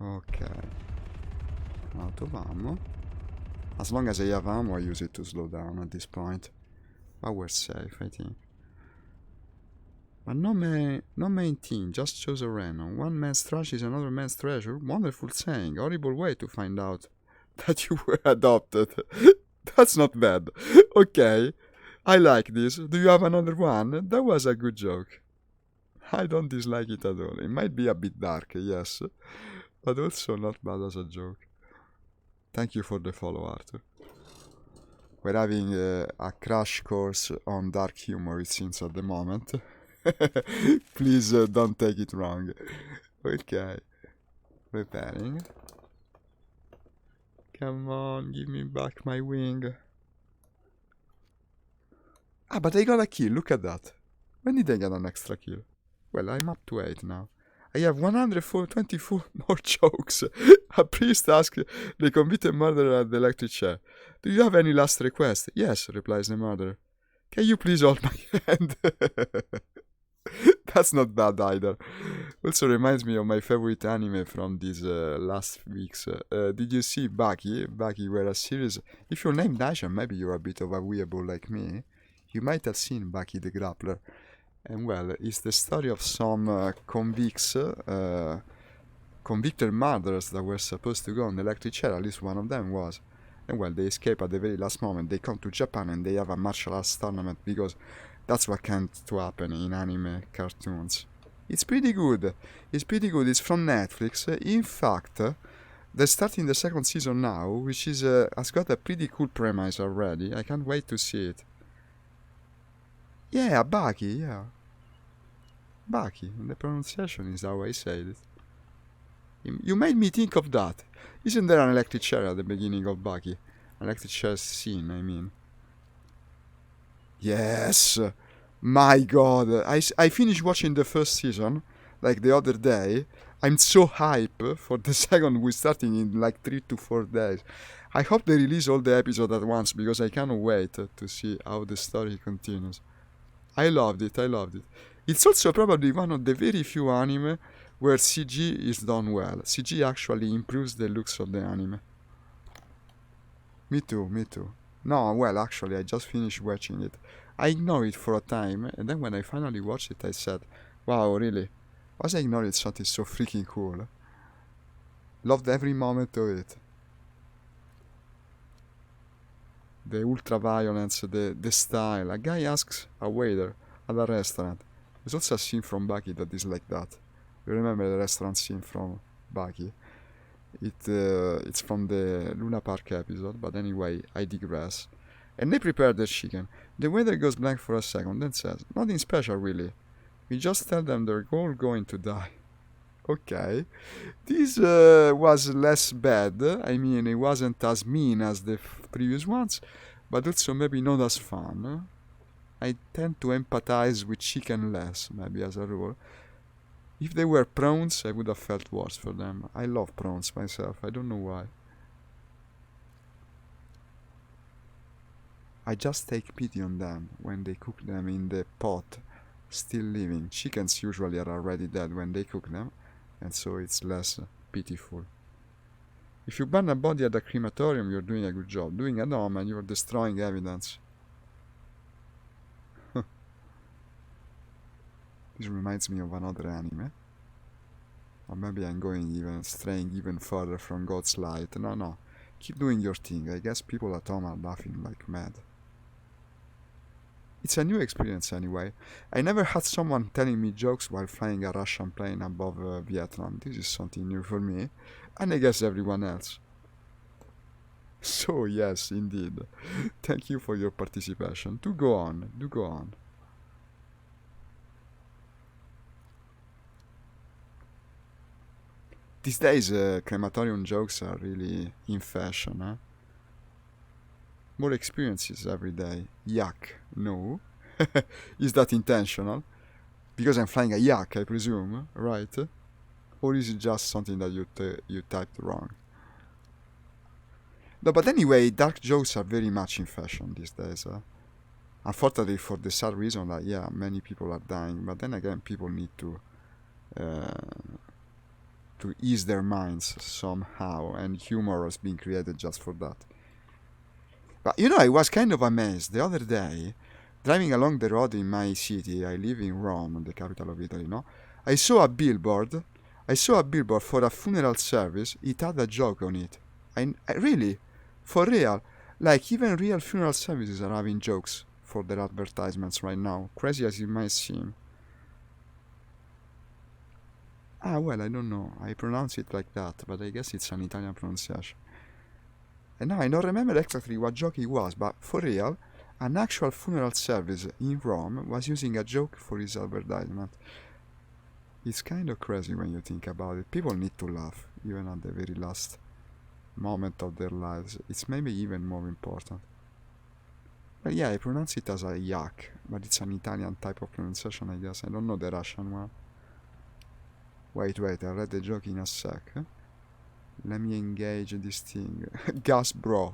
Okay. Out of ammo. As long as I have ammo, I use it to slow down at this point. But we're safe, I think. But no main team, just chose a random. One man's trash is another man's treasure. Wonderful saying. Horrible way to find out that you were adopted. That's not bad. Okay, I like this. Do you have another one? That was a good joke. I don't dislike it at all. It might be a bit dark, yes, but also not bad as a joke. Thank you for the follow, Arthur. We're having a crash course on dark humor, it seems, at the moment. Please don't take it wrong. Okay. Repairing. Come on, give me back my wing. Ah, but I got a kill, look at that. When did I get an extra kill? Well, I'm up to 8 now. I have 124 more jokes. A priest asks the convicted murderer at the electric chair, "Do you have any last request?" "Yes," replies the murderer. "Can you please hold my hand?" That's not bad either. Also reminds me of my favorite anime from these last weeks. Did you see Baki? Baki were a series. If you're named Aisha, maybe you're a bit of a weeaboo like me. You might have seen Baki the Grappler. And well, it's the story of some convicted murderers that were supposed to go on the electric chair. At least one of them was. And well, they escape at the very last moment. They come to Japan and they have a martial arts tournament because that's what can to happen in anime cartoons. It's pretty good. It's from Netflix. In fact, they're starting the second season now, which is has got a pretty cool premise already. I can't wait to see it. Yeah, Baki, yeah. Baki, the pronunciation is how I said it. You made me think of that. Isn't there an electric chair at the beginning of Baki? An electric chair scene, I mean. Yes! My god! I finished watching the first season, like the other day. I'm so hype for the second we're starting in like 3 to 4 days. I hope they release all the episodes at once because I cannot wait to see how the story continues. I loved it. It's also probably one of the very few anime where CG is done well. CG actually improves the looks of the anime. Me too. No, well, actually, I just finished watching it. I ignored it for a time, and then when I finally watched it, I said, wow, really? Was I ignoring something so freaking cool? Loved every moment of it. The ultra-violence, the style. A guy asks a waiter at a restaurant. There's also a scene from Baki that is like that. You remember the restaurant scene from Baki? It's from the Luna Park episode, but anyway, I digress. And they prepare the chicken. The waiter goes blank for a second, then says, "Nothing special really. We just tell them they're all going to die." Okay. This was less bad. I mean, it wasn't as mean as the previous ones, but also maybe not as fun. I tend to empathize with chicken less, maybe as a rule. If they were prawns, I would have felt worse for them. I love prawns myself, I don't know why. I just take pity on them when they cook them in the pot, still living. Chickens usually are already dead when they cook them, and so it's less pitiful. If you burn a body at a crematorium, you're doing a good job. Doing at home, and you're destroying evidence. This reminds me of another anime. Or maybe I'm straying even further from God's light. No. Keep doing your thing. I guess people at home are laughing like mad. It's a new experience anyway. I never had someone telling me jokes while flying a Russian plane above Vietnam. This is something new for me, and I guess everyone else. So yes, indeed. Thank you for your participation. Do go on. These days, crematorium jokes are really in fashion, huh? More experiences every day. Yuck. No. Is that intentional? Because I'm flying a yak, I presume, right? Or is it just something that you typed wrong? No, but anyway, dark jokes are very much in fashion these days. Unfortunately, for the sad reason that, yeah, many people are dying, but then again, people need to ease their minds somehow, and humor has been created just for that. But I was kind of amazed the other day, driving along the road in my city. I live in Rome, the capital of Italy, no? I saw a billboard for a funeral service. It had a joke on it. I really, for real, like even real funeral services are having jokes for their advertisements right now, crazy as it might seem. Ah, well, I don't know. I pronounce it like that, but I guess it's an Italian pronunciation. And now I don't remember exactly what joke it was, but for real, an actual funeral service in Rome was using a joke for his advertisement. It's kind of crazy when you think about it. People need to laugh, even at the very last moment of their lives. It's maybe even more important. But yeah, I pronounce it as a yak, but it's an Italian type of pronunciation, I guess. I don't know the Russian one. Wait, I read the joke in a sec. Let me engage this thing. Gas bro.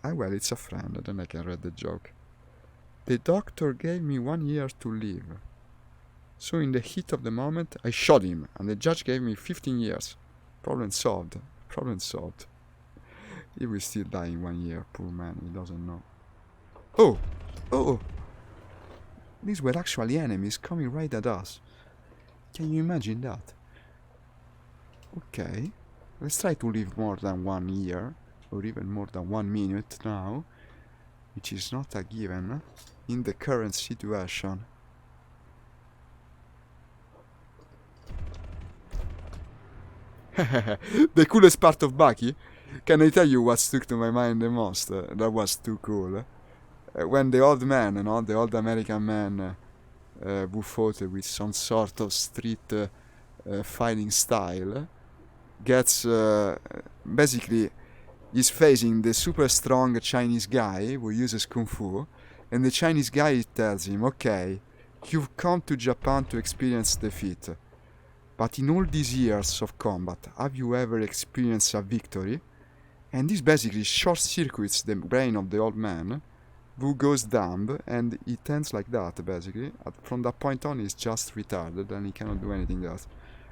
Ah, well, it's a friend, then I can read the joke. The doctor gave me 1 year to live. So in the heat of the moment, I shot him, and the judge gave me 15 years. Problem solved. He will still die in 1 year, poor man, he doesn't know. Oh! These were actually enemies coming right at us. Can you imagine that? Okay, let's try to live more than 1 year, or even more than 1 minute now, which is not a given in the current situation. The coolest part of Bucky? Can I tell you what stuck to my mind the most? That was too cool. When the old man, the old American man who fought with some sort of street fighting style, gets basically is facing the super strong Chinese guy who uses kung fu, and the Chinese guy tells him, okay, you've come to Japan to experience defeat, but in all these years of combat, have you ever experienced a victory? And this basically short-circuits the brain of the old man, who goes dumb, and it ends like that, basically. From that point on, he's just retarded, and he cannot do anything else.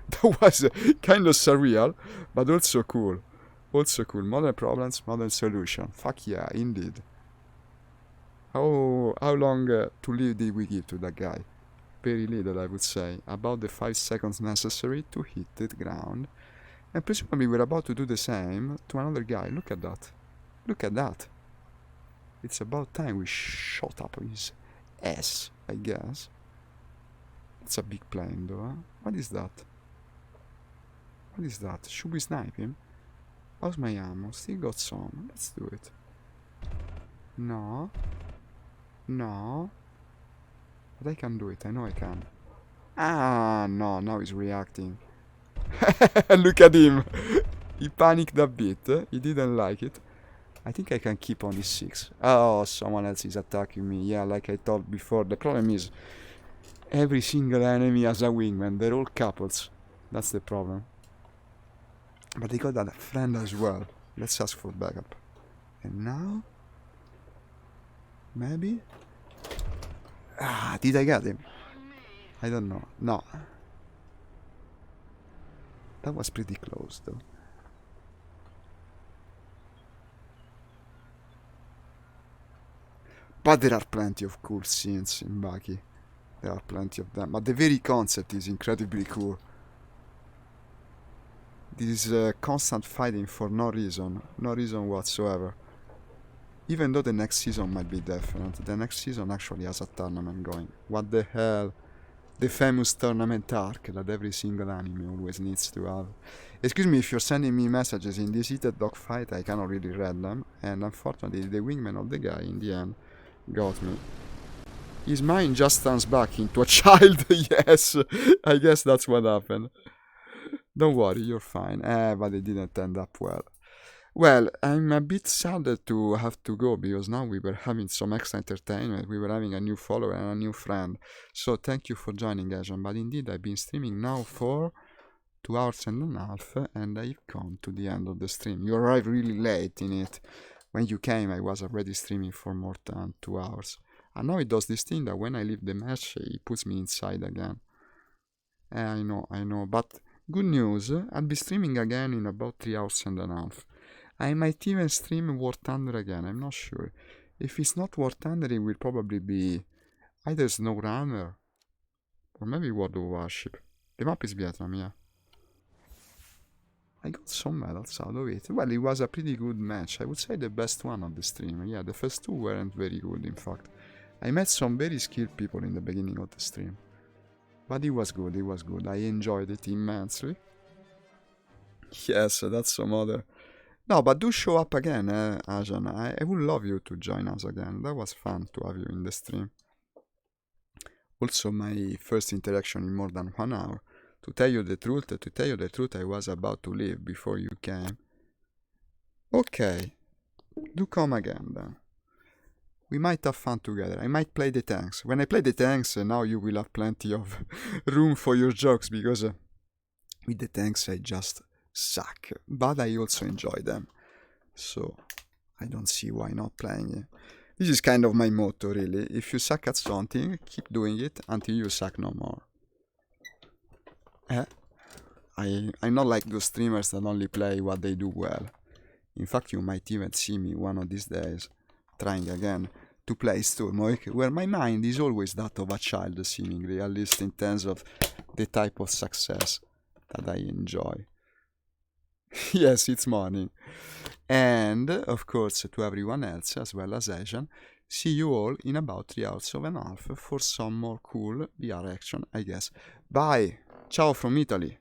That was kind of surreal, but also cool. Modern problems, modern solution. Fuck yeah, indeed. How long to live did we give to that guy? Very little, I would say. About the 5 seconds necessary to hit the ground. And presumably we're about to do the same to another guy. Look at that. It's about time we shot up his ass, I guess. It's a big plane, though, huh? What is that? Should we snipe him? How's my ammo? Still got some. Let's do it. No. But I can do it. I know I can. Ah, no, now he's reacting. Look at him. He panicked a bit. He didn't like it. I think I can keep on his 6. Oh, someone else is attacking me. Yeah, like I told before. The problem is every single enemy has a wingman. They're all couples. That's the problem. But they got a friend as well. Let's ask for backup. And now? Maybe? Ah, did I get him? I don't know. No. That was pretty close though. But there are plenty of cool scenes in Baki. There are plenty of them. But the very concept is incredibly cool. This constant fighting for no reason. No reason whatsoever. Even though the next season might be different. The next season actually has a tournament going. What the hell? The famous tournament arc that every single anime always needs to have. Excuse me if you're sending me messages in this heated dogfight, I cannot really read them. And unfortunately the wingman of the guy in the end got me. His mind just turns back into a child. Yes, I guess that's what happened. Don't worry, you're fine. But it didn't end up well. Well, I'm a bit sad to have to go because now we were having some extra entertainment. We were having a new follower and a new friend. So thank you for joining, Asian. But indeed, I've been streaming now for 2 hours and a half, and I've come to the end of the stream. You arrived really late in it. When you came, I was already streaming for more than 2 hours. And now it does this thing that when I leave the match, it puts me inside again. I know. But good news, I'll be streaming again in about 3 hours and a half. I might even stream War Thunder again, I'm not sure. If it's not War Thunder, it will probably be either SnowRunner or maybe World of Warship. The map is Vietnam, yeah. I got some medals out of it. Well, it was a pretty good match. I would say the best one of the stream. Yeah, the first 2 weren't very good, in fact. I met some very skilled people in the beginning of the stream. But it was good. I enjoyed it immensely. Yes, that's some other... No, but do show up again, Ajan. I would love you to join us again. That was fun to have you in the stream. Also, my first interaction in more than 1 hour. To tell you the truth, I was about to leave before you came. Okay, do come again then. We might have fun together. I might play the tanks. When I play the tanks, now you will have plenty of room for your jokes, because with the tanks I just suck. But I also enjoy them. So I don't see why not playing it. This is kind of my motto, really. If you suck at something, keep doing it until you suck no more. I'm not like those streamers that only play what they do well. In fact, you might even see me one of these days trying again to play Sturmoik, where my mind is always that of a child, seemingly, at least in terms of the type of success that I enjoy. Yes, it's morning. And, of course, to everyone else, as well as Asian, see you all in about 3 hours and a half for some more cool VR action, I guess. Bye! Ciao from Italy!